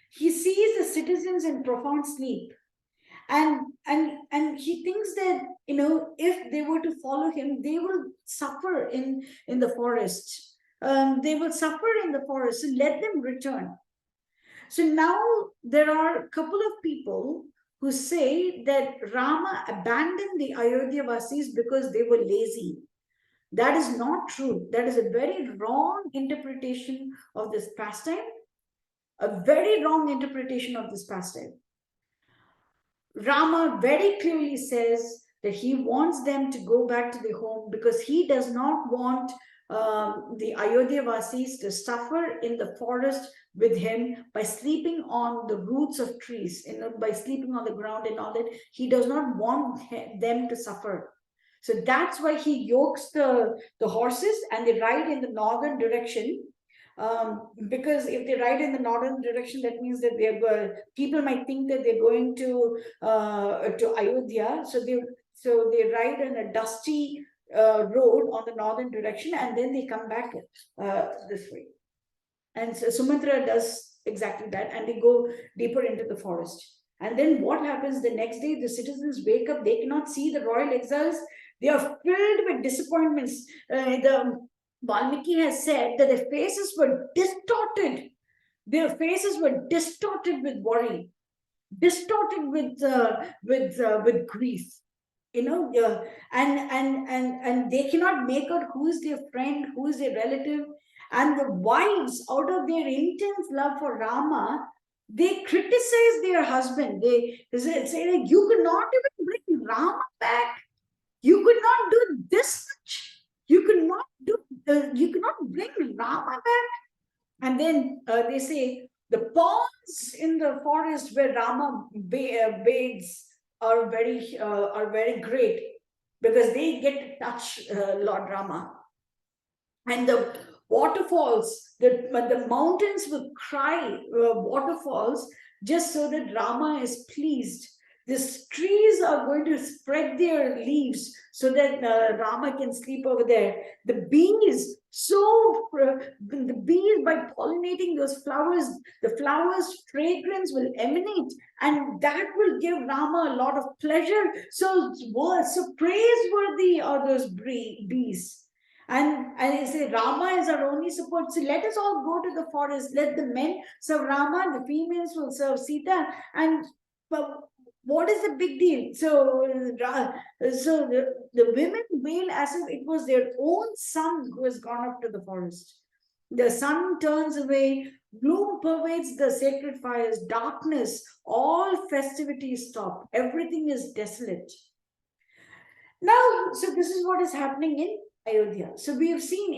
he sees the citizens in profound sleep. And he thinks that, if they were to follow him, they will suffer in the forest. They will suffer in the forest. So let them return. So now there are a couple of people who say that Rama abandoned the Ayodhyavasis because they were lazy. That is not true. That is a very wrong interpretation of this pastime. A very wrong interpretation of this pastime. Rama very clearly says that he wants them to go back to their home because he does not want the Ayodhyavasis to suffer in the forest with him by sleeping on the roots of trees, by sleeping on the ground and all that. He does not want them to suffer. So that's why he yokes the horses and they ride in the northern direction. Because if they ride in the northern direction, that means that people might think that they're going to Ayodhya. So they ride in a dusty road on the northern direction, and then they come back this way. And so Sumatra does exactly that, and they go deeper into the forest. And then what happens the next day? The citizens wake up, they cannot see the royal exiles. They are filled with disappointments. The Valmiki has said that their faces were distorted. Their faces were distorted with worry, distorted with grief. And they cannot make out who is their friend, who is their relative. And the wives, out of their intense love for Rama, they criticize their husband. They say, like, you could not even bring Rama back. You could not do this much. You could not bring Rama back. And then they say the ponds in the forest where Rama bathes are very great because they get to touch Lord Rama. And the waterfalls. The mountains will cry waterfalls just so that Rama is pleased. These trees are going to spread their leaves so that Rama can sleep over there. The bees, the bees, by pollinating those flowers, the flowers' fragrance will emanate, and that will give Rama a lot of pleasure. So praiseworthy are those bees. And I say Rama is our only support. So let us all go to the forest. Let the men serve Rama, the females will serve Sita, and what is the big deal? So the women wail as if it was their own son who has gone up to the forest. The sun turns away, gloom pervades the sacred fires, darkness, all festivities stop, everything is desolate. Now, so this is what is happening in Ayodhya. So we have seen,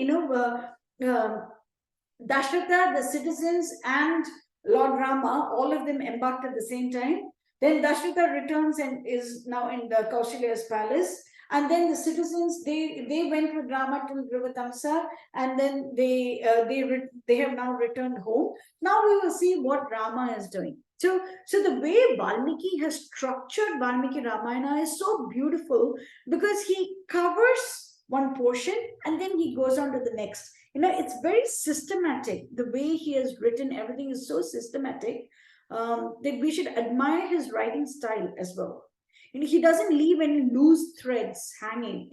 Dasharatha, the citizens, and Lord Rama, all of them embarked at the same time. Then Dasharatha returns and is now in the Kaushalya's palace. And then the citizens, they went with Rama to River Tamsa, and then they have now returned home. Now we will see what Rama is doing. So the way Valmiki has structured Valmiki Ramayana is so beautiful, because he covers one portion and then he goes on to the next. It's very systematic. The way he has written everything is so systematic that we should admire his writing style as well. He doesn't leave any loose threads hanging.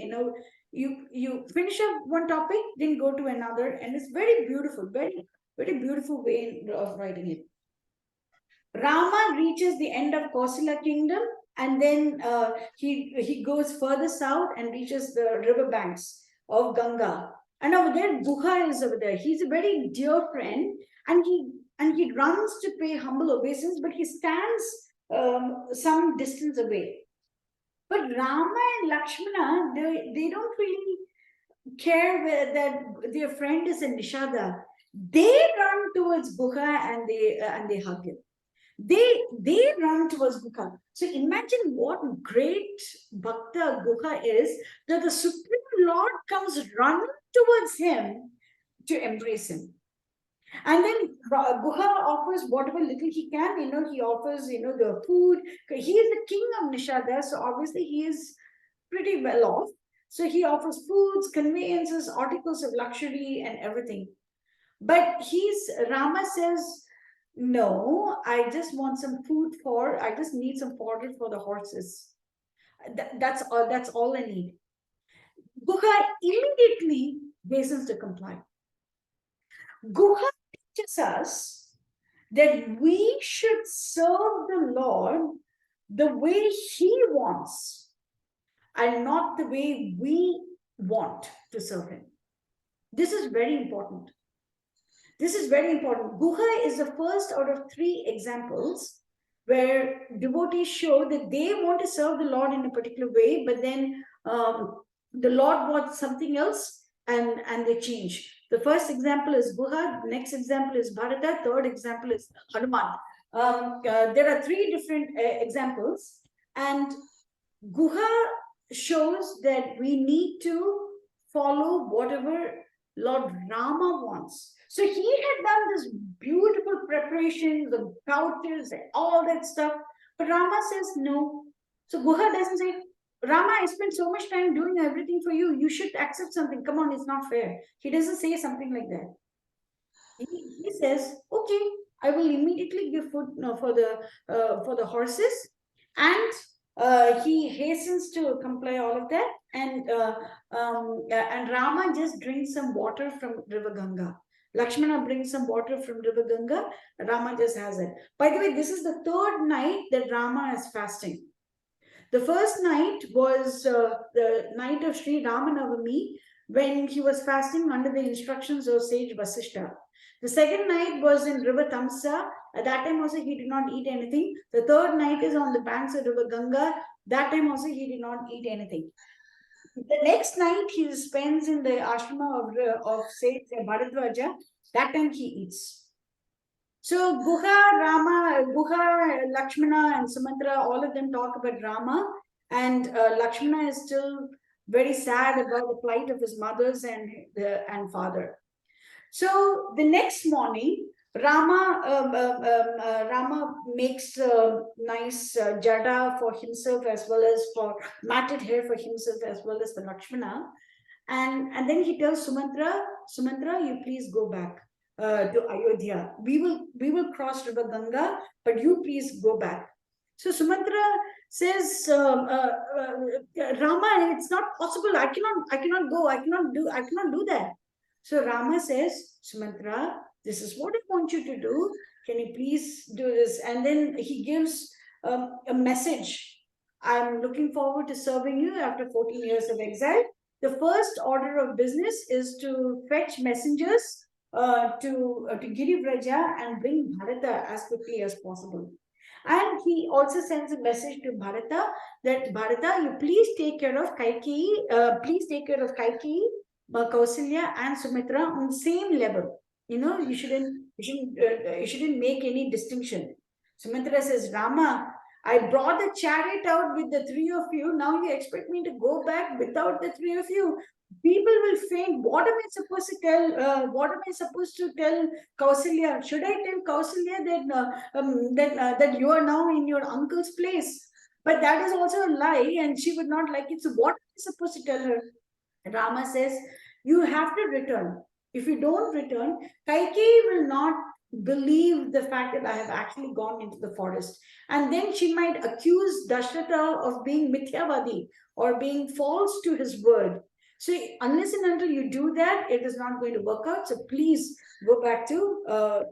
You finish up one topic, then go to another, and it's very beautiful, very, very beautiful way of writing it. Rama reaches the end of Kausala kingdom, and then he goes further south and reaches the river banks of Ganga. And over there, Guha is over there. He's a very dear friend, and he runs to pay humble obeisance, but he stands some distance away. But Rama and Lakshmana, they don't really care that their friend is in Nishada. They run towards Guha and they hug him. They run towards Guha. So imagine what great Bhakta Guha is, that the Supreme Lord comes running towards him to embrace him. And then Guha offers whatever little he can. He offers, the food. He is the king of Nishada, so obviously he is pretty well off. So he offers foods, conveyances, articles of luxury, and everything. But Rama says, no, I just want some food I just need some fodder for the horses. That's all I need. Guha immediately hastens to comply. Guha teaches us that we should serve the Lord the way he wants and not the way we want to serve him. This is very important. Guha is the first out of 3 examples where devotees show that they want to serve the Lord in a particular way, but then the Lord wants something else, and they change. The first example is Guha, the next example is Bharata, third example is Hanuman. There are 3 different examples, and Guha shows that we need to follow whatever Lord Rama wants. So he had done this beautiful preparation, the couches and all that stuff, but Rama says no. So Guha doesn't say, Rama, I spent so much time doing everything for you. You should accept something. Come on, it's not fair. He doesn't say something like that. He says, okay, I will immediately give food for the horses, and he hastens to comply all of that. And Rama just drinks some water from River Ganga. Lakshmana brings some water from River Ganga. Rama just has it. By the way, this is the 3rd night that Rama is fasting. The first night was the night of Sri Ramanavami, when he was fasting under the instructions of sage Vasishtha. The second night was in River Tamsa. At that time also he did not eat anything. The 3rd night is on the banks of River Ganga. That time also he did not eat anything. The next night he spends in the ashrama of sage Bharadvaja. That time he eats. So Guha, Lakshmana, and Sumatra, all of them talk about Rama, and Lakshmana is still very sad about the plight of his mothers and father. So the next morning, Rama makes a nice jada for himself as well as for matted hair for himself as well as for Lakshmana. And then he tells Sumatra, you please go back to Ayodhya. We will cross River Ganga, but you please go back. So Sumatra says, Rama, it's not possible. I cannot go. I cannot do that. So Rama says, Sumatra, this is what I want you to do. Can you please do this? And then he gives a message. I'm looking forward to serving you after 14 years of exile. The first order of business is to fetch messengers to Girivraja and bring Bharata as quickly as possible. And he also sends a message to Bharata that Bharata, you please take care of Kaikeyi, Kaushalya and Sumitra on the same level. You shouldn't make any distinction. Sumitra says, Rama, I brought the chariot out with the three of you. Now you expect me to go back without the three of you. People will faint. What am I supposed to tell? What am I supposed to tell Kausalya? Should I tell Kausalya that you are now in your uncle's place? But that is also a lie, and she would not like it. So what am I supposed to tell her? Rama says, you have to return. If you don't return, Kaikeyi will not believe the fact that I have actually gone into the forest. And then she might accuse Dashratha of being mithyavadi or being false to his word. So unless and until you do that, it is not going to work out. So please go back to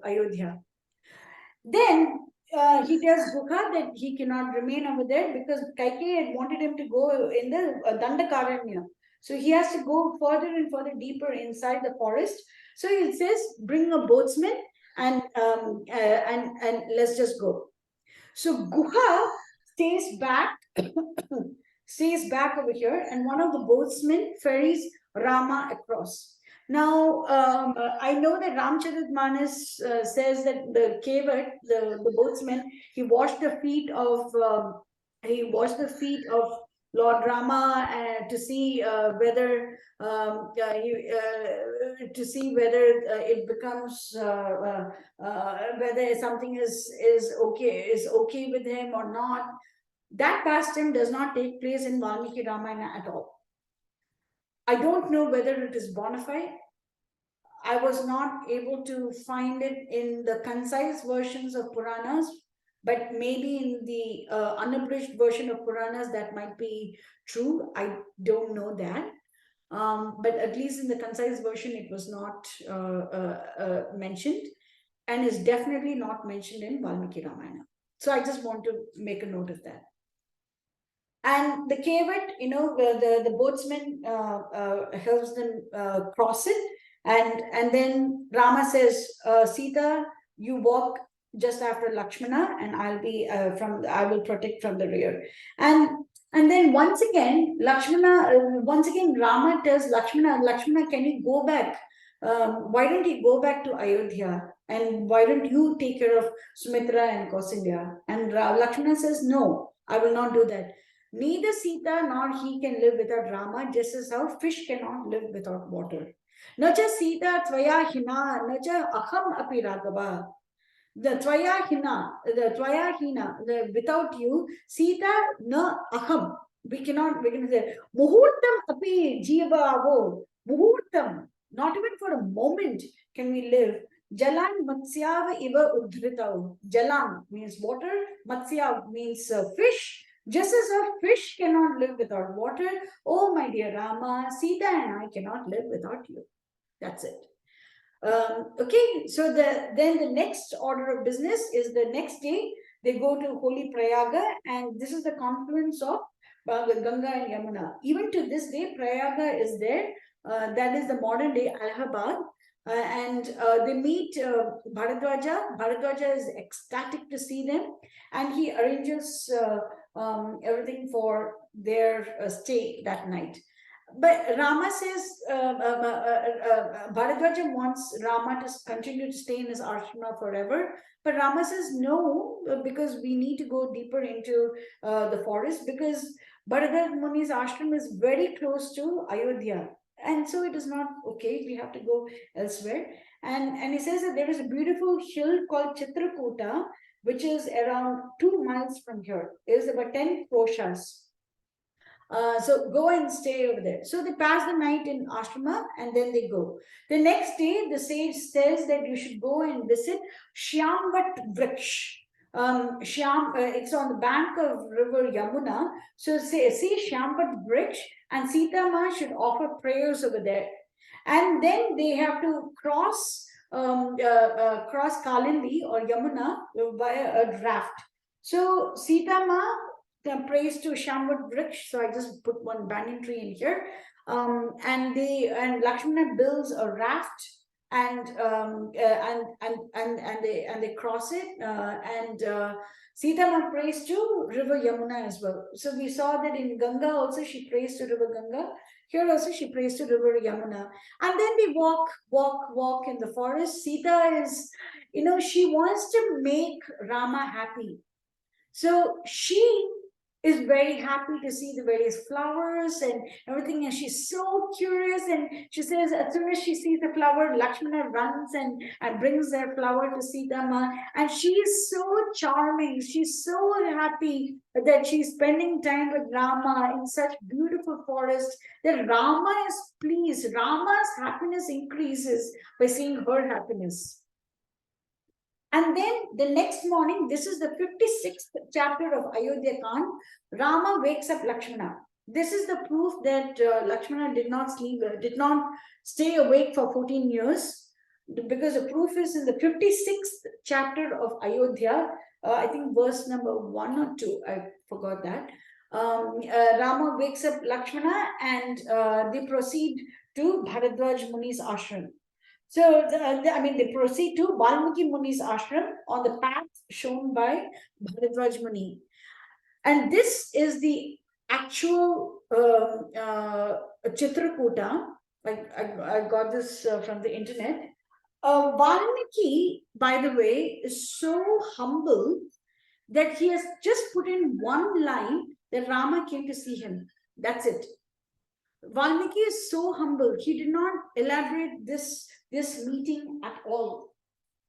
Ayodhya. Then he tells Guha that he cannot remain over there because Kaikeyi had wanted him to go in the Dandakaranya. So he has to go further and further deeper inside the forest. So he says, bring a boatsman and let's just go. So Guha stays back over here, and one of the boatsmen ferries Rama across. Now, I know that Ramcharitmanas says that the Kevat, the boatsman, he washed the feet of Lord Rama to see whether it becomes whether something is okay with him or not. That pastime does not take place in Valmiki Ramayana at all. I don't know whether it is bona fide. I was not able to find it in the concise versions of Puranas, but maybe in the unabridged version of Puranas that might be true. I don't know that. But at least in the concise version, it was not mentioned and is definitely not mentioned in Valmiki Ramayana. So I just want to make a note of that. And the Kevat, the boatsman helps them cross it. And then Rama says, Sita, you walk just after Lakshmana, and I will protect from the rear. And then once again, Rama tells Lakshmana, can you go back? Why don't you go back to Ayodhya? And why don't you take care of Sumitra and Kausalya? And Lakshmana says, no, I will not do that. Neither Sita nor he can live without Rama, just as how fish cannot live without water. Nacha Sita tvaya hina, nacha aham api raghava. The tvaya hina, without you, Sita na aham. We can say, muhurtam api jiva avo. Muhurtam, not even for a moment can we live. Jalan matsyava iva udhritav. Jalan means water, matsya means fish. Just as a fish cannot live without water, oh my dear Rama, Sita and I cannot live without you. That's it. Okay, so then the next order of business is the next day, they go to holy Prayaga, and this is the confluence of Ganga and Yamuna. Even to this day, Prayaga is there. That is the modern day Allahabad. And they meet Bharadvaja. Bharadvaja is ecstatic to see them, and he arranges everything for their stay that night. But Rama says, Bharadvaja wants Rama to continue to stay in his ashrama forever. But Rama says, no, because we need to go deeper into the forest, because Bharadvaja Muni's ashram is very close to Ayodhya. And so it is not okay. We have to go elsewhere. And he says that there is a beautiful hill called Citrakuta, which is around 2 miles from here. It is about 10 koshas. So go and stay over there. So they pass the night in ashrama and then they go. The next day, the sage says that you should go and visit Shyamvat Vriksh. It's on the bank of river Yamuna. So see Shyamvat Vriksh, and SitaMa should offer prayers over there. And then they have to cross Kalindi or Yamuna via a raft. So SitaMa prays to Shyamvat Vriksh. So I just put one banyan tree in here. And Lakshmana builds a raft, and they cross it. SitaMa prays to river Yamuna as well. So we saw that in Ganga also she prays to river Ganga. Here also she prays to river Yamuna. And then they walk in the forest. Sita is, she wants to make Rama happy. So she is very happy to see the various flowers and everything, and she's so curious, and she says as soon as she sees the flower, Lakshmana runs and brings their flower to SitaMa, and she is so charming. She's so happy that she's spending time with Rama in such beautiful forest that Rama is pleased. Rama's happiness increases by seeing her happiness. And then the next morning, this is the 56th chapter of Ayodhya Kanda. Rama wakes up Lakshmana. This is the proof that Lakshmana did not stay awake for 14 years, because the proof is in the 56th chapter of Ayodhya. I think verse number 1 or 2. I forgot that. Rama wakes up Lakshmana, and they proceed to Bharadvaja Muni's ashram. So, they proceed to Valmiki Muni's ashram on the path shown by Bharadvaja Muni. And this is the actual Citrakuta. I got this from the internet. Valmiki, by the way, is so humble that he has just put in one line that Rama came to see him. That's it. Valmiki is so humble. He did not elaborate this meeting at all.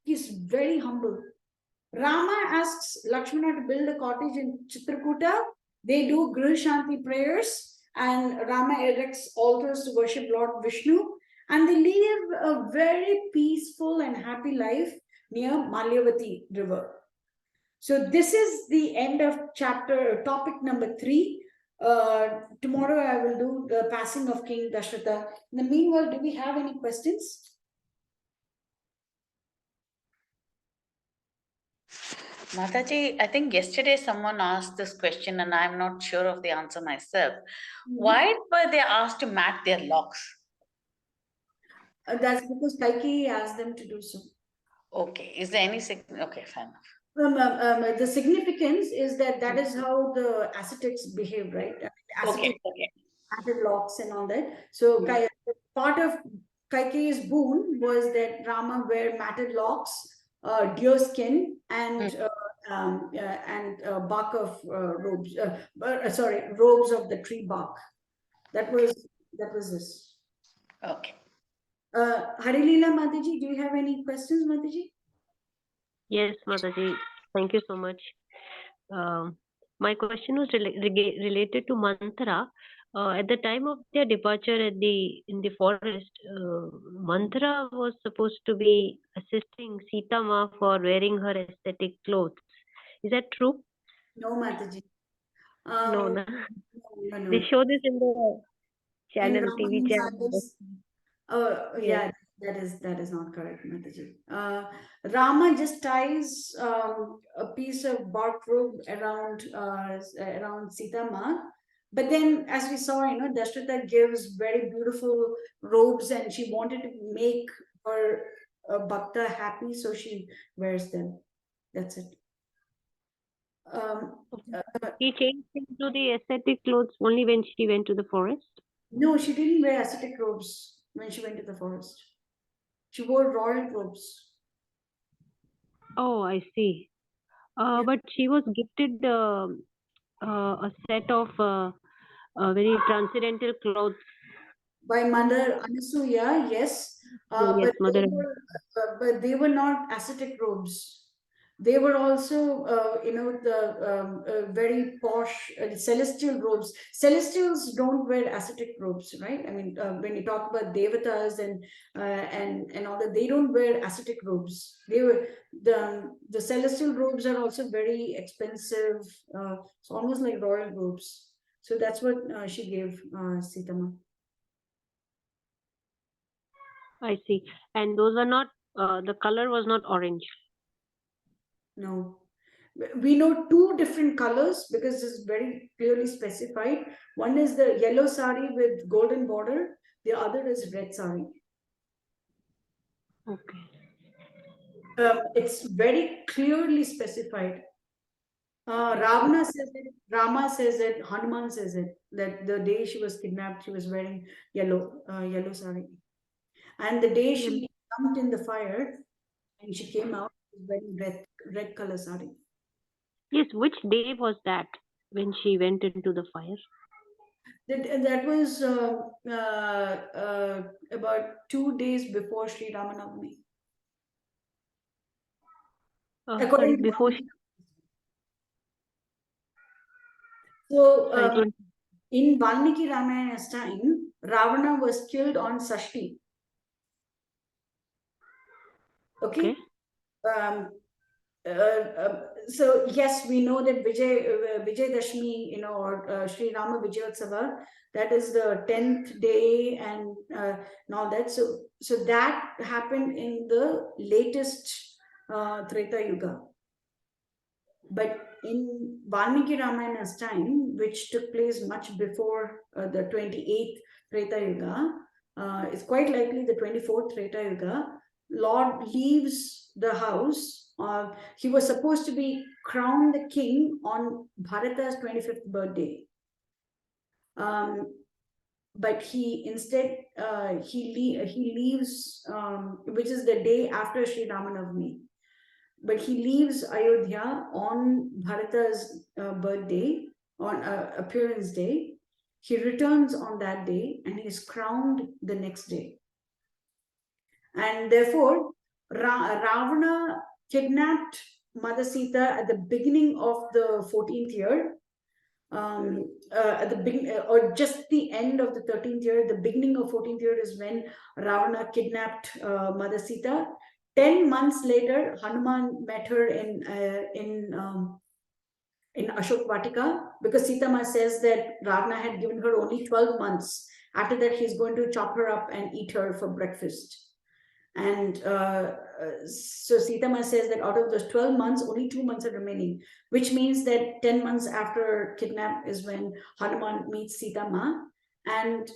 He's very humble. Rama asks Lakshmana to build a cottage in Citrakuta. They do Griha Shanti prayers, and Rama erects altars to worship Lord Vishnu, and they live a very peaceful and happy life near Malyavati river. So this is the end of topic number 3. Tomorrow I will do the passing of King Dashratha. In the meanwhile, do we have any questions? Mataji, I think yesterday someone asked this question and I'm not sure of the answer myself. Why were they asked to mat their locks? That's because Kaikeyi asked them to do so. Okay. Is there any okay, fair enough. The significance is that is how the ascetics behave, right? Okay. Matted locks and all that. So part of Kaikeyi's boon was that Rama wear matted locks, deer skin, and bark of robes. Robes of the tree bark. That was this. Okay. Harilila Mataji, do you have any questions, Mataji? Yes, Mataji. Thank you so much. My question was related to Manthara. At the time of their departure in the forest, Manthara was supposed to be assisting SitaMa for wearing her aesthetic clothes. Is that true? No, Mataji. No. No. They show this in the channel, TV channel. Yeah, that is not correct, Mataji. Rama just ties a piece of bark robe around SitaMa, but then, as we saw, Dashratha gives very beautiful robes, and she wanted to make her bhakta happy, so she wears them. That's it. He changed into the aesthetic clothes only when she went to the forest? No, she didn't wear ascetic robes when she went to the forest. She wore royal robes. Oh, I see. But she was gifted a set of very transcendental clothes. By Mother Anasuya, yes. Yes, Mother. But they were not ascetic robes. They were also, very posh celestial robes. Celestials don't wear ascetic robes, right? I mean, when you talk about devatas and all that, they don't wear ascetic robes. The celestial robes are also very expensive. It's almost like royal robes. So that's what she gave SitaMa. I see. And those are not, the color was not orange. No. We know two different colors because it's very clearly specified. One is the yellow sari with golden border. The other is red sari. Okay. It's very clearly specified. Ravana says it, Rama says it, Hanuman says it, that the day she was kidnapped, she was wearing yellow sari. And the day she jumped in the fire and she came out, she was wearing red color sari. Yes, which day was that when she went into the fire? That was about 2 days before Sri Ramanavami. Sorry, According to before Valmiki. she. So Sorry, in Valmiki Ramayana's time, Ravana was killed on Sashti. Okay. Um, so yes, we know that Vijay Dashmi, or Sri Rama Vijayotsava, that is the 10th day and all that. So that happened in the latest Treta Yuga. But in Valmiki Ramayana's time, which took place much before the 28th Treta Yuga, it's quite likely the 24th Treta Yuga, Lord leaves the house. He was supposed to be crowned the king on Bharata's 25th birthday. But he instead, he leaves, which is the day after Sri Ramanavami. But he leaves Ayodhya on Bharata's birthday, on appearance day. He returns on that day and he is crowned the next day. And therefore, Ravana kidnapped Mother Sita at the beginning of the 14th year. At the beginning, or just the end of the 13th year, the beginning of 14th year is when Ravana kidnapped Mother Sita. 10 months later, Hanuman met her in Ashok Vatika, because SitaMa says that Ravana had given her only 12 months. After that, he's going to chop her up and eat her for breakfast. And so SitaMa says that out of those 12 months, only 2 months are remaining, which means that 10 months after kidnap is when Hanuman meets SitaMa, and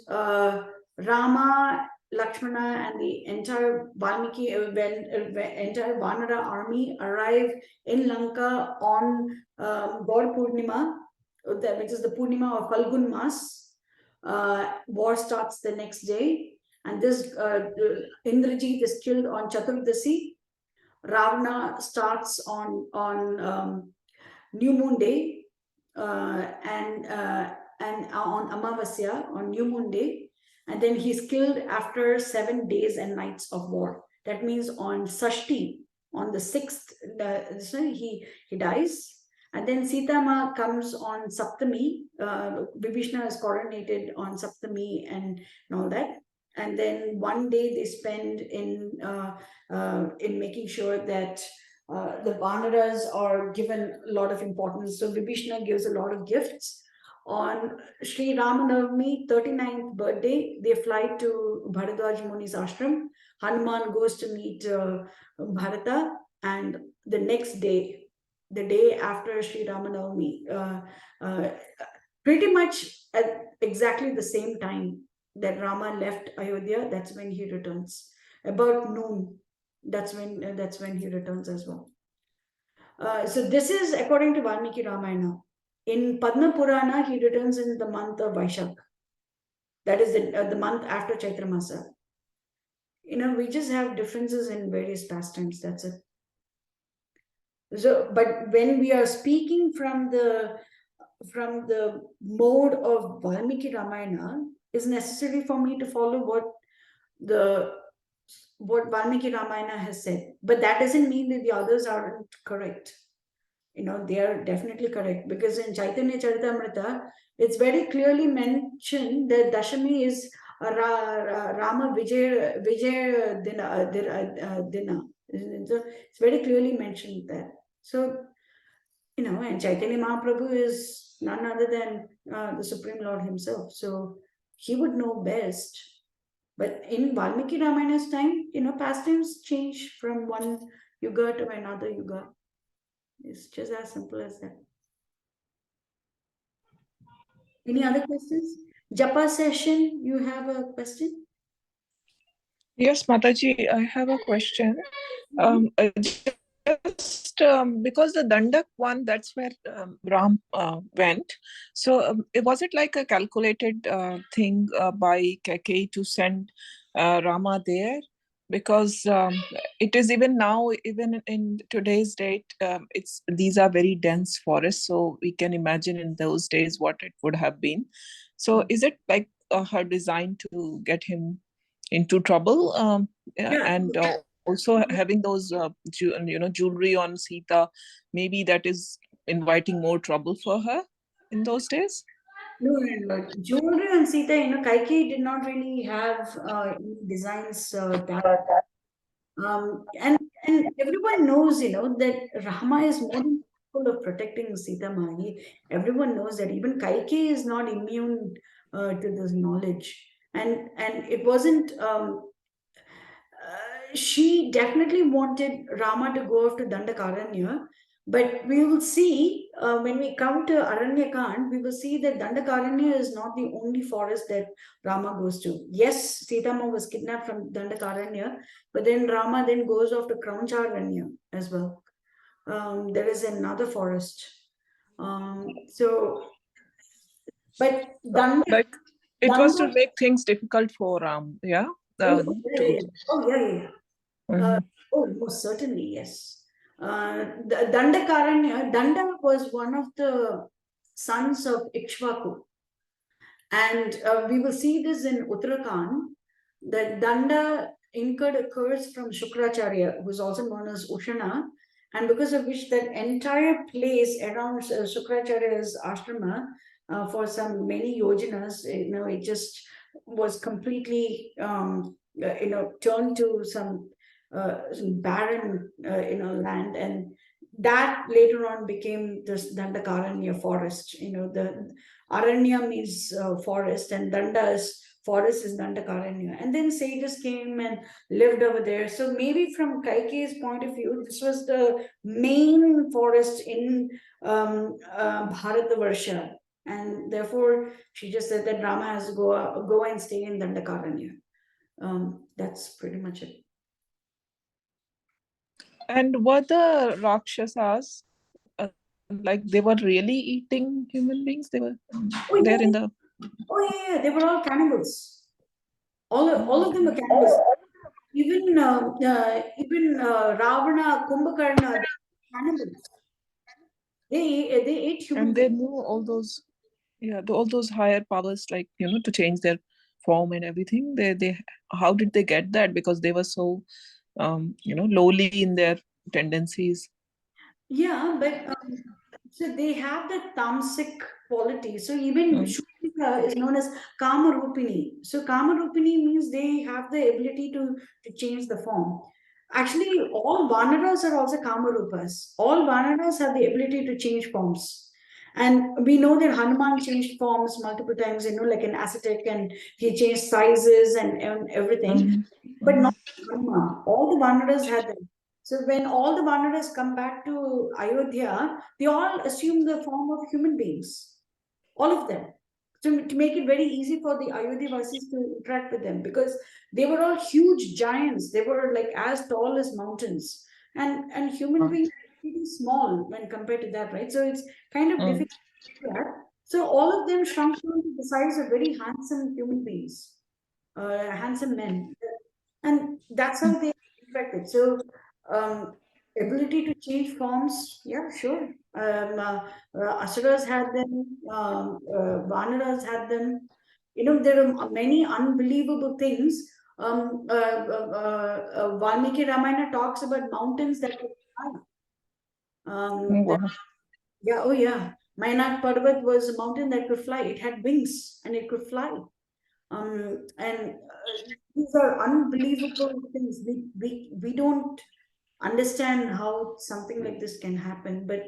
Rama, Lakshmana, and the entire Valmiki, entire Vanara army arrive in Lanka on Gaur Purnima, which is the Purnima of Falgun Mas. War starts the next day. And this Indrajit is killed on Chaturdasi. Ravana starts on New Moon Day and on Amavasya, on New Moon Day. And then he's killed after 7 days and nights of war. That means on Sashti, on the 6th, he dies. And then SitaMa comes on Saptami. Vibhishna is coronated on Saptami and all that. And then one day they spend in making sure that the Vanaras are given a lot of importance. So Vibhishna gives a lot of gifts. On Sri Ramanavami, 39th birthday, they fly to Bharadvaja Muni's ashram. Hanuman goes to meet Bharata, and the next day, the day after Sri Ramanavami, pretty much at exactly the same time that Rama left Ayodhya, that's when he returns. About noon, that's when he returns as well. So this is according to Valmiki Ramayana. In Padma Purana, he returns in the month of Vaishak. That is the month after Chaitra Masa. We just have differences in various pastimes. That's it. So, but when we are speaking from the mode of Valmiki Ramayana, is necessary for me to follow what the what Valmiki Ramayana has said. But that doesn't mean that the others aren't correct. They are definitely correct, because in Chaitanya Charitamrita, it's very clearly mentioned that Dashami is Rama Vijay Dina. So it's very clearly mentioned there. So, and Chaitanya Mahaprabhu is none other than the Supreme Lord himself. So he would know best. But in Valmiki Ramayana's time, pastimes change from one yuga to another yuga. It's just as simple as that. Any other questions? Japa session, you have a question? Yes, Mataji, I have a question. Just because the Dandak one, that's where Ram went. So was it like a calculated thing by Keke to send Rama there? Because it is even now, even in today's date, these are very dense forests. So we can imagine in those days what it would have been. So is it like her design to get him into trouble? And also having those jewelry on Sita, maybe that is inviting more trouble for her in those days. No. Jewelry on Sita, Kaikeyi did not really have any designs that. And everyone knows, that Rama is more than capable of protecting SitaMa. Everyone knows that even Kaikeyi is not immune to this knowledge. And it wasn't. She definitely wanted Rama to go off to Dandakaranya, but we will see when we come to Aranyakand, we will see that Dandakaranya is not the only forest that Rama goes to. Yes, SitaMa was kidnapped from Dandakaranya, but then Rama then goes off to Krauncharanya as well. There is another forest. But Danda, like it was to make things difficult for Ram, yeah. Yeah. Most certainly, yes. Danda was one of the sons of Ikshvaku. And we will see this in Uttarakhand, that Danda incurred a curse from Shukracharya, who is also known as Ushana, and because of which that entire place around Shukracharya's ashrama for some many yojanas, it just was completely, turned to some barren, land, and that later on became this Dandakaranya forest. The Aranya means forest, and Danda's forest is Dandakaranya. And then sages came and lived over there. So maybe from Kaikeyi's point of view, this was the main forest in Bharatvarsha. And therefore, she just said that Rama has to go and stay in Dandakaranya. That's pretty much it. And were the Rakshasas like they were really eating human beings? They were there in the. Yeah, they were all cannibals. All of them were cannibals. Even Ravana, Kumbhakarna, cannibals. They ate human. And they knew all those, all those higher powers, like to change their form and everything. They how did they get that? Because they were so lowly in their tendencies. Yeah, but so they have the tamasic quality. So even Shuktika is known as Kamarupini. So Kamarupini means they have the ability to change the form. Actually, all Vanaras are also Kamarupas. All Vanaras have the ability to change forms. And we know that Hanuman changed forms multiple times, like an ascetic, and he changed sizes and everything. But not Hanuman. All the Vanaras had them. So when all the Vanaras come back to Ayodhya, they all assume the form of human beings, all of them. So to make it very easy for the Ayodhyavasis to interact with them, because they were all huge giants. They were like as tall as mountains, and human beings are pretty small when compared to that, right? So it's kind of difficult to do that. So all of them shrunk down to the size of very handsome human beings, handsome men, and that's how they interacted. So ability to change forms, yeah, sure. Asuras had them, Vanaras had them. There are many unbelievable things Valmiki Ramayana talks about mountains that could fly. Wow. Yeah, oh yeah. Mayanak Parvat was a mountain that could fly. It had wings and it could fly. And these are unbelievable things. We don't understand how something like this can happen, but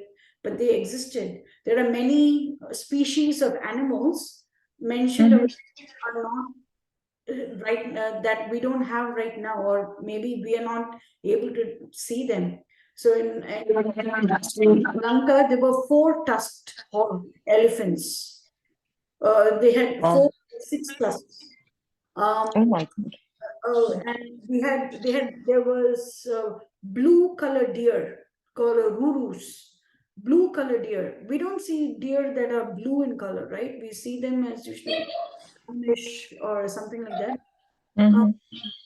they existed. There are many species of animals mentioned Mhm. are not right that we don't have right now, or maybe we are not able to see them. So in Lanka, there were 4 tusked elephants. They had Wow. 6 tusks. Oh my God. And there was blue colored deer called a rurus. Blue colored deer. We don't see deer that are blue in color, right? We see them as usually brownish or something like that. Mhm.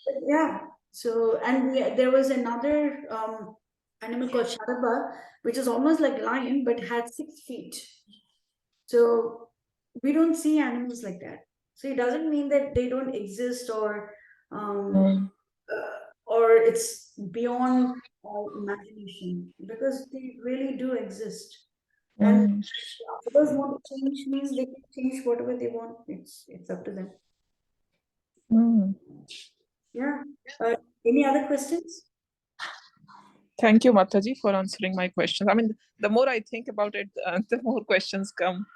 But yeah. So there was another animal called sharaba, which is almost like lion but had 6 feet. So we don't see animals like that. So it doesn't mean that they don't exist, Mm. or it's beyond our imagination, because they really do exist. And Mm. if others want to change, means they can change whatever they want. It's up to them. Mm. Yeah. Any other questions? Thank you, Mataji, for answering my questions. I mean, the more I think about it, the more questions come.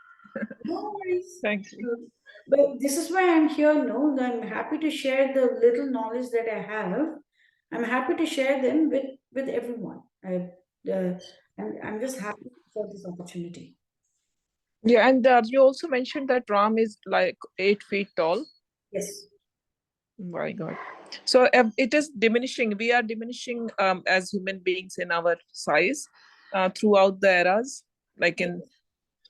No worries. Thank you. But this is why I'm here, no? I'm happy to share the little knowledge that I have. I'm happy to share them with everyone. I'm just happy for this opportunity. Yeah, and you also mentioned that Ram is like 8 feet tall. Yes. My God. So it is diminishing. We are diminishing as human beings in our size throughout the eras, like in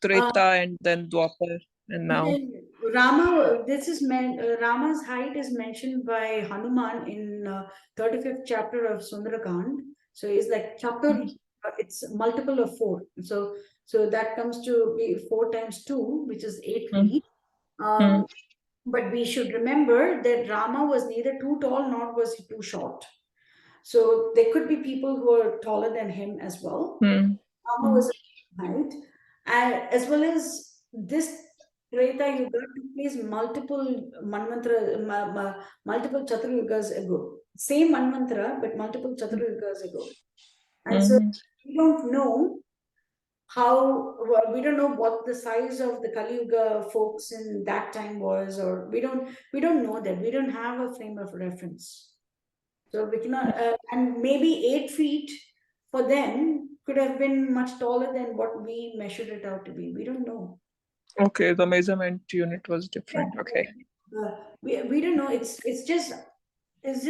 Treta and then Dwapar and now. Rama's height is mentioned by Hanuman in 35th chapter of Sundarakand. So it's like chapter, it's multiple of 4. So that comes to be 4 times 2, which is 8 Mm. feet. Mm. But we should remember that Rama was neither too tall nor was he too short. So there could be people who are taller than him as well. Mm. Rama was a height, and as well as this Treta Yuga took place multiple multiple Chaturayugas ago. Same Manvantara, but multiple Chaturayugas ago. And so Mhm. we don't know we don't know what the size of the Kali Yuga folks in that time was, or we don't know that. We don't have a frame of reference. So we cannot, and maybe 8 feet for them could have been much taller than what we measured it out to be. We don't know. Okay, the measurement unit was Yeah, different. Okay. we don't know. It's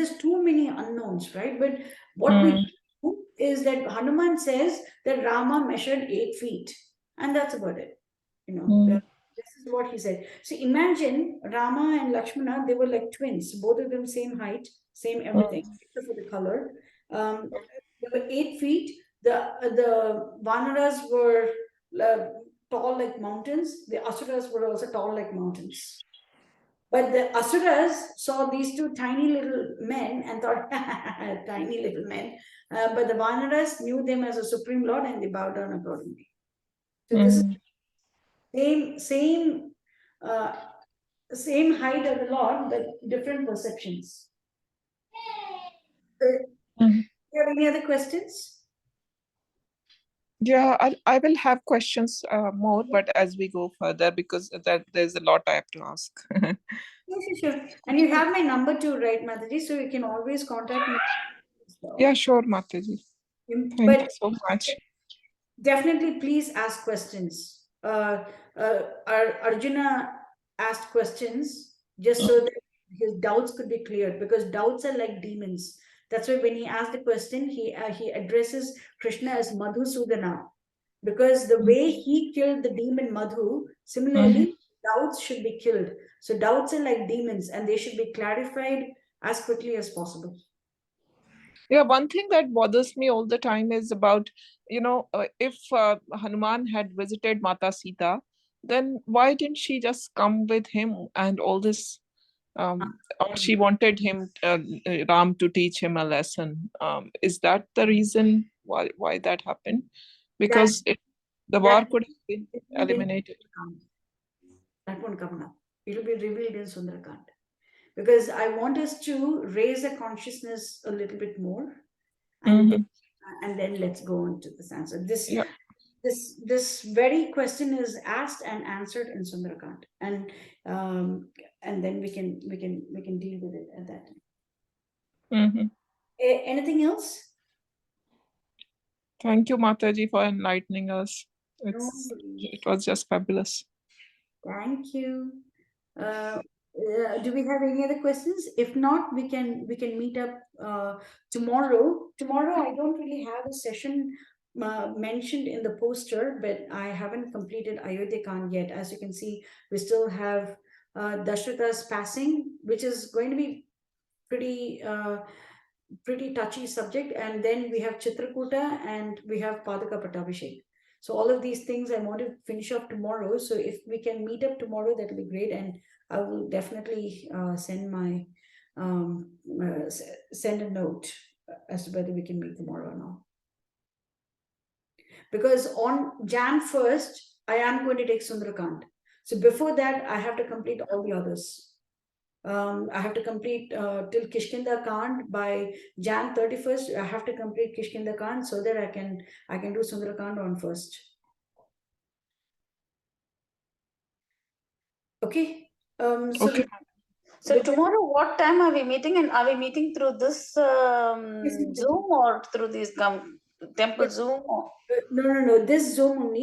just too many unknowns, right? But what we Mm. know is that Hanuman says that Rama measured 8 feet, and that's about it. Mm. This is what he said. So imagine Rama and Lakshmana, they were like twins, both of them same height, same everything, except for the color. They were 8 feet. The Vanaras were tall like mountains. The Asuras were also tall like mountains. But the Asuras saw these 2 tiny little men and thought, tiny little men. But the Vanaras knew them as a supreme lord and they bowed down accordingly. So this is same uh, same height of the Lord, but different perceptions. Mm. You have any other questions? Yeah, I will have questions more, but as we go further, because there's a lot I have to ask. Sure. And you have my number too, right, Mataji? So you can always contact me as well. Yeah, sure, Mataji. Thank But you so much. definitely, please ask questions. Arjuna asked questions just so that his doubts could be cleared, because doubts are like demons. That's why when he asked the question, he addresses Krishna as Madhusudana, because the way he killed the demon Madhu, similarly, doubts should be killed. So doubts are like demons, and they should be clarified as quickly as possible. Yeah, one thing that bothers me all the time is about, if Hanuman had visited Mata Sita, then why didn't she just come with him and all this or she wanted him, Ram, to teach him a lesson. Is that the reason why that happened? Because the war that could have been eliminated. That won't come now. It'll be revealed in Sundarakand. Because I want us to raise the consciousness a little bit more, and then let's go on to this answer. This very question is asked and answered in Sundarakand, and then we can deal with it at that time. Anything else? Thank you, Mataji, for enlightening us. It was just fabulous. Thank you. Do we have any other questions? If not, we can meet up tomorrow. Tomorrow, I don't really have a session mentioned in the poster, but I haven't completed Ayodhya Kanda yet. As you can see, we still have Dashratha's passing, which is going to be pretty touchy subject, and then we have Citrakuta and we have Padaka Pattabhishek. So all of these things I want to finish up tomorrow. So if we can meet up tomorrow, that will be great, and I will definitely send my send a note as to whether we can meet tomorrow or not. Because on Jan 1st, I am going to take Sundarakand. So before that, I have to complete all the others. I have to complete till Kishkinda Kand by Jan 31st. I have to complete Kishkinda Kand so that I can do Sundarakand on 1st. Okay. So tomorrow, what time are we meeting? And are we meeting through this Zoom or through this temple Zoom? Or? No. This Zoom only.